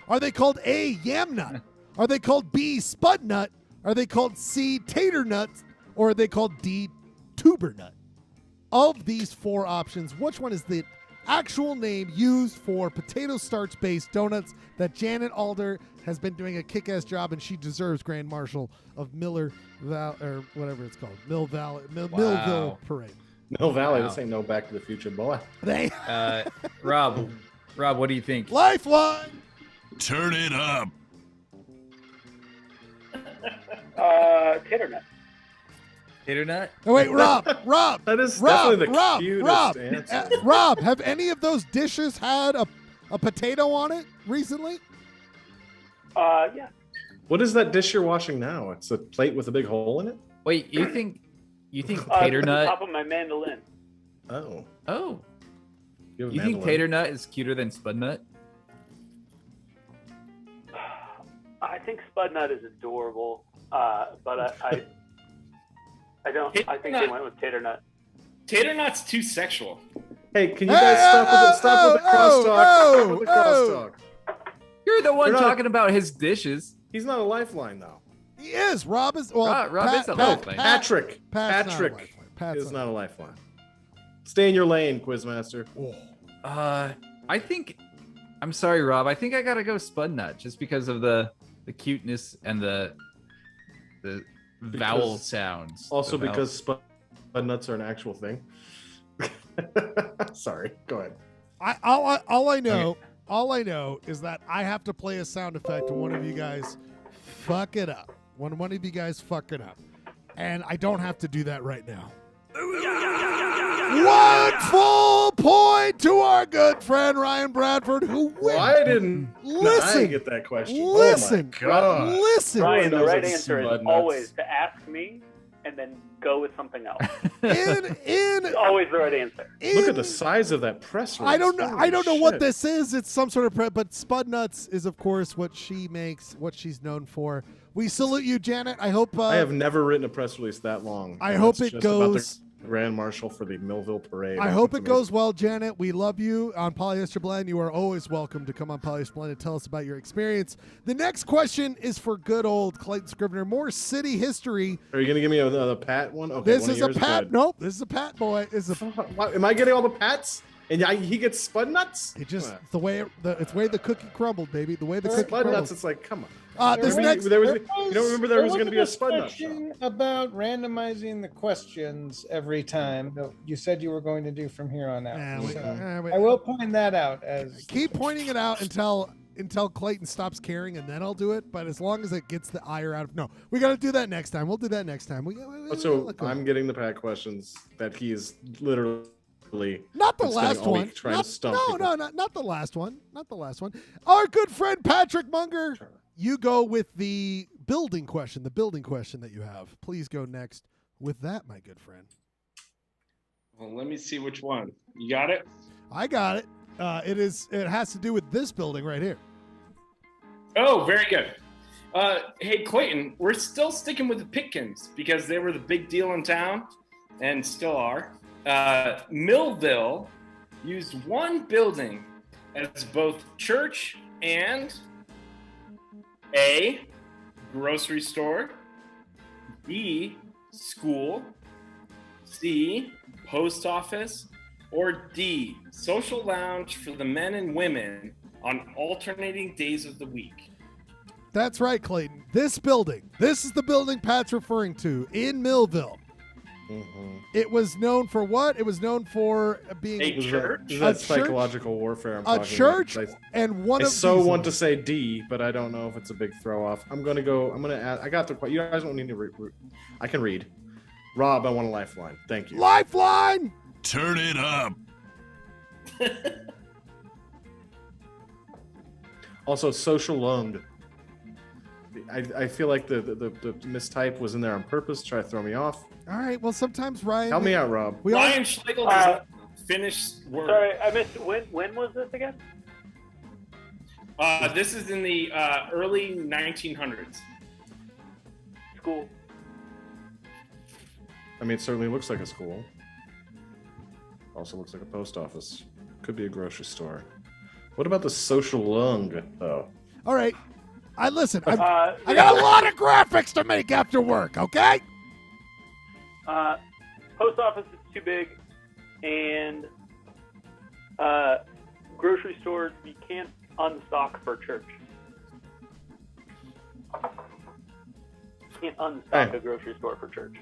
Are they called A, yam nut? Are they called B, spud nut? Are they called C, tater nuts? Or are they called D, tuber nut? Of these 4 options, which one is the actual name used for potato starch-based donuts that Janet Alder has been doing a kick-ass job, and she deserves Grand Marshal of Millville Parade. Mill Valley. This ain't no Back to the Future, boy. Rob, what do you think? Lifeline. Turn it up. Tater nut. Tater nut? Oh, wait, Rob. That is Rob, definitely the cutest answer. Rob, have any of those dishes had a potato on it recently? Yeah. What is that dish you're washing now? It's a plate with a big hole in it? Wait, you think tater it's nut? On top of my mandolin. Oh. You think tater nut is cuter than spud nut? I think spud nut is adorable, but I don't. I think they went with tater nut. Tater nut's too sexual. Hey, can you guys stop with the crosstalk? You're the one talking about his dishes. He's not a lifeline, though. He is. Rob is. Well, Rob is a lifeline. Patrick Pat's is not a lifeline. Stay in your lane, Quizmaster. I think. I'm sorry, Rob. I think I gotta go spud nut just because of the cuteness and the vowel sounds. Also, because spud nuts are an actual thing. Sorry. Go ahead. All I know is that I have to play a sound effect when one of you guys fuck it up. When one of you guys fuck it up. And I don't have to do that right now. 1 full point to our good friend Ryan Bradford, who wins. Well, I didn't get that question. Listen. Oh my God. Listen. Ryan, the right answer is always to ask me and then go with something else. It's always the right answer. Look at the size of that press release. I don't know what this is. It's some sort of but Spud Nuts is of course what she makes, what she's known for. We salute you, Janet. I hope I have never written a press release that long. I hope it goes about the Grand Marshal for the Millville Parade. I hope it goes well, Janet. We love you on Polyester Blend. You are always welcome to come on Polyester Blend and tell us about your experience. The next question is for good old Clayton Scrivener. More city history. Are you going to give me another Pat one? Okay, this is a Pat. Nope, this is a Pat boy. Am I getting all the Pats? And he gets Spud Nuts? It just the way the cookie crumbled, baby. The way the cookie Spud crumbled. Nuts, it's like, come on. You don't remember there was going to be a Spud Nut show. About randomizing the questions every time. You said you were going to do from here on out. I will point that out as keep pointing it out until Clayton stops caring, and then I'll do it. But as long as it gets the ire out of we got to do that next time. We'll do that next time. So I'm getting the Pat questions that he is literally. Not the last one. Not the last one. Not the last one. Our good friend Patrick Munger. You go with the building question that you have. Please go next with that, my good friend. Well, let me see which one. You got it? I got it. It has to do with this building right here. Oh, very good. Hey, Clayton, we're still sticking with the Pitkins because they were the big deal in town and still are. Millville used one building as both church and A, grocery store, B, school, C, post office, or D, social lounge for the men and women on alternating days of the week. That's right, Clayton. This is the building Pat's referring to in Millville. Mm-hmm. It was known for what? It was known for being a church. That's psychological warfare. A church, and one of these. I want to say D, but I don't know if it's a big throw off. I'm gonna go. I'm gonna add. I got the. You guys don't need to read. I can read. Rob, I want a lifeline. Thank you. Lifeline. Turn it up. Also, social loaned. I feel like the mistype was in there on purpose to try to throw me off. All right. Well, sometimes Ryan. Help me out, Rob. Ryan Schlegel doesn't finish work. Sorry, I missed. When was this again? This is in the early 1900s. school. I mean, it certainly looks like a school. Also looks like a post office. Could be a grocery store. What about the social lung, though? All right. I got a lot of graphics to make after work, okay? Post office is too big, and grocery stores you can't unstock for church. You can't unstock a grocery store for church.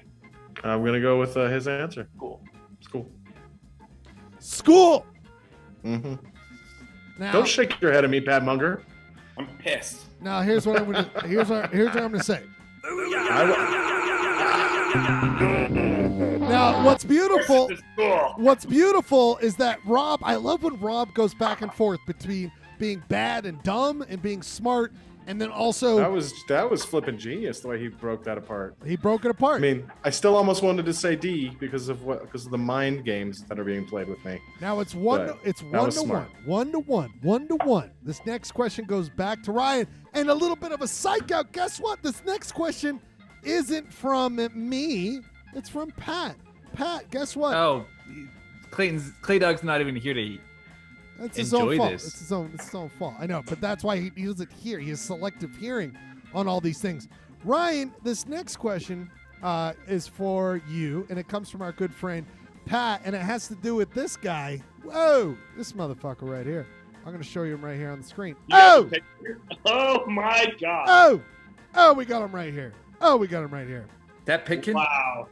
I'm gonna go with his answer. School. School. Mm-hmm. Now, Don't shake your head at me, Pat Munger. I'm pissed. Now here's what I'm gonna say. Now, what's beautiful is that Rob, I love when Rob goes back and forth between being bad and dumb and being smart, and then also that was flipping genius the way he broke that apart. He broke it apart. I mean, I still almost wanted to say D because of the mind games that are being played with me. Now it's But that one to one. This next question goes back to Ryan, and a little bit of a psych out. Guess what? This next question isn't from me. It's from Pat. Pat, guess what? Oh, Clay Dog's not even here to That's his own enjoy fault. this. It's his own fault. I know, but that's why he doesn't hear. He has selective hearing on all these things. Ryan, this next question is for you, and it comes from our good friend Pat, and it has to do with this guy. Whoa, this motherfucker right here. I'm going to show you him right here on the screen. Oh my God! Oh, we got him right here. That Pitkin? Wow.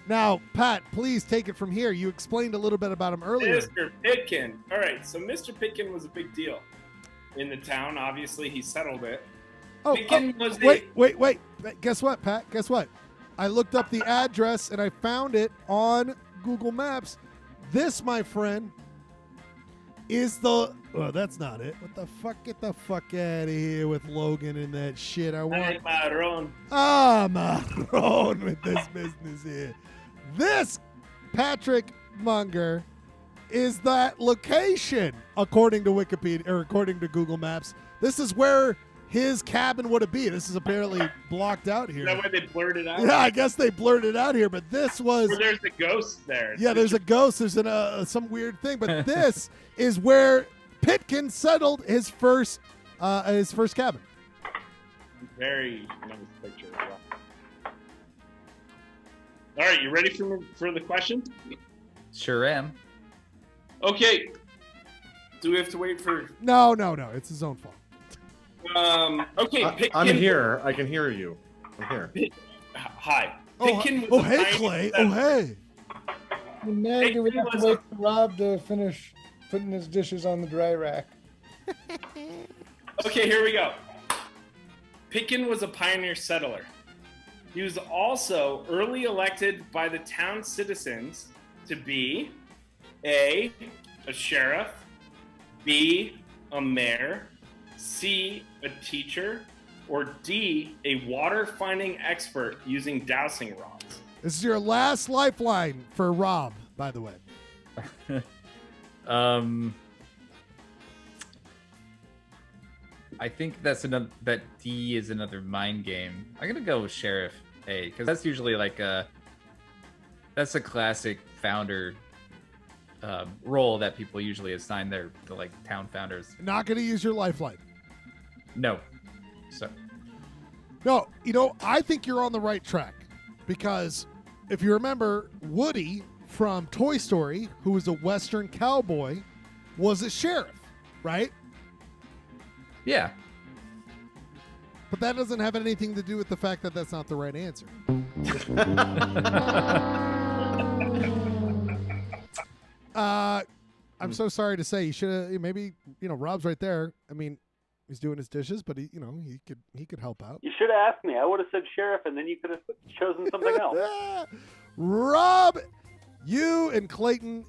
Now, Pat, please take it from here. You explained a little bit about him earlier. Mr. Pitkin. All right, so Mr. Pitkin was a big deal in the town. Obviously, he settled it. Pitkin was wait. Guess what, Pat? Guess what? I looked up the address and I found it on Google Maps. This, my friend, is the... Oh, that's not it. What the fuck? Get the fuck out of here with Logan and that shit. Marron. Marron with this business here. This, Patrick Munger, is that location, according to Wikipedia, or according to Google Maps. This is where his cabin would be. This is apparently blocked out here. Is that why they blurred it out? Yeah, I guess they blurred it out here, but this was... Or there's a ghost there. Yeah, there's a ghost. There's some weird thing, but this is where Pitkin settled his first cabin. Very nice picture. Yeah. All right, you ready for the question? Sure am. Okay. Do we have to wait for... No. It's his own fault. Okay. I'm here. I can hear you. I'm here. Hi. Hey, Clay. Hey. Now do we have to wait for Rob to finish putting his dishes on the dry rack? Okay, here we go. Pitkin was a pioneer settler. He was also early elected by the town citizens to be A, a sheriff, B, a mayor, C, a teacher, or D, a water finding expert using dowsing rods. This is your last lifeline for Rob, by the way. I think that D is another mind game. I'm gonna go with Sheriff A because that's usually that's a classic founder role that people usually assign the town founders. Not gonna use your lifeline. No. So. No, I think you're on the right track because if you remember, Woody from Toy Story, who was a Western cowboy, was a sheriff, right? Yeah. But that doesn't have anything to do with the fact that that's not the right answer. I'm so sorry to say, you should have maybe Rob's right there. I mean, he's doing his dishes, but he could help out. You should have asked me. I would have said sheriff, and then you could have chosen something else. Rob, you and Clayton,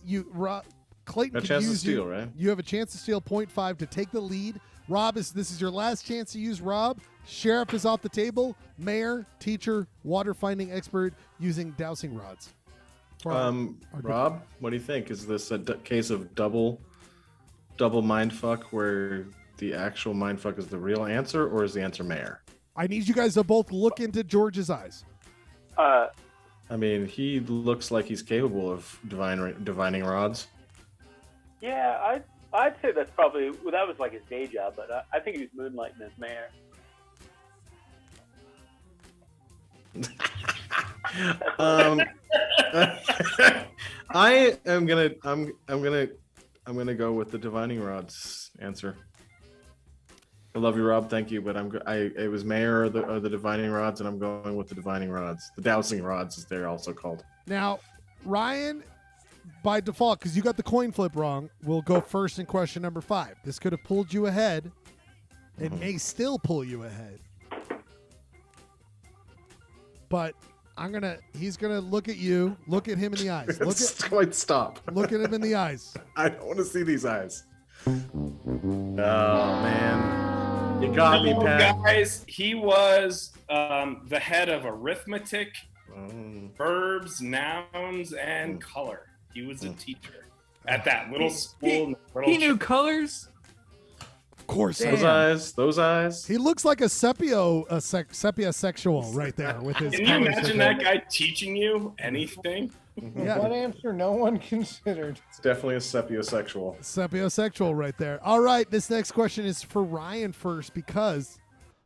Clayton A can chance to use steal, you. right? You have a chance to steal 0.5 to take the lead. Rob, this is your last chance to use Rob. Sheriff is off the table. Mayor, teacher, water finding expert using dowsing rods. Rob, what do you think? Is this a case of double mindfuck where the actual mindfuck is the real answer, or is the answer mayor? I need you guys to both look into George's eyes. I mean, he looks like he's capable of divining rods. Yeah, I'd say that's probably that was like his day job, but I think he was moonlighting as mayor. I'm gonna go with the divining rods answer. I love you, Rob. Thank you, but it was mayor or the divining rods, and I'm going with the divining rods. The dowsing rods, as they're also called. Now, Ryan, by default, because you got the coin flip wrong, will go first in question number 5. This could have pulled you ahead. It may still pull you ahead. But he's gonna look at you, look at him in the eyes. Stop. Look at him in the eyes. I don't want to see these eyes. Oh man. You got me, Pat. Guys, he was the head of arithmetic, verbs, nouns, and color. He was a teacher at that little school. He knew colors? Of course. Those eyes. He looks like a sepia sexual right there with his. Can you imagine that guy teaching you anything? Yeah. What answer no one considered? It's definitely a sepiosexual. Sepiosexual right there. All right, this next question is for Ryan first because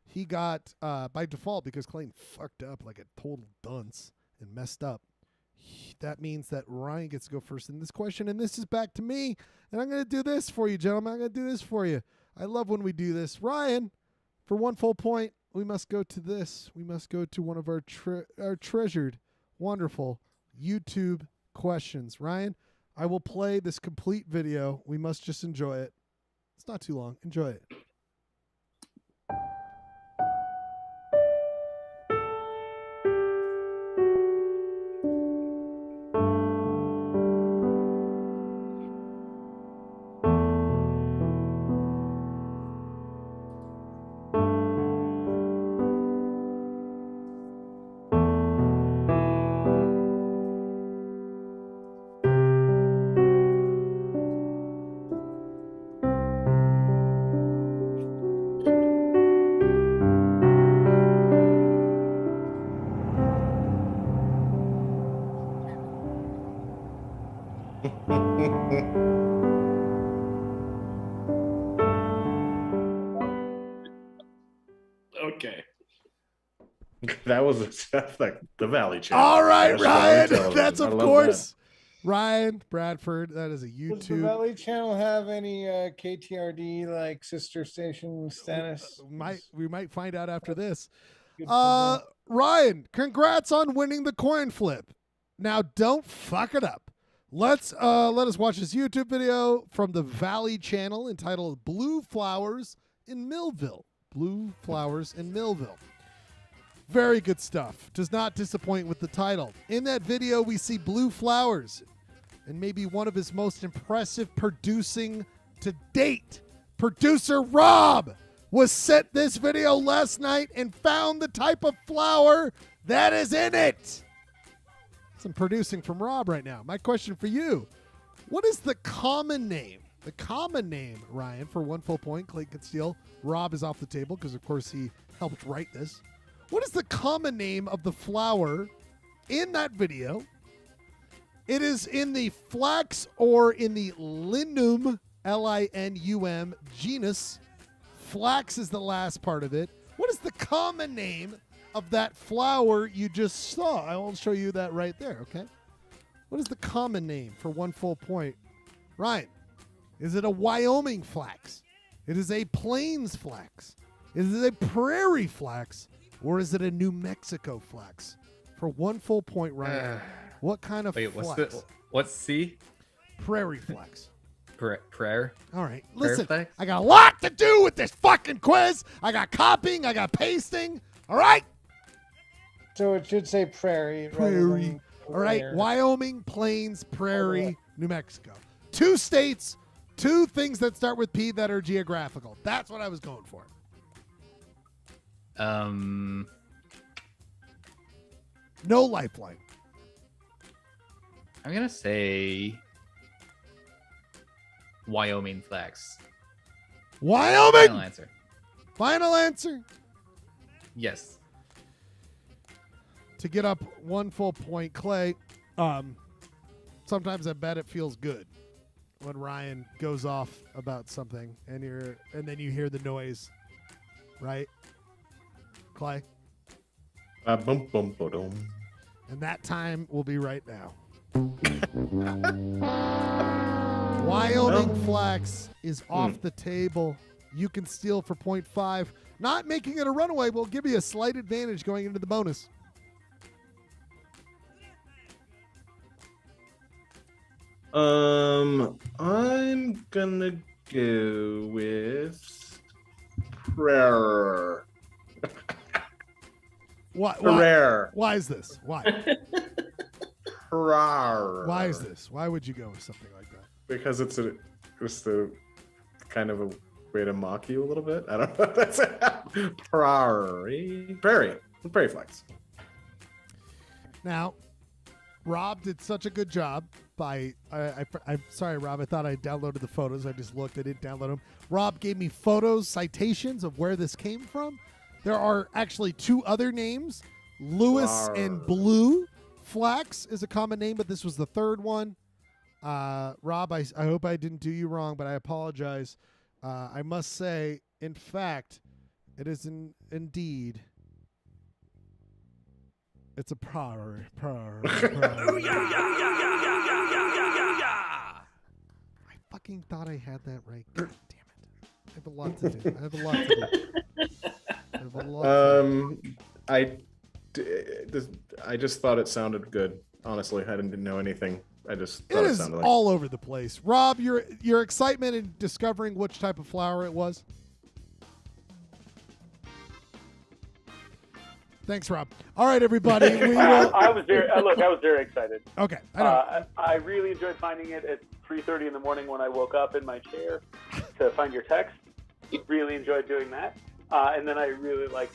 he got, by default, because Clayton fucked up like a total dunce and messed up. That means that Ryan gets to go first in this question, and this is back to me. And I'm going to do this for you, gentlemen. I'm going to do this for you. I love when we do this. Ryan, for 1 full point, we must go to this. We must go to one of our treasured, wonderful YouTube questions. Ryan, I will play this complete video. We must just enjoy it. It's not too long. Enjoy it. Okay. That was like the Valley Channel. All right, National Ryan. Television. That's I of love course. Ryan Bradford. That is a Does the YouTube. Valley Channel have any KTRD like sister station status? We might find out after this. Good for them. Ryan, congrats on winning the coin flip. Now don't fuck it up. Let us watch this YouTube video from the Valley Channel entitled Blue Flowers in Millville. Blue Flowers in Millville. Very good stuff. Does not disappoint with the title. In that video, we see blue flowers and maybe one of his most impressive producing to date. Producer Rob was sent this video last night and found the type of flower that is in it. Some producing from Rob right now. My question for you, what is the common name? The common name, Ryan, for 1 full point. Clayton can steal. Rob is off the table because, of course, he helped write this. What is the common name of the flower in that video? It is in the flax or in the Linum, Linum genus. Flax is the last part of it. What is the common name of that flower you just saw? I will show you that right there, okay? What is the common name for 1 full point? Ryan, is it a Wyoming flax? It is a plains flax? Is it a prairie flax? Or is it a New Mexico flax? For 1 full point, Ryan, what kind of flax? What's C? Prairie flax. Prayer. All right. Prayer Listen, flax? I got a lot to do with this fucking quiz. I got copying. I got pasting. All right? So it should say prairie. Prairie. All right. Prayer. Wyoming, plains, prairie, New Mexico. 2 states, 2 things that start with P that are geographical. That's what I was going for. No lifeline. I'm gonna say Wyoming flax. Wyoming. Final answer. Final answer. Yes. To get up 1 full point, Clay, sometimes I bet it feels good when Ryan goes off about something and then you hear the noise, right? Clay? Bum, bum, ba-dum. And that time will be right now. Wyoming Flax is off the table. You can steal for 0.5. Not making it a runaway will give you a slight advantage going into the bonus. I'm gonna go with prayer. Why is this? Why? Prayer. Why is this? Why would you go with something like that? Because it's a kind of a way to mock you a little bit. I don't know. That's prairie flags. Now, Rob did such a good job by. I'm sorry, Rob. I thought I downloaded the photos. I just looked. I didn't download them. Rob gave me photos, citations of where this came from. There are actually 2 other names. Lewis and Blue. Flax is a common name, but this was the third one. Rob, I hope I didn't do you wrong, but I apologize. I must say, in fact, it is indeed. It's a prairie. I fucking thought I had that right. God damn it. I have a lot to do. I just thought it sounded good. Honestly, I didn't know anything. I just thought It it is sounded like all over the place. Rob, your excitement in discovering which type of flower it was. Thanks, Rob. All right, everybody. We will. I was very excited. Okay. I know. I really enjoyed finding it at 3:30 in the morning when I woke up in my chair to find your text. Really enjoyed doing that. And then I really liked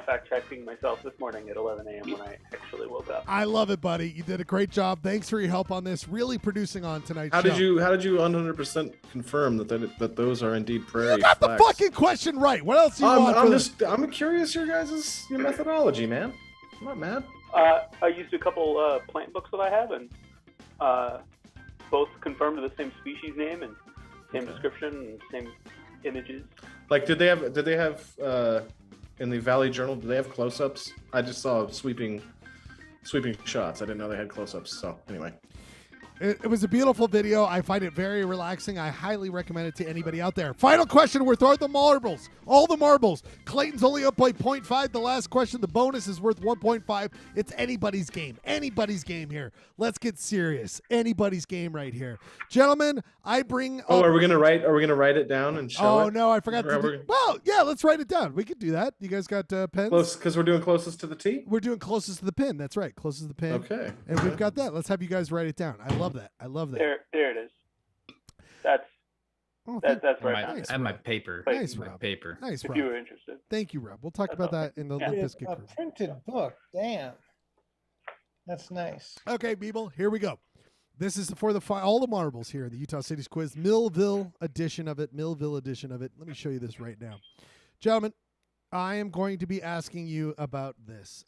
fact-checking myself this morning at 11 a.m. when I actually woke up. I love it, buddy. You did a great job. Thanks for your help on this. Really producing on tonight's How show. did you 100% confirm that those are indeed prairie You got flags? the fucking question right. What else do you want? I'm curious your methodology, man. I'm not mad. I used a couple plant books that I have, and both confirmed the same species name and same description and same images. Like, did they have in the Valley Journal? Do they have close-ups? I just saw sweeping shots. I didn't know they had close-ups. So anyway, It was a beautiful video. I find it very relaxing. I highly recommend it to anybody out there. Final question. We're throwing the marbles. All the marbles. Clayton's only up by 0.5. The last question, the bonus is worth 1.5. It's anybody's game. Anybody's game here. Let's get serious. Anybody's game right here. Gentlemen, I bring up... are we gonna write it down and show it? Oh, no, I forgot to do... Well, yeah, let's write it down. We could do that. You guys got pens? Close, because we're doing closest to the T? We're doing closest to the pin. That's right. Closest to the pin. Okay. And we've got that. Let's have you guys write it down. I love that. I love that. There it is. That's right. I have my paper. Nice, my Rob. paper. Nice, If Rob. you were interested. Thank you, Rob. We'll talk about that in the Limp Bizkit A Crew. printed book. Damn. That's nice. Okay, people, here we go. This is for all the marbles here in the Utah Cities Quiz. Millville edition of it. Let me show you this right now. Gentlemen, I am going to be asking you about this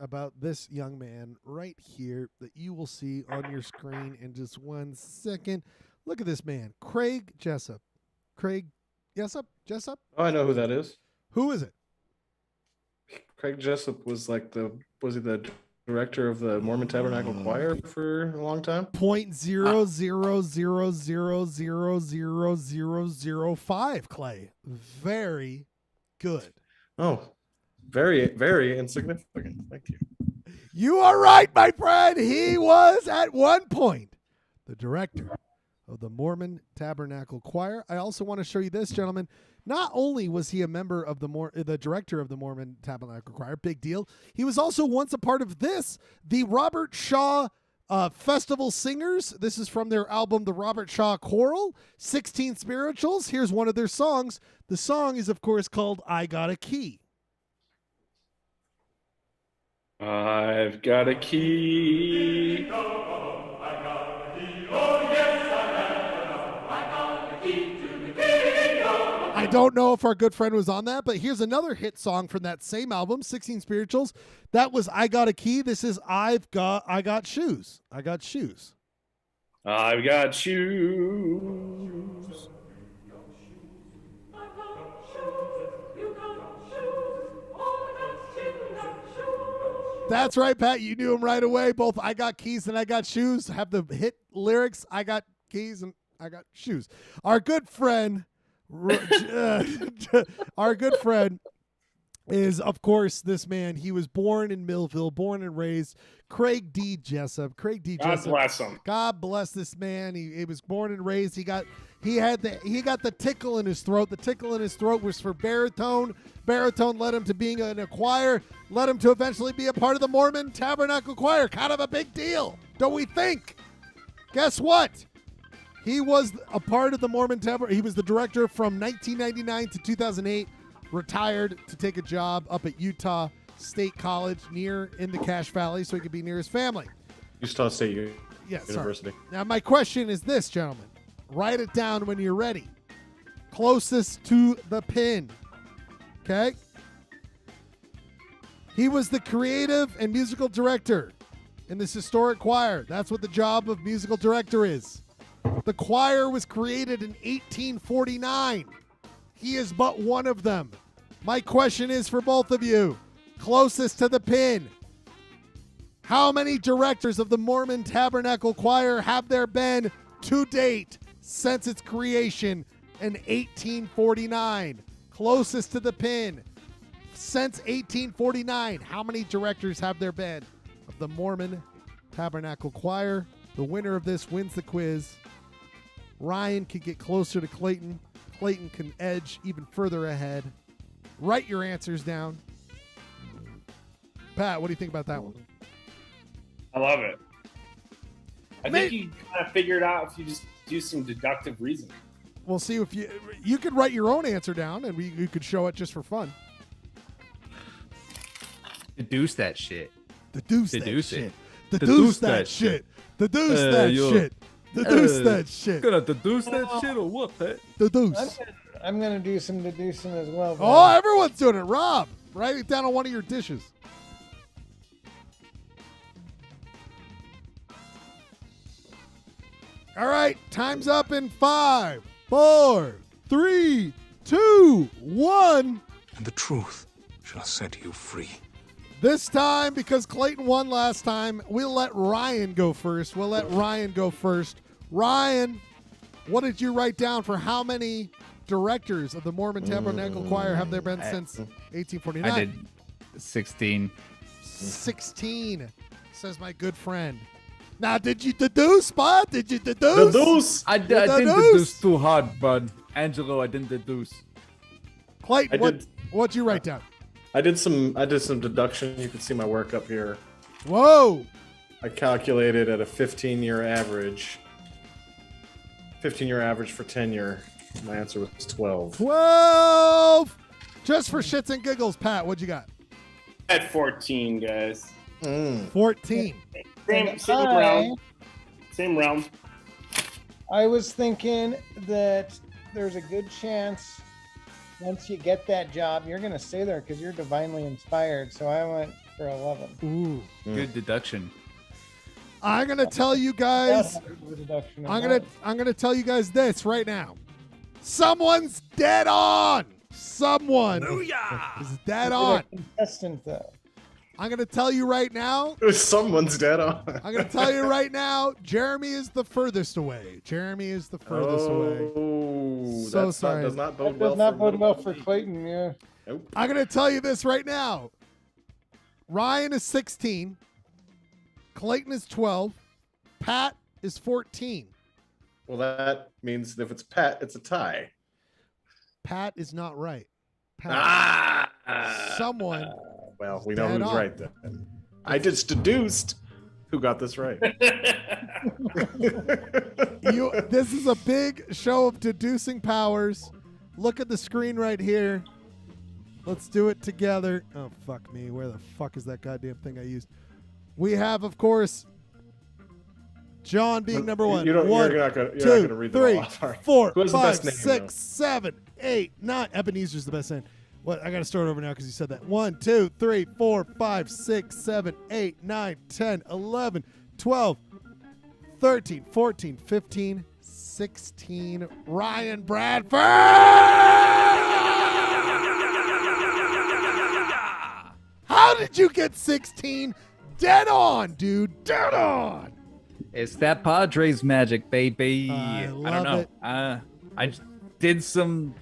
young man right here that you will see on your screen in just 1 second. Look at this man, Craig Jessup. Craig Jessup? Oh, I know who that is. Who is it? Craig Jessup was he the director of the Mormon Tabernacle Choir for a long time? 0.00000005, Clay. Very good. Oh, very, very insignificant. Thank you. You are right, my friend. He was at one point the director of the Mormon Tabernacle Choir. I also want to show you this, gentlemen. Not only was he a member of the director of the Mormon Tabernacle Choir, big deal. He was also once a part of the Robert Shaw Festival Singers. This is from their album, The Robert Shaw Choral, 16 Spirituals. Here's one of their songs. The song is, of course, called I Got a Key. I've got a key. I don't know if our good friend was on that, but here's another hit song from that same album, 16 Spirituals. That was I Got a Key. This is I Got Shoes. I Got Shoes. I've got shoes. That's right, Pat. You knew him right away. Both I Got Keys and I Got Shoes have the hit lyrics. I got keys and I got shoes. Our good friend, is, of course, this man. He was born in Millville, born and raised. Craig D. Jessup. God bless him. God bless this man. He was born and raised. He got the tickle in his throat. The tickle in his throat was for baritone. Baritone led him to being in a choir, led him to eventually be a part of the Mormon Tabernacle Choir. Kind of a big deal, don't we think? Guess what? He was a part of the Mormon Tabernacle. He was the director from 1999 to 2008. Retired to take a job up at Utah State College in the Cache Valley so he could be near his family. Utah State University. Sorry. Now, my question is this, gentlemen. Write it down when you're ready. Closest to the pin. Okay? He was the creative and musical director in this historic choir. That's what the job of musical director is. The choir was created in 1849. He is but one of them. My question is for both of you. Closest to the pin. How many directors of the Mormon Tabernacle Choir have there been to date since its creation in 1849? Closest to the pin. Since 1849, how many directors have there been of the Mormon Tabernacle Choir? The winner of this wins the quiz. Ryan can get closer to Clayton. Clayton can edge even further ahead. Write your answers down. Pat, what do you think about that one? I love it. I think you kind of figure it out if you just do some deductive reasoning. We'll see if you could write your own answer down and you could show it just for fun. Deduce that shit. Deduce that shit. Deduce that shit. Deduce that shit. Deduce that shit. Gonna deduce that shit or what, Pat? Deduce. I'm gonna do some deducing as well. Oh, everyone's doing it. Rob, write it down on one of your dishes. All right, time's up in 5, 4, 3, 2, 1. And the truth shall set you free. This time, because Clayton won last time, we'll let Ryan go first. Ryan, what did you write down for how many directors of the Mormon Tabernacle Choir have there been since 1849? I did 16. 16, says my good friend. Now, did you deduce, Bud? Did you deduce? I didn't deduce too hard, bud. Angelo, I didn't deduce. Clayton, what'd you write down? I did some deduction. You can see my work up here. Whoa! I calculated at a 15-year average. 15-year average for tenure. My answer was 12. 12! Just for shits and giggles, Pat, what'd you got? At 14, guys. 14. Same realm. I was thinking that there's a good chance once you get that job, you're going to stay there because you're divinely inspired. So I went for 11. Ooh. Good deduction. I'm going to tell you guys. I'm going to tell you guys this right now. Someone's dead on. Someone is dead on. Contestant, though. I'm going to tell you right now. Someone's dead on. I'm going to tell you right now. Jeremy is the furthest away. away. So sorry. Does not bode well for Clayton, yeah. Nope. I'm going to tell you this right now. Ryan is 16. Clayton is 12. Pat is 14. Well, that means if it's Pat, it's a tie. Pat is not right. Pat. Someone. Well, we know who's right then. I just deduced who got this right. This is a big show of deducing powers. Look at the screen right here. Let's do it together. Oh, fuck me. Where the fuck is that goddamn thing I used? We have, of course, John being number one. You're not gonna read them all off, are you? 4, Who has the 5, best name, 6, 7, 8, 9. Ebenezer's the best name. What? I got to start over now because you said that. 1, 2, 3, 4, 5, 6, 7, 8, 9, 10, 11, 12, 13, 14, 15, 16. Ryan Bradford! How did you get 16? Dead on, dude. Dead on. It's that Padres magic, baby. I don't love know. it. I just did some.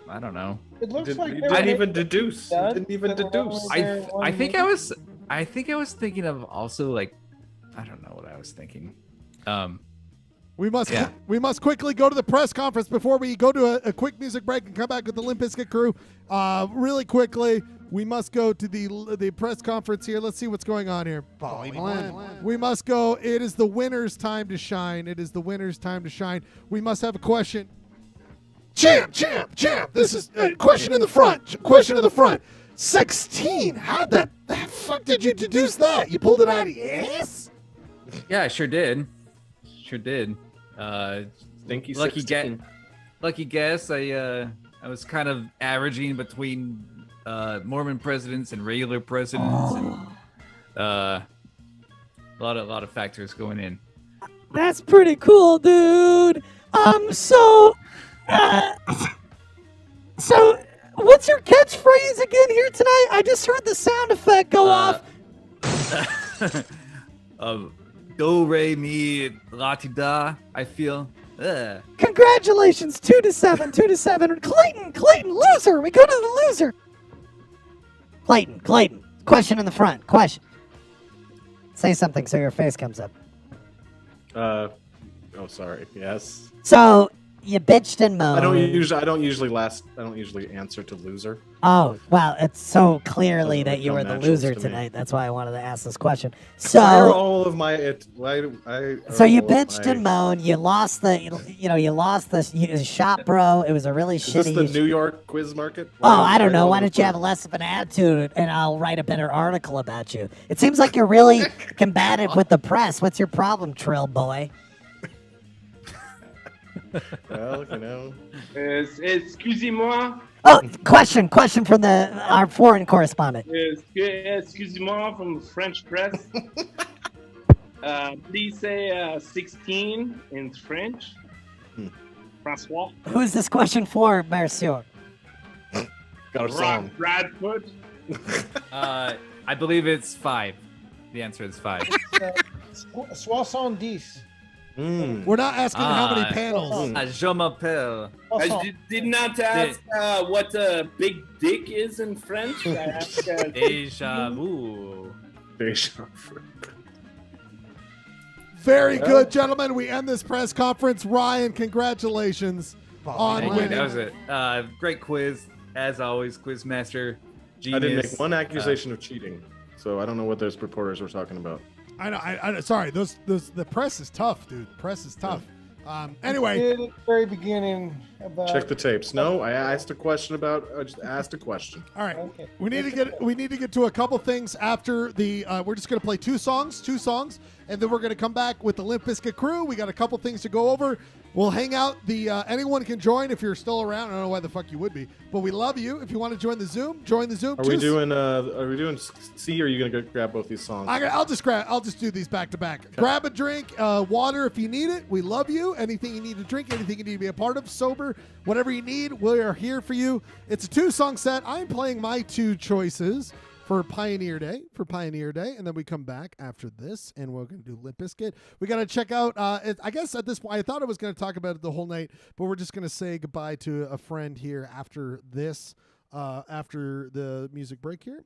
I don't know. It looks like You didn't even deduce. You didn't even deduce. I think I was thinking of also like, I don't know what I was thinking. We must quickly go to the press conference before we go to a quick music break and come back with the Limp Bizkit crew. Really quickly, we must go to the press conference here. Let's see what's going on here. We must go. It is the winner's time to shine. It is the winner's time to shine. We must have a question. Champ. This is a question in the front. Question in the front. 16. How the fuck did you deduce that? You pulled it out of your ass? Yeah, I sure did. Stinky lucky 16. Lucky guess. I was kind of averaging between Mormon presidents and regular presidents, and a lot of factors going in. That's pretty cool, dude. So what's your catchphrase again here tonight? I just heard the sound effect go off. Do, re, mi, la, ti, da, I feel. Congratulations, 2-7. Clayton, loser. We go to the loser. Clayton. Question in the front. Question. Say something so your face comes up. Oh, sorry. Yes. So you bitched and moaned. I don't usually answer to loser. Oh, well, it's so clearly that you were the loser tonight. That's why I wanted to ask this question. So all of my So you bitched and moaned. You lost the shop, bro. It was a really Is shitty. this the New York quiz market? I don't know. Why don't you have less of an attitude and I'll write a better article about you? It seems like you're really combative with the press. What's your problem, Trill boy? Well, you know. Excusez-moi. Oh, question from our foreign correspondent. Excusez-moi from the French press. Please say 16 in French. Francois. Who's this question for, Monsieur? Got a song. Bradford. I believe it's 5. The answer is 5. 70. We're not asking how many panels. Je m'appelle. I did not ask what a big dick is in French. I asked, Déjà vu. Very good, gentlemen. We end this press conference. Ryan, congratulations on Thank you. winning. That was it. Great quiz, as always. Quizmaster, genius. I didn't make one accusation of cheating, so I don't know what those reporters were talking about. I know. Sorry, the press is tough, dude. Press is tough. Anyway, At the very beginning about Check the tapes. No, I asked a question about. I just asked a question. all right. Okay. We need to get to a couple things after the. We're just gonna play two songs, and then we're gonna come back with the Limp Bizkit crew. We got a couple things to go over. We'll hang out. Anyone can join if you're still around. I don't know why the fuck you would be, but we love you. If you want to join the Zoom, join the Zoom. Are we doing C? Or are you gonna go grab both these songs? I'll just do these back to back. Grab a drink, water if you need it. We love you. Anything you need to drink, anything you need to be a part of, sober, whatever you need, we are here for you. It's a 2-song set. I'm playing my 2 choices for Pioneer Day, and then we come back after this, and we're going to do Limp Bizkit. We got to check out, I guess at this point, I thought I was going to talk about it the whole night, but we're just going to say goodbye to a friend here after this, after the music break here.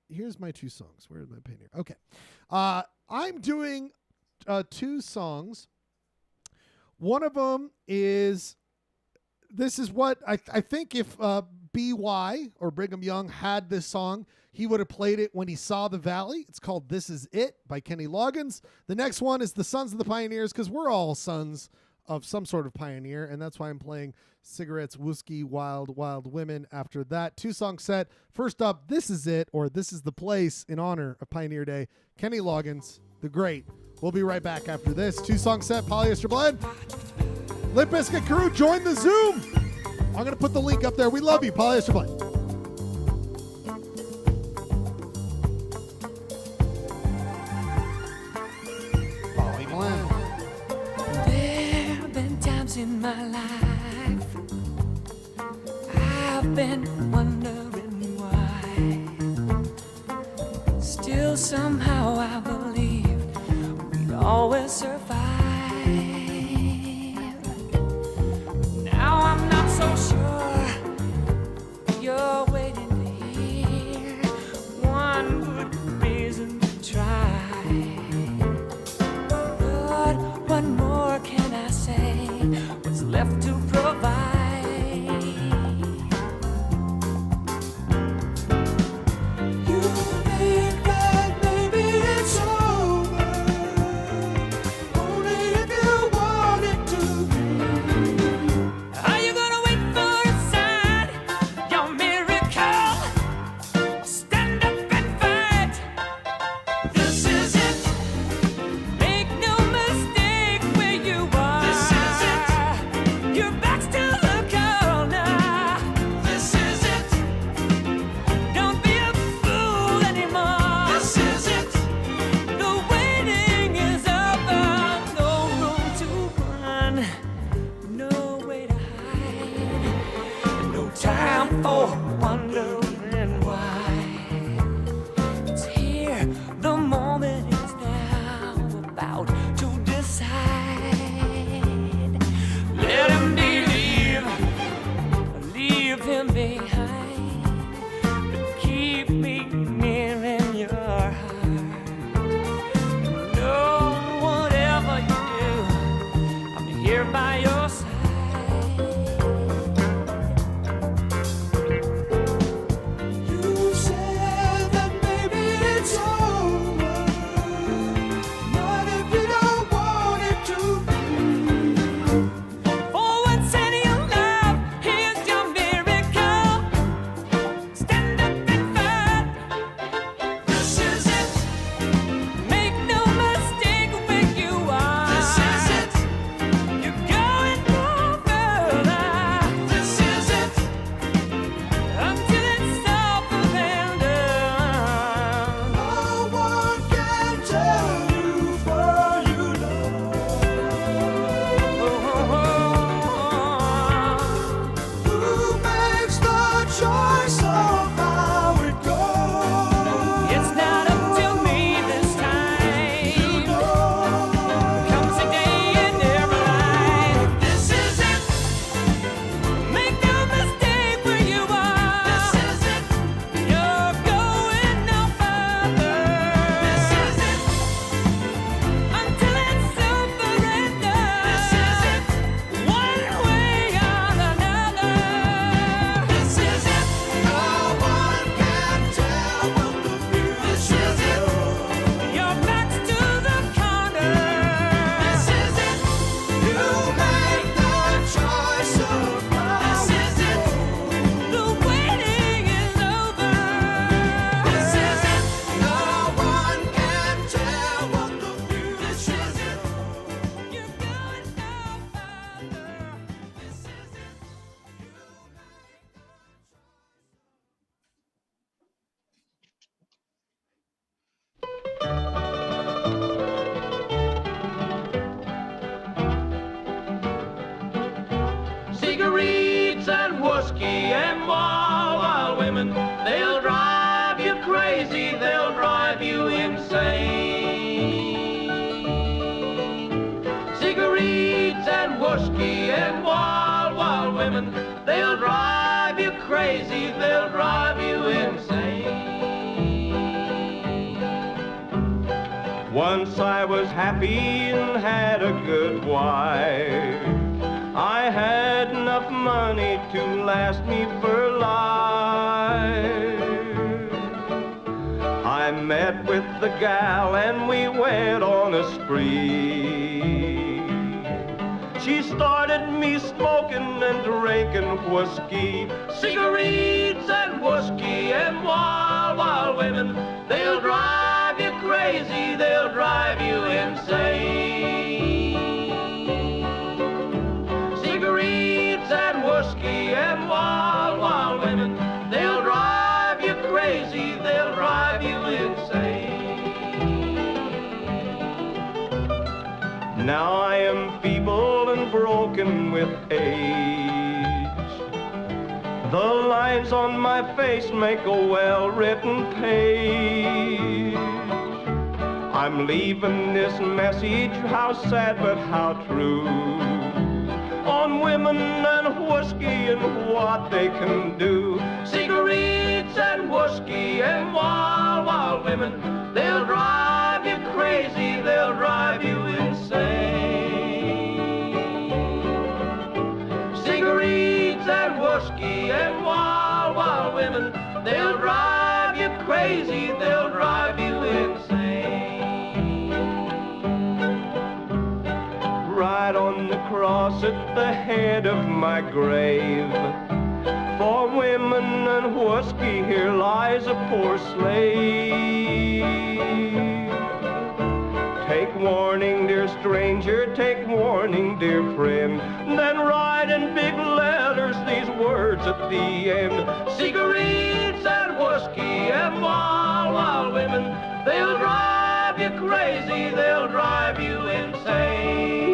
Here's my 2 songs. Where's my Pioneer? Okay. I'm doing 2 songs. One of them is, this is what I think if BY or Brigham Young had this song, he would have played it when he saw the Valley. It's called This Is It by Kenny Loggins. The next one is the Sons of the Pioneers, because we're all sons of some sort of pioneer, and that's why I'm playing Cigarettes, Whiskey, Wild, Wild Women after that 2-song set. First up, This Is It, or This Is the Place, in honor of Pioneer Day. Kenny Loggins, the great, We'll be right back after this. 2-song set, Polyester Blend. Limp Bizkit Krew, join the Zoom. I'm going to put the link up there. We love you, Polyester Blend. Poly Blend. There have been times in my life I've been wondering why. Still somehow I believe we'd always survive. Now I'm not so sure you're waiting to hear one good reason to try. But what more can I say? What's left to provide? You think that maybe it's over, only if you want it to be. Are you gonna wait for a sign? Your miracle. Stand up and fight. This is it. Make no mistake where you are. This is it. Your back's to the corner. This is it. Don't be a fool anymore. This is it. The waiting is over. No room to run. No way to hide. No time for wondering why. It's here. The moment is now. About to decide. Let him believe. Leave him behind. But keep me near in your heart. No, whatever you do, I'm here by your side. You said that maybe it's over, not if you don't want it to be. For once in your life, here's your miracle. Stand up and fight. This is it. Make no mistake where you are. This is it. You're going no further. This is it. Until it's all and done. No one can tell you for you who makes the choice of how it goes. It's not up to me this time. You know, comes a day in every life. This is it. Make no mistake where you are. This is it. You're going no further. This is it. Until it's over and done. This is it. One way or another. This is it. No one can tell what the future is. Your back's to the corner. This is it. You make the choice of how. This is it. The waiting is over. This is it. No one can tell what the future is. You're going no further. This is it. Cigarettes and whiskey and wild women, they'll drive you crazy, they'll drive you insane. Cigarettes and whiskey and wild women, they'll drive you crazy, they'll drive you insane. Once I was happy and had a good wife. I had enough money to last me for life. I met with the gal and we went on a spree. She started me smoking and drinking whiskey. Cigarettes and whiskey and wild women, they'll drive you crazy, they'll drive you insane. Now I am feeble and broken with age. The lines on my face make a well-written page. I'm leaving this message, how sad but how true, on women and whiskey and what they can do. Cigarettes and whiskey and wild, wild women, they'll drive you crazy, they'll drive you insane. Cigarettes and whiskey and wild, wild women, they'll drive you crazy, they'll drive you insane. Right on the cross at the head of my grave, for women and whiskey here lies a poor slave. Take warning, dear stranger, take warning, dear friend, then write in big letters these words at the end. Cigarettes and whiskey and wild, wild women, they'll drive you crazy, they'll drive you insane.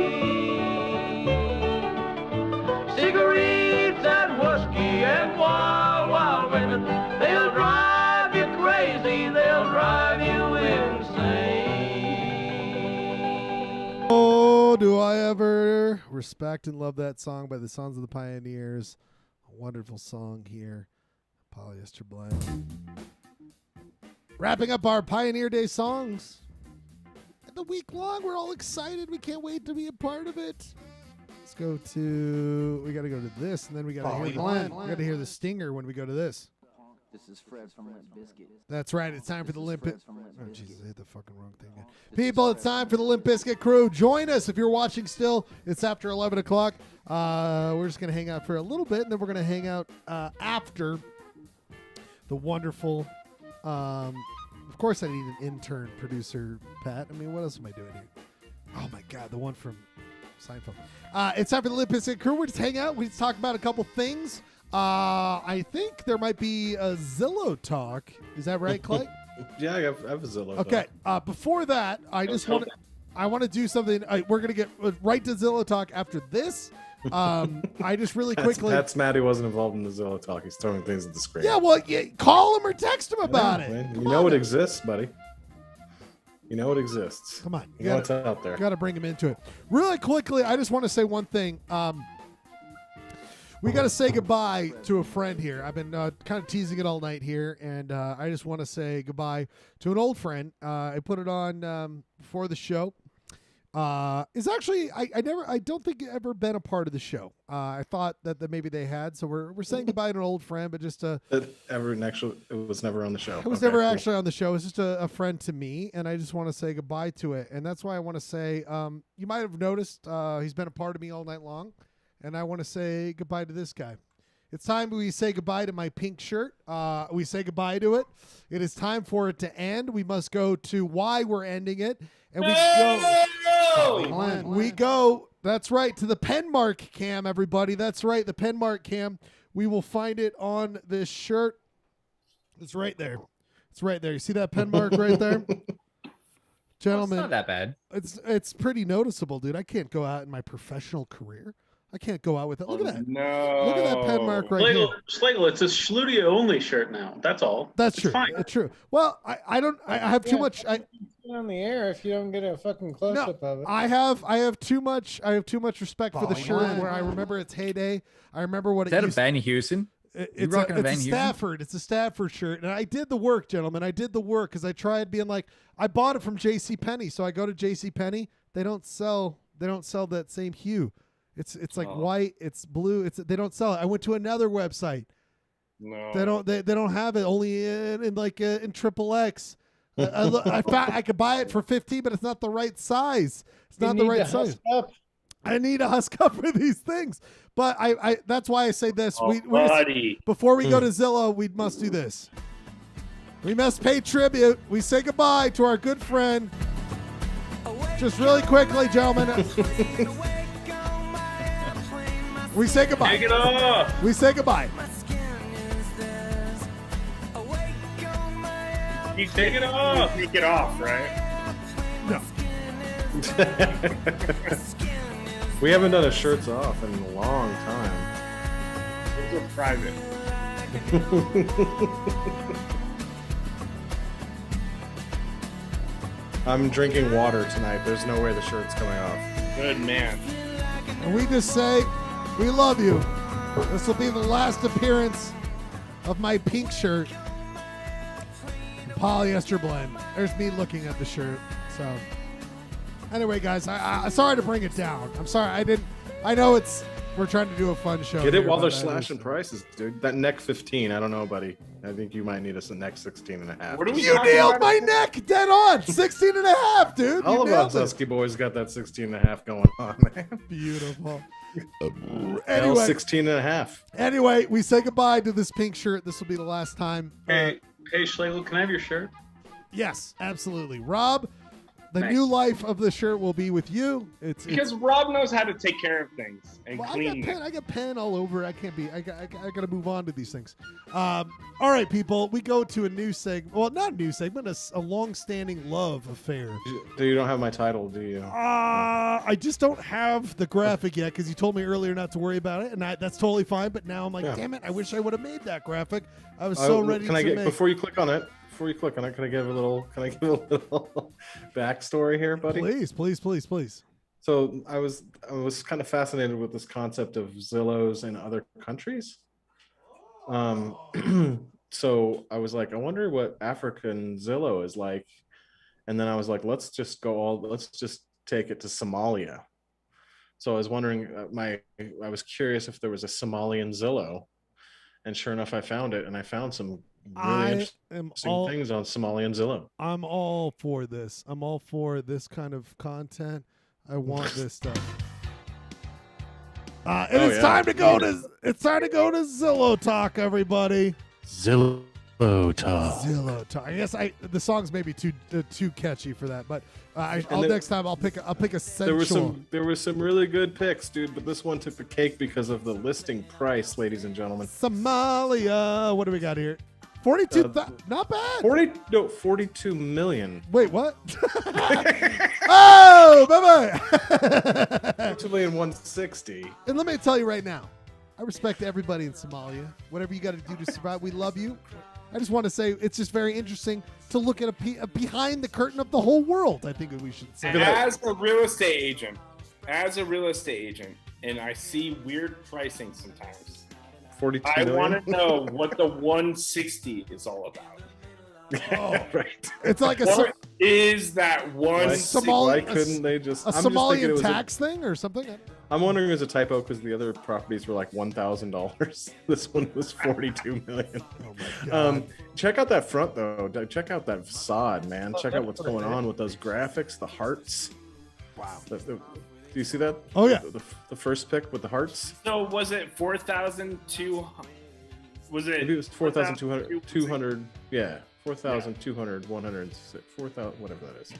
Cigarettes and whiskey and wild, wild women, they'll drive you crazy, they'll drive you insane. Oh, do I ever respect and love that song by the Sons of the Pioneers. A wonderful song here. Polyester Blend. Wrapping up our Pioneer Day songs. And the week long, we're all excited. We can't wait to be a part of it. Let's go to, we got to go to this, and then we got to hear the Blend. We got to hear the stinger when we go to this. This is Fred from Limp Bizkit. That's right. It's time for the Limp. Oh, Jesus, I hit the fucking wrong thing again. People, it's time for the Limp Bizkit crew. Join us if you're watching still. It's after 11 o'clock. We're just going to hang out for a little bit, and then we're going to hang out after the wonderful. Of course, I need an intern producer, Pat. I mean, what else am I doing here? Oh, my God. The one from Seinfeld. It's time for the Limp Bizkit crew. We're just hang out. We just talk about a couple things. I think there might be a Zillow talk. Is that right, Clay? Yeah, I have a Zillow talk. Okay. Before that, I want to do something. We're gonna get right to Zillow talk after this. I just really quickly. Pat's mad he wasn't involved in the Zillow talk. He's throwing things at the screen. Yeah, well, call him or text him about it. Man. You know it exists, buddy. You know it exists. Come on. You know what's out there. Got to bring him into it. Really quickly, I just want to say one thing. We got to say goodbye to a friend here. I've been kind of teasing it all night here, and I just want to say goodbye to an old friend. I put it on before the show. It's actually I don't think it ever been a part of the show. I thought that maybe they had, so we're saying goodbye to an old friend, but just it was never on the show. It was never actually on the show. It was just a friend to me, and I just want to say goodbye to it, and that's why I want to say you might have noticed he's been a part of me all night long. And I want to say goodbye to this guy. It's time we say goodbye to my pink shirt. We say goodbye to it. It is time for it to end. We must go to why we're ending it. And we go, that's right, to the Penmark cam, everybody. That's right, the Penmark cam. We will find it on this shirt. It's right there. It's right there. You see that Penmark right there? Gentlemen. Well, it's not that bad. It's pretty noticeable, dude. I can't go out in my professional career. I can't go out with it. Look at that. No. Look at that Penmark right here. Schlegel, it's a Schludia only shirt now. That's all. That's true. Fine. It's true. Well, I have too much. On the air if you don't get a fucking close up of it. I have too much respect for the shirt where I remember its heyday. I remember what Is that a Van Heusen? It's a Stafford. It's a Stafford shirt. And I did the work, gentlemen. I did the work because I tried being like, I bought it from JCPenney. So I go to JCPenney. They don't sell that same hue. It's like white, it's blue. They don't sell it. I went to another website. No. They don't have it. Only in XXX. I could buy it for $15, but it's not the right size. It's not the right size. I need a husk up for these things. But I that's why I say this. Before we go to Zillow, we must do this. We must pay tribute. We say goodbye to our good friend. Just really quickly, gentlemen. We say goodbye. Take it off. We say goodbye. You take it off. Take it off, right? No. We haven't done a shirts off in a long time. Those are private. I'm drinking water tonight. There's no way the shirt's coming off. Good man. And we just say, we love you. This will be the last appearance of my pink shirt. Polyester Blend. There's me looking at the shirt. So, anyway, guys, I'm sorry to bring it down. I'm sorry. I know we're trying to do a fun show. Get it while they're but slashing prices, dude. That neck 15, I don't know, buddy. I think you might need us a neck 16 and a half. What are we You talking nailed about? my neck dead on. 16 and a half, dude. All You of nailed us it. Husky boys got that 16 and a half going on, man. Beautiful. Anyway, 16 and a half. Anyway, we say goodbye to this pink shirt. This will be the last time. Hey, Schlegel, can I have your shirt? Yes, absolutely. Rob, the Thanks. new life of the shirt will be with you. Because Rob knows how to take care of things and Well, clean them. I got pen all over. I can't be. I got to move on to these things. All right, people. We go to a new segment. Well, not a new segment. A long-standing love affair. You don't have my title, do you? I just don't have the graphic yet because you told me earlier not to worry about it, and that's totally fine. But now I'm like, Yeah. damn it! I wish I would have made that graphic. I was so ready Can to I get make. before you click on it? Can I give a little backstory here, buddy? Please. So I was kind of fascinated with this concept of Zillows in other countries. So I was like, I wonder what African Zillow is like. And then I was like, let's just take it to Somalia. So I was wondering, I was curious if there was a Somalian Zillow, and sure enough, I found it, and I found some really interesting things on Somalian Zillow. I'm all for this. I'm all for this kind of content. I want this stuff. It's time to go to Zillow Talk, everybody. Zillow Talk. Zillow Talk. I guess the songs may be too catchy for that, but next time I'll pick a sensual. There were some really good picks, dude, but this one took the cake because of the listing price, ladies and gentlemen. Somalia. What do we got here? 42. Not bad. 42 million. Wait, what? Oh, bye-bye. 2 million 160. And let me tell you right now, I respect everybody in Somalia. Whatever you got to do to survive, we love you. I just want to say it's just very interesting to look at a behind the curtain of the whole world. I think we should say. As a real estate agent, and I see weird pricing sometimes. 42 I million? want to know what the 160 is all about. Oh, right. It's like What is that 160? Why couldn't they just a I'm just thinking it Somalian was tax thing or something? I'm wondering if it was a typo because the other properties were like $1,000. This one was 42 million. Oh my God. Check out that front though. Check out that facade, man. Check out what's going on with those graphics, the hearts. Wow. Do you see that? Oh yeah. The first pick with the hearts. So was it 4,200? Was it? Maybe it was 4,200. 200. Yeah. 4,200, 100, 4,000, whatever that is.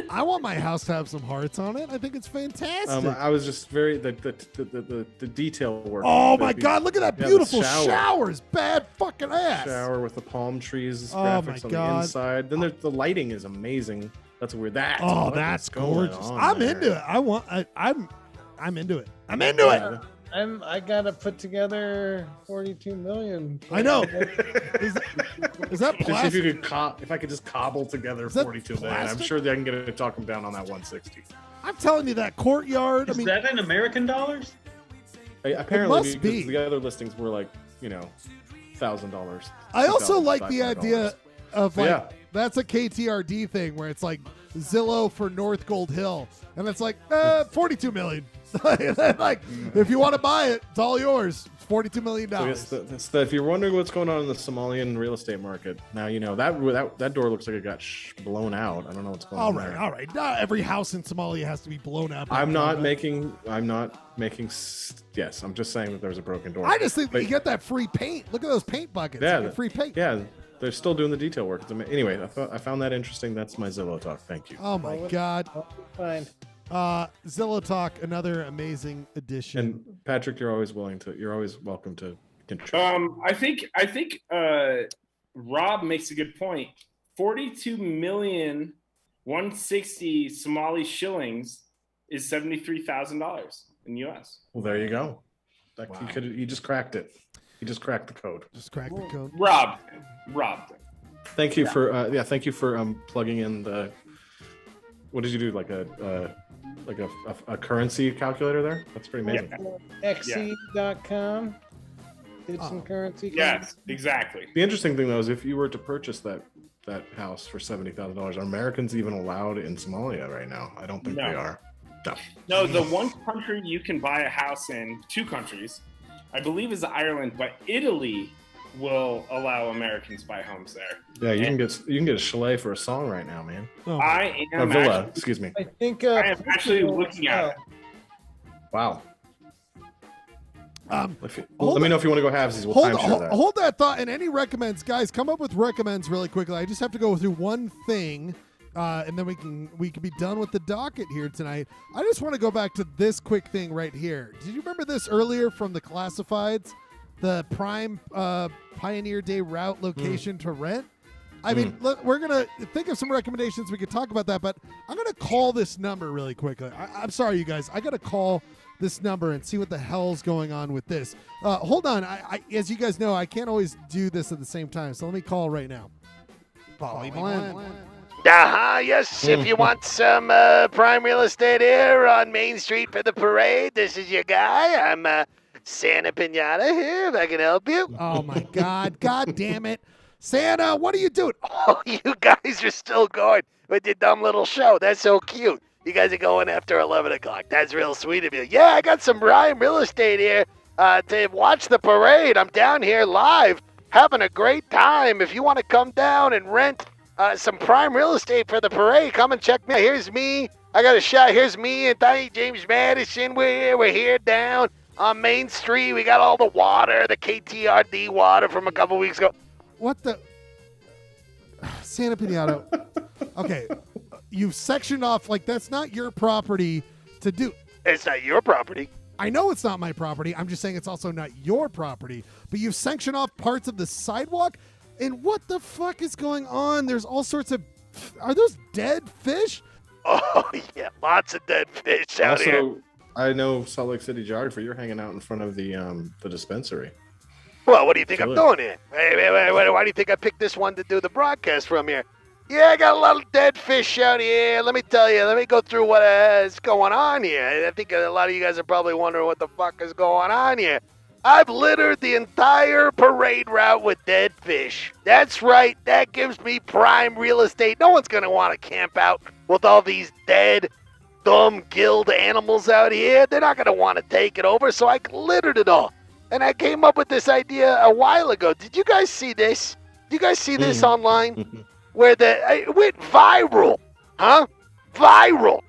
I want my house to have some hearts on it. I think it's fantastic. I was just very the detail work. Oh my God! Look at that Yeah, the beautiful shower. showers. Bad fucking ass. Shower with the palm trees, Oh graphics my on the God. inside. Then the lighting is amazing. That's weird. That's gorgeous. I'm into it. I'm into it. I'm into it. I gotta put together 42 million. I know. Is that Just plastic? if I could just cobble together Is that 42 million, I'm plastic? sure that I can get it to talk them down on that 160. I'm telling you that courtyard. Is that in American dollars? Apparently, must because be. the other listings were like, $1,000. I also like the idea of like Yeah. that's a KTRD thing where it's like Zillow for North Gold Hill, and it's like 42 million. Like if you want to buy it, it's all yours. It's $42 million. So I guess if you're wondering what's going on in the Somalian real estate market, now you know that door looks like it got blown out. I don't know what's going on there. All right. Not every house in Somalia has to be blown up. I'm not making. Yes, I'm just saying that there's a broken door. I just think that you get that free paint. Look at those paint buckets. Yeah, You get free paint. Yeah, they're still doing the detail work. Anyway, I found that interesting. That's my Zillow talk. Thank you. Oh my God. Fine. Zillow Talk, another amazing addition. And Patrick, you're always welcome to contribute. I think Rob makes a good point. 42 million 160 Somali shillings is $73,000 in US. Well, there you go. You just cracked it. You just cracked the code. Just cracked the code. Robbed. Thank you for thank you for plugging in the. What did you do? Like a currency calculator there? That's pretty amazing. Xe.com. Did some currency. Yes, exactly. The interesting thing though is if you were to purchase that house for $70,000, are Americans even allowed in Somalia right now? I don't think they are. No, the one country you can buy a house in, 2 countries, I believe is Ireland, but Italy will allow Americans to buy homes there. Yeah, you can get a chalet for a song right now, man. I am a villa, actually, excuse me. I think I am actually looking at it. Wow. Let me know if you want to go halvesies. We'll timeshare that. Hold that thought. And any recommends, guys, come up with recommends really quickly. I just have to go through one thing, and then we can be done with the docket here tonight. I just want to go back to this quick thing right here. Did you remember this earlier from the classifieds? The Prime Pioneer Day route location to rent? I mean, we're going to think of some recommendations. We could talk about that, but I'm going to call this number really quickly. I'm sorry, you guys. I got to call this number and see what the hell's going on with this. Hold on. I as you guys know, I can't always do this at the same time, so let me call right now. Poly Blend. Yes, if you want some prime real estate here on Main Street for the parade, this is your guy. I'm Santa Pinata here, if I can help you. Oh, my God. God damn it. Santa, what are you doing? Oh, you guys are still going with your dumb little show. That's so cute. You guys are going after 11 o'clock. That's real sweet of you. Yeah, I got some prime real estate here to watch the parade. I'm down here live having a great time. If you want to come down and rent some prime real estate for the parade, come and check me out. Here's me. I got a shot. Here's me and Tiny James Madison. We're here down on Main Street. We got all the water, the KTRD water from a couple weeks ago. What the? Santa Pinata. Okay. You've sectioned off, like, that's not your property to do. It's not your property. I know it's not my property. I'm just saying it's also not your property. But you've sectioned off parts of the sidewalk. And what the fuck is going on? There's all sorts of... Are those dead fish? Oh, yeah. Lots of dead fish out here. I know Salt Lake City geography. You're hanging out in front of the dispensary. Well, what do you think I'm doing here? Wait, why do you think I picked this one to do the broadcast from here? Yeah, I got a lot of dead fish out here. Let me tell you. Let me go through what is going on here. I think a lot of you guys are probably wondering what the fuck is going on here. I've littered the entire parade route with dead fish. That's right. That gives me prime real estate. No one's going to want to camp out with all these dead, dumb, gilled animals out here. They're not going to want to take it over, so I littered it all. And I came up with this idea a while ago. Did you guys see this? Did you guys see this online? Where it went viral, huh? Viral.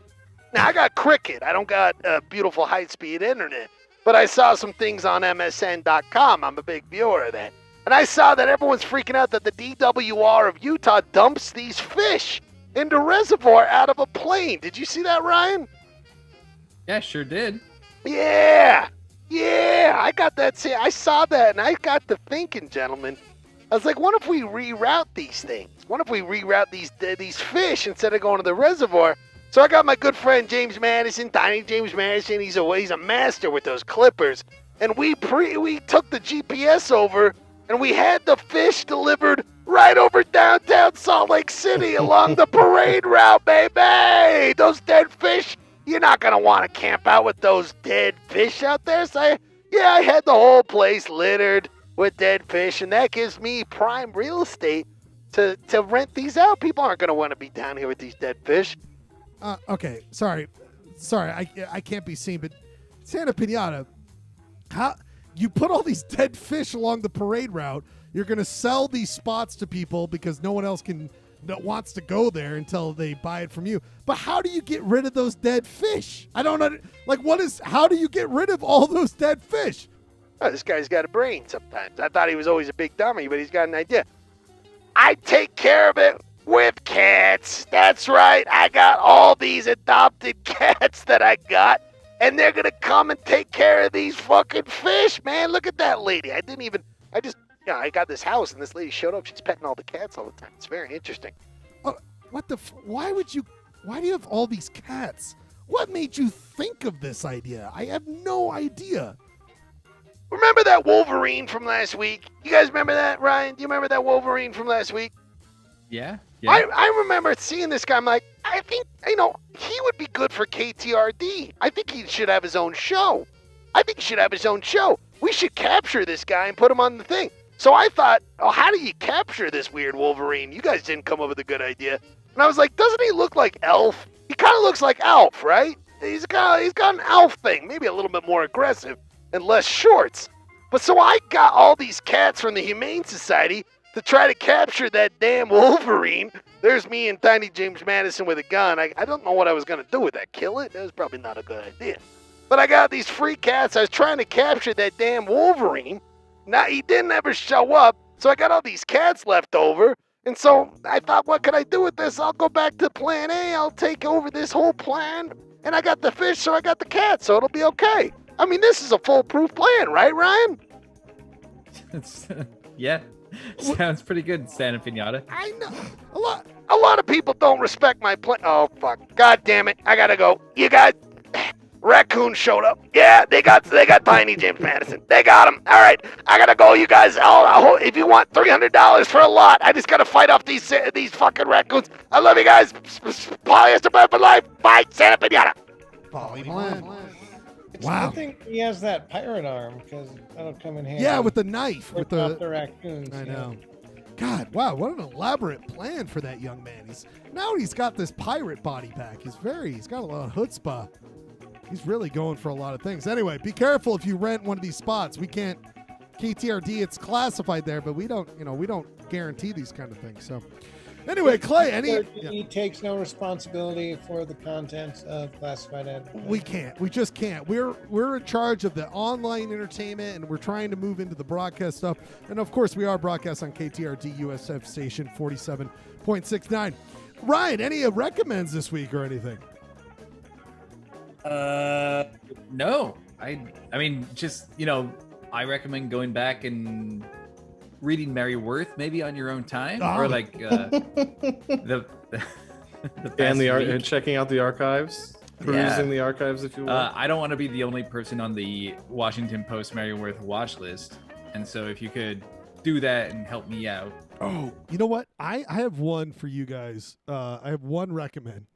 Now, I got Cricket. I don't got beautiful high-speed internet. But I saw some things on MSN.com. I'm a big viewer of that. And I saw that everyone's freaking out that the DWR of Utah dumps these fish into reservoir out of a plane. Did you see that, Ryan? Yeah, sure did. Yeah, I got that. I saw that, and I got to thinking, gentlemen. I was like, what if we reroute these things? What if we reroute these fish instead of going to the reservoir? So I got my good friend James Madison, Tiny James Madison. He's a master with those clippers, and we took the GPS over, and we had the fish delivered right over downtown Salt Lake City along the parade route, baby. Those dead fish. You're not going to want to camp out with those dead fish out there. So, I had the whole place littered with dead fish, and that gives me prime real estate to rent these out. People aren't going to want to be down here with these dead fish. Okay, sorry, I can't be seen, but Santa Pinata, how you put all these dead fish along the parade route? You're going to sell these spots to people because no one else wants to go there until they buy it from you. But how do you get rid of those dead fish? I don't know. Like, how do you get rid of all those dead fish? Oh, this guy's got a brain sometimes. I thought he was always a big dummy, but he's got an idea. I take care of it with cats. That's right. I got all these adopted cats that I got, and they're going to come and take care of these fucking fish, man. Look at that lady. I got this house, and this lady showed up. She's petting all the cats all the time. It's very interesting. What the? Why do you have all these cats? What made you think of this idea? I have no idea. Remember that Wolverine from last week? You guys remember that, Ryan? Do you remember that Wolverine from last week? Yeah. I remember seeing this guy. I'm like, I think, he would be good for KTRD. I think he should have his own show. We should capture this guy and put him on the thing. So I thought, how do you capture this weird Wolverine? You guys didn't come up with a good idea. And I was like, doesn't he look like Elf? He kind of looks like Elf, right? He's got an Elf thing, maybe a little bit more aggressive and less shorts. But so I got all these cats from the Humane Society to try to capture that damn Wolverine. There's me and Tiny James Madison with a gun. I don't know what I was going to do with that. Kill it? That was probably not a good idea. But I got these free cats. I was trying to capture that damn Wolverine. Now, he didn't ever show up, so I got all these cats left over. And so I thought, what could I do with this? I'll go back to plan A. I'll take over this whole plan. And I got the fish, so I got the cats, so it'll be okay. I mean, this is a foolproof plan, right, Ryan? Yeah. Sounds pretty good, Santa Pinata. I know. A lot of people don't respect my plan. Oh, fuck. God damn it. I gotta go. You guys... Raccoon showed up. Yeah, they got Tiny James Madison. They got him. All right, I gotta go, you guys. If you want $300 for a lot, I just gotta fight off these fucking raccoons. I love you guys. Polyester Blend for life. Bye, Santa Pinata. Poly Blend. It's Wow. good thing he has that pirate arm because that'll come in handy. Yeah, with the knife. With off the the raccoons. I yeah. know. God, wow, what an elaborate plan for that young man. He's got this pirate body pack. He's got a lot of chutzpah. He's really going for a lot of things. Anyway, be careful if you rent one of these spots. We can't KTRD, it's classified there, but we don't guarantee these kind of things. So anyway, Clay, He takes no responsibility for the contents of classified advertising. we can't. We just can't. We're in charge of the online entertainment, and we're trying to move into the broadcast stuff. And of course, we are broadcast on KTRD USF station 47.69. Ryan, any recommends this week or anything? No. I mean, just, I recommend going back and reading Mary Worth maybe on your own time, or like the and checking out the archives, perusing the archives, if you will. I don't want to be the only person on the Washington Post Mary Worth watch list, and so if you could do that and help me out. Oh, you know what? I have one for you guys. I have one recommend.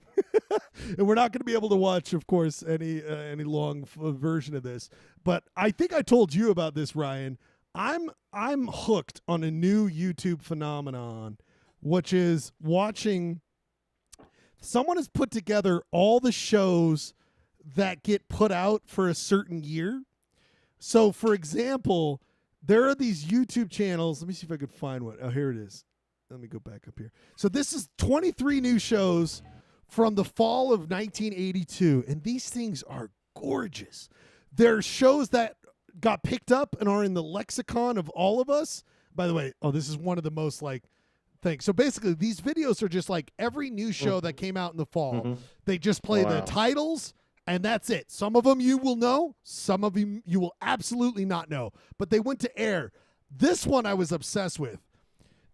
And we're not going to be able to watch, of course, any long version of this. But I think I told you about this, Ryan. I'm hooked on a new YouTube phenomenon, which is watching. Someone has put together all the shows that get put out for a certain year. So, for example, there are these YouTube channels. Let me see if I could find one. Oh, here it is. Let me go back up here. So this is 23 new shows from the fall of 1982, and these things are gorgeous. They're shows that got picked up and are in the lexicon of all of us. By the way, this is one of the most things. So basically, these videos are just like every new show that came out in the fall. Mm-hmm. They just play the titles, and that's it. Some of them you will know, some of them you will absolutely not know, but they went to air. This one I was obsessed with.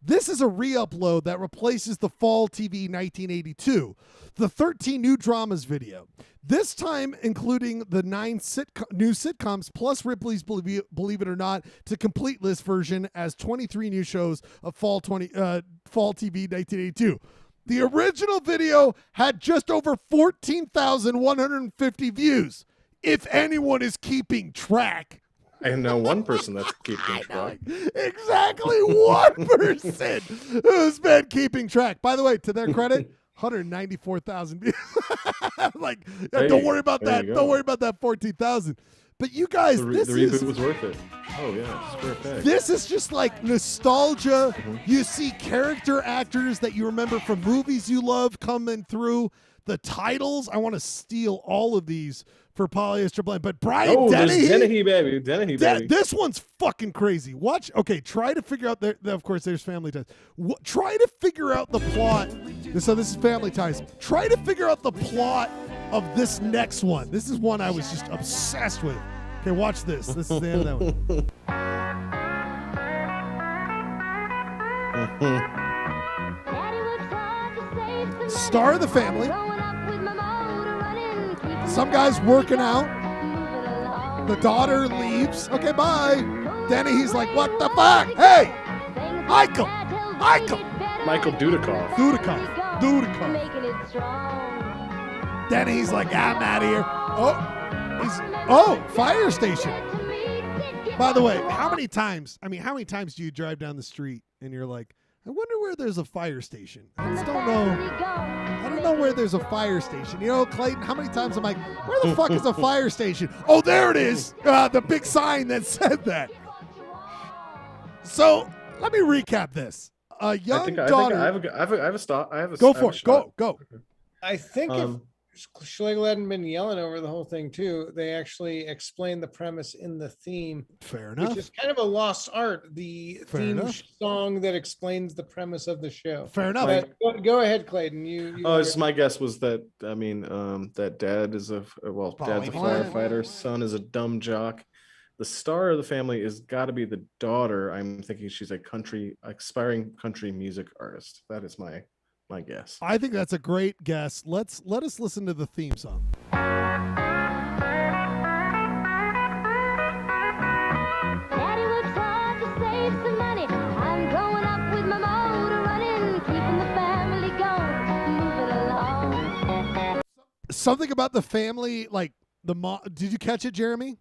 This is a re-upload that replaces the Fall TV 1982, the 13 new dramas video. This time including the 9 new sitcoms plus Ripley's Believe It or Not to complete list version as 23 new shows of Fall TV 1982. The original video had just over 14,150 views. If anyone is keeping track. I know one person that's keeping track. Exactly one person who's been keeping track. By the way, to their credit, 194,000 views. Don't worry about that. Don't worry about that 14,000. But you guys, the reboot was worth it. Oh yeah, square peg. This is just like nostalgia. Mm-hmm. You see character actors that you remember from movies you love coming through. The titles, I want to steal all of these for Polyester Blend. But Brian Dennehy, baby. This one's fucking crazy. Try to figure out, of course, there's Family Ties. Try to figure out the plot. So this is Family Ties. Try to figure out the plot of this next one. This is one I was just obsessed with. Okay, watch this. This is the end of that one. Star of the family. Some guy's working out. The daughter leaves. Okay, bye. Denny, he's like, what the fuck? Hey, Michael Dudikoff. Denny, he's like, I'm out of here. Fire station. By the way, how many times do you drive down the street and you're like, I wonder where there's a fire station? I just don't know. I don't know where there's a fire station. You know, Clayton, how many times I'm like, where the fuck is a fire station? Oh, there it is. The big sign that said that. So let me recap this. A young daughter. I have a stop. Go for it. Go. I think if Schlegel hadn't been yelling over the whole thing too, they actually explained the premise in the theme. Fair enough. Which is kind of a lost art. The Fair theme enough. song that explains the premise of the show. Fair enough. But go ahead, Clayton. My guess was that that dad is dad's a firefighter, son is a dumb jock. The star of the family is got to be the daughter. I'm thinking she's a aspiring country music artist. That is my guess. I think that's a great guess. Let us listen to the theme song. Daddy works hard to save some money. I'm growing up with my motor running, keeping the family going, moving along. Something about the family, like the mom. Did you catch it, Jeremy?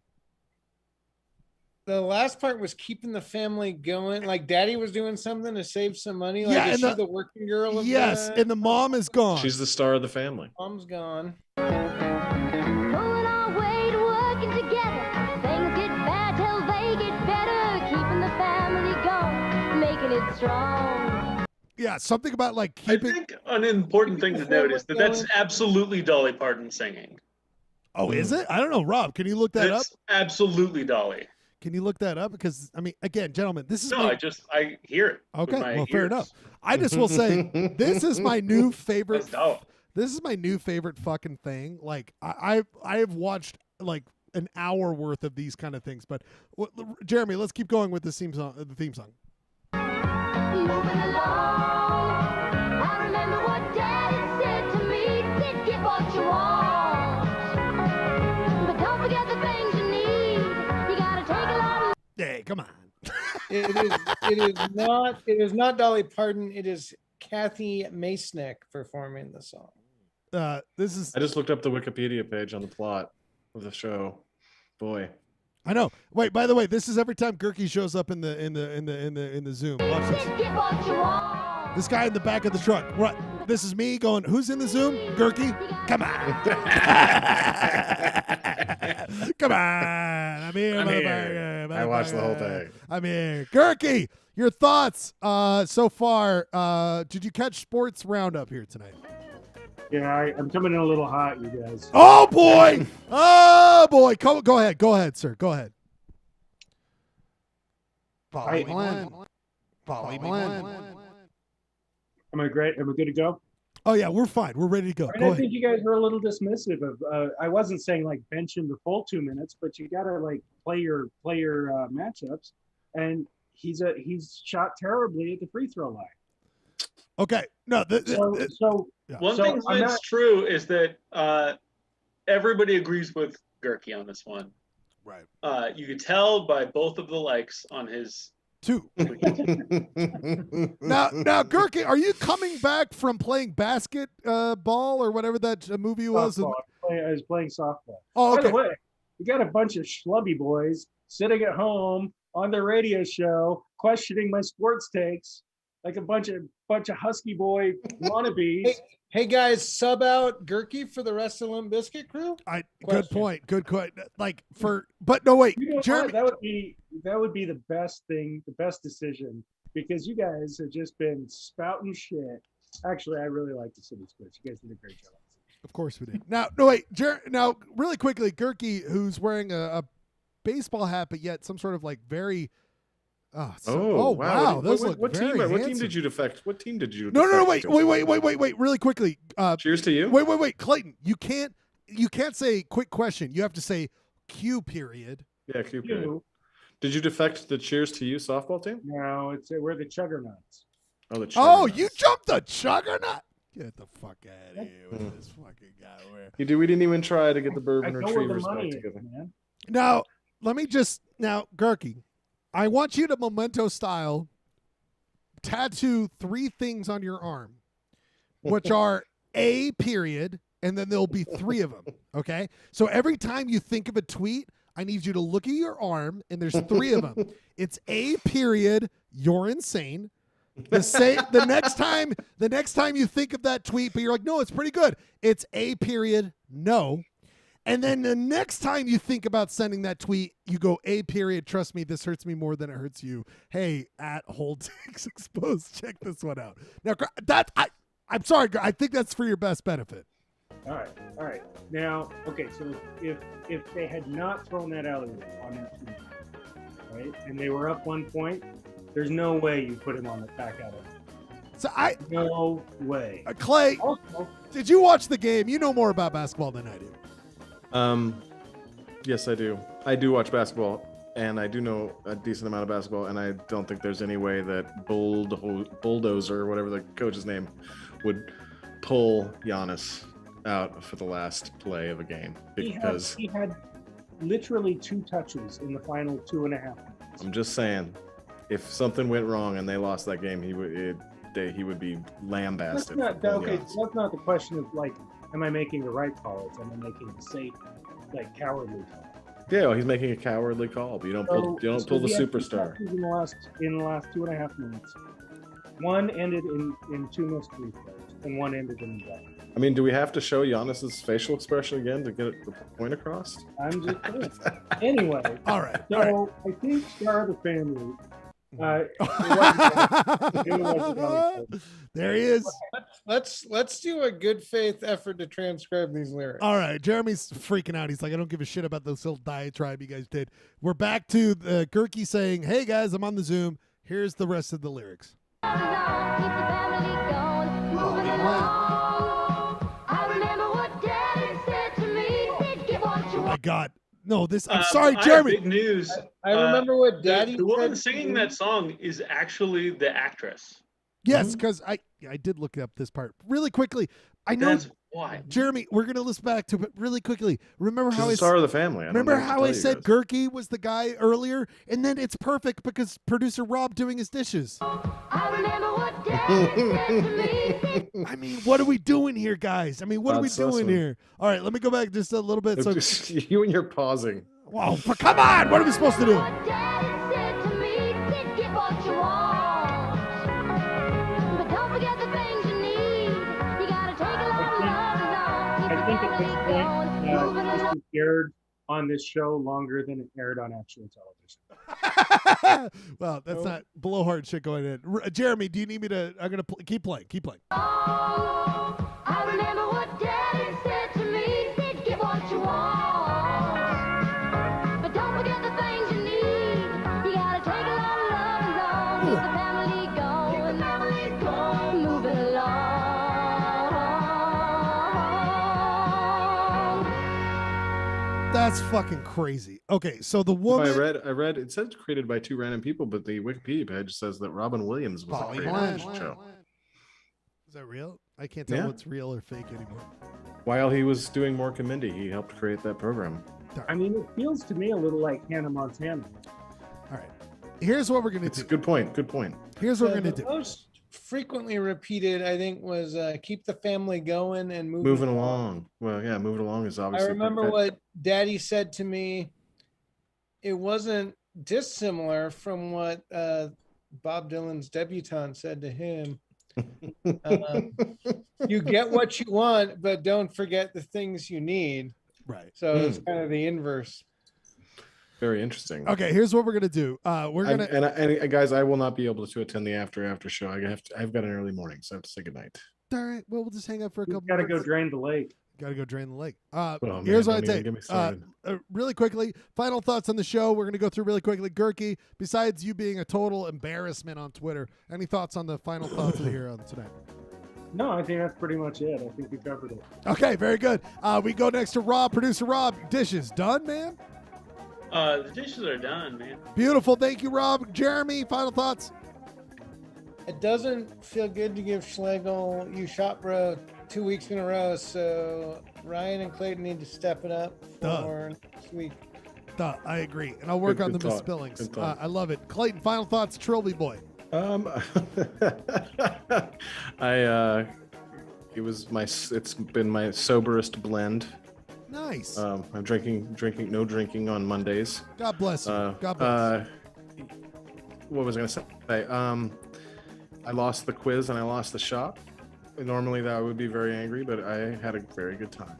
The last part was keeping the family going. Like Daddy was doing something to save some money. Like, Yeah, is and she the working girl of Yes, the... and the mom is gone. She's the star of the family. Mom's gone. Pulling our way to working together. Things get bad till they get better. Keeping the family going, making it strong. Yeah, something about like keeping. I think an important thing to note is that that's absolutely Dolly Parton singing. Oh, is it? I don't know, Rob. Can you look that That's up? absolutely Dolly. Can you look that up? Because I mean, again, gentlemen, this is No, my... I hear it. Okay, with my well, fair ears. enough. I just will say this is my new favorite. That's dope. This is my new favorite fucking thing. Like I have watched like an hour worth of these kind of things. But Jeremy, let's keep going with the theme song. Moving along. I remember what Daddy said to me. Said, get what you want. But don't forget the things you need. You gotta take a lot of... Hey, come on. It is not Dolly Parton. It is Kathy Masnick performing the song. This is. I just looked up the Wikipedia page on the plot of the show. Boy, I know. Wait, by the way, this is every time Gurky shows up in the Zoom. Watch this. Get what you want. This guy in the back of the truck. What? This is me going, who's in the Zoom? Gurky? Come on. Come on. I'm here. I watched the whole thing. I'm here. Gurky, your thoughts so far. Did you catch Sports Roundup here tonight? Yeah, I'm coming in a little hot, you guys. Oh, boy. Oh, boy. Go ahead. Go ahead, sir. Go ahead. Poly Blend. Am I great? Am I good to go? Oh, yeah, we're fine. We're ready to go. And Go I ahead. think you guys were a little dismissive of. I wasn't saying like bench him the full 2 minutes, but you got to like play your matchups. And he's shot terribly at the free throw line. Okay. No. One thing that's true is that everybody agrees with Gurky on this one. Right. You could tell by both of the likes on his. 2. Now, Gurky, are you coming back from playing basketball or whatever that movie was? Softball. I was playing softball. Oh, okay. By the way, you got a bunch of schlubby boys sitting at home on their radio show questioning my sports takes, like a bunch of husky boy wannabes. Hey guys, sub out Gurky for the rest of the Limp Bizkit crew. Good point. Good point. Like but no wait, You know what? Jeremy. That would be the best thing, the best decision, because you guys have just been spouting shit. Actually, I really like the City Splits. You guys did a great job. Of course we did. Now, no wait, now really quickly, Gurky, who's wearing a baseball hat, but yet some sort of like very. Wow! Those look what very team? What team handsome. did you defect? What team did you? No, defect wait! Really quickly. Cheers to you. Wait, Clayton. You can't say quick question. You have to say Q period. Yeah, Q period. Did you defect the Cheers to You softball team? No, we're the Chuggernauts. Oh, the Oh, you jumped the Juggernaut. Get the fuck out of here with this fucking guy. We didn't even try to get the bourbon I go where the retrievers money back is, together. man. Now, Gurky, I want you to Memento style tattoo 3 things on your arm, which are a period, and then there'll be 3 of them. Okay, so every time you think of a tweet, I need you to look at your arm, and there's 3 of them. It's a period. You're insane. The next time you think of that tweet, but you're like, no, it's pretty good. It's a period. No. And then the next time you think about sending that tweet, you go a period. Trust me, this hurts me more than it hurts you. Hey, at Hold Takes Exposed, check this one out. Now I'm sorry, I think that's for your best benefit. All right. Now, okay, so if they had not thrown that alley on that team, right, and they were up 1 point, there's no way you put him on the back alley. So no way. Clay, did you watch the game? You know more about basketball than I do. Yes, I do. I do watch basketball, and I do know a decent amount of basketball, and I don't think there's any way that Bulldozer, whatever the coach's name, would pull Giannis out for the last play of a game because he had literally 2 touches in the final 2.5 minutes. I'm just saying, if something went wrong and they lost that game, he would be lambasted. That's not the question of like, am I making the right call? It's am I making a safe, like cowardly call? Yeah, well, he's making a cowardly call, but you don't pull the superstar. In the last 2.5 minutes, one ended in 2 missed free throws, and one ended in a dunk. I mean, do we have to show Giannis's facial expression again to get the point across? I'm just saying. Anyway, all right. So I think Star of the Family. There he is. Let's do a good faith effort to transcribe these lyrics. All right, Jeremy's freaking out. He's like, I don't give a shit about this little diatribe you guys did. We're back to Gurky saying, hey guys, I'm on the Zoom. Here's the rest of the lyrics. Oh my God. No, this. I'm sorry, Jeremy. Big news. I remember what Daddy The woman said singing that song is actually the actress. Yes, because I did look up this part really quickly. I know. That's why. Jeremy, we're gonna listen back to it really quickly. Remember how She's the star of the family. Remember how I said Gurky was the guy earlier, and then it's perfect because producer Rob doing his dishes. I mean, what are we doing here, guys? I mean, what are we doing here? All right, let me go back just a little bit. So you and you're pausing. Wow, come on! What are we supposed to do? I think at this point, this was aired on this show longer than it aired on actual television. Well, that's not blowhard shit going in. Jeremy, do you need me to? I'm gonna keep playing. Keep playing. I remember what Daddy said to me. Said, get what you want, but don't forget the things you need. You gotta take a lot of love along. Keep the family going, move it along. That's fucking crazy. Okay, so the woman I read it says created by 2 random people, but the Wikipedia page says that Robin Williams was the creator of the show. Is that real? I can't tell what's real or fake anymore. While he was doing Mork and Mindy, he helped create that program. I mean, it feels to me a little like Hannah Montana. All right. Here's what we're going to do. Good point. Good point. Here's what we're going to do. Most frequently repeated, I think, was keep the family going and moving along. Well, yeah, moving along is obviously. I remember what Daddy said to me. It wasn't dissimilar from what Bob Dylan's debutante said to him. You get what you want, but don't forget the things you need. Right. So it's kind of the inverse. Very interesting. Okay, here's what we're gonna do. We're gonna and guys, I will not be able to attend the after show. I've got an early morning, so I have to say goodnight. All right. Well, we'll just hang out for a couple. Got to go drain the lake. Got to go drain the lake. Man, here's what I'd don't say. Really quickly, final thoughts on the show. We're gonna go through really quickly. Gurky, besides you being a total embarrassment on Twitter, any thoughts on the final thoughts of the here on tonight? No, I think that's pretty much it. I think we covered it. Okay, very good. We go next to Rob, producer Rob. Dishes done, man. The dishes are done, man. Beautiful. Thank you, Rob. Jeremy, final thoughts? It doesn't feel good to give Schlegel you shot bro 2 weeks in a row, so Ryan and Clayton need to step it up for next week. I agree, and I'll work on the thought. misspellings. Good thought. I love it. Clayton, final thoughts, Trilby boy. It's been my soberest blend. Nice. I'm no drinking on Mondays. God bless you. God bless. What was I going to say? I lost the quiz and I lost the shop. Normally that I would be very angry, but I had a very good time.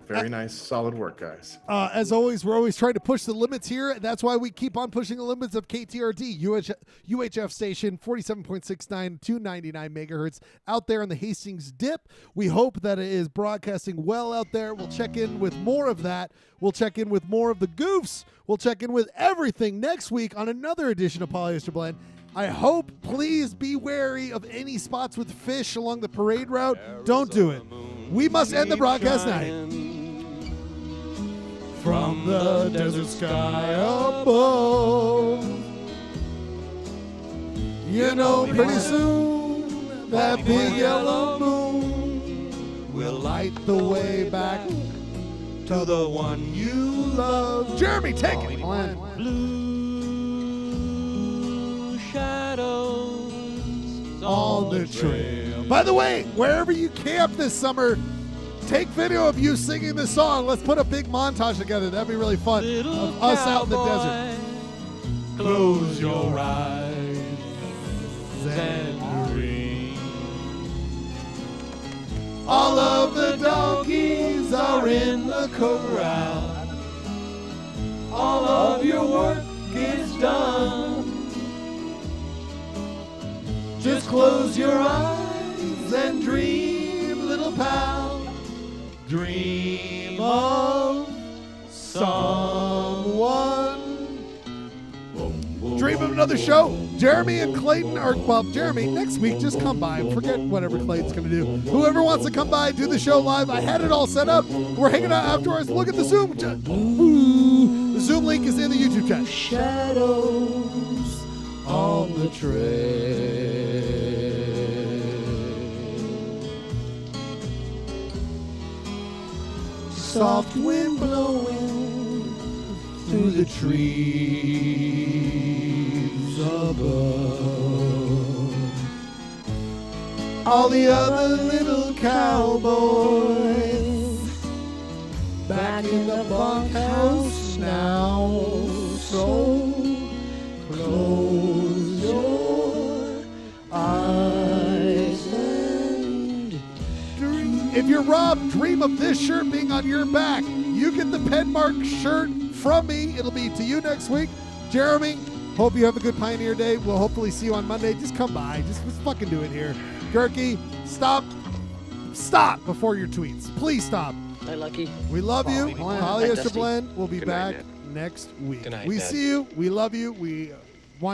Very nice, solid work, guys. As always, we're always trying to push the limits here. That's why we keep on pushing the limits of KTRD, UHF station, 47.69, 299 megahertz out there in the Hastings Dip. We hope that it is broadcasting well out there. We'll check in with more of that. We'll check in with more of the goofs. We'll check in with everything next week on another edition of Polyester Blend. I hope, please be wary of any spots with fish along the parade route. Don't do it. We must end the broadcast night. From the desert sky above, you know, pretty soon that big yellow moon will light the way back to the one you love. Jeremy, take it. Blue shadows On the trail. By the way, wherever you camp this summer, take video of you singing this song. Let's put a big montage together. That'd be really fun. Of us out in the desert. Close your eyes and dream. All of the donkeys are in the corral. All of your work is done. Just close your eyes and dream, little pal. Dream of someone. Dream of another show. Jeremy and Clayton are, well, Jeremy, next week, just come by. Forget whatever Clayton's going to do. Whoever wants to come by, do the show live. I had it all set up. We're hanging out afterwards. Look at the Zoom. Ooh. The Zoom link is in the YouTube chat. Shadows on the trail. Soft wind blowing through the trees above. All the other little cowboys back in the bunkhouse now. So close your eyes and dream. If you're Rob, dream of this shirt being on your back. You get the Penmark shirt from me. It'll be to you next week. Jeremy, hope you have a good Pioneer Day. We'll hopefully see you on Monday. Just come by. Just fucking do it here. Gurky, stop before your tweets. Please stop. Hi, Lucky. We love you. Hi, Polyester Dusty. Blend will be Good night, back Dad. next week. Good night, We Dad. see you. We love you. We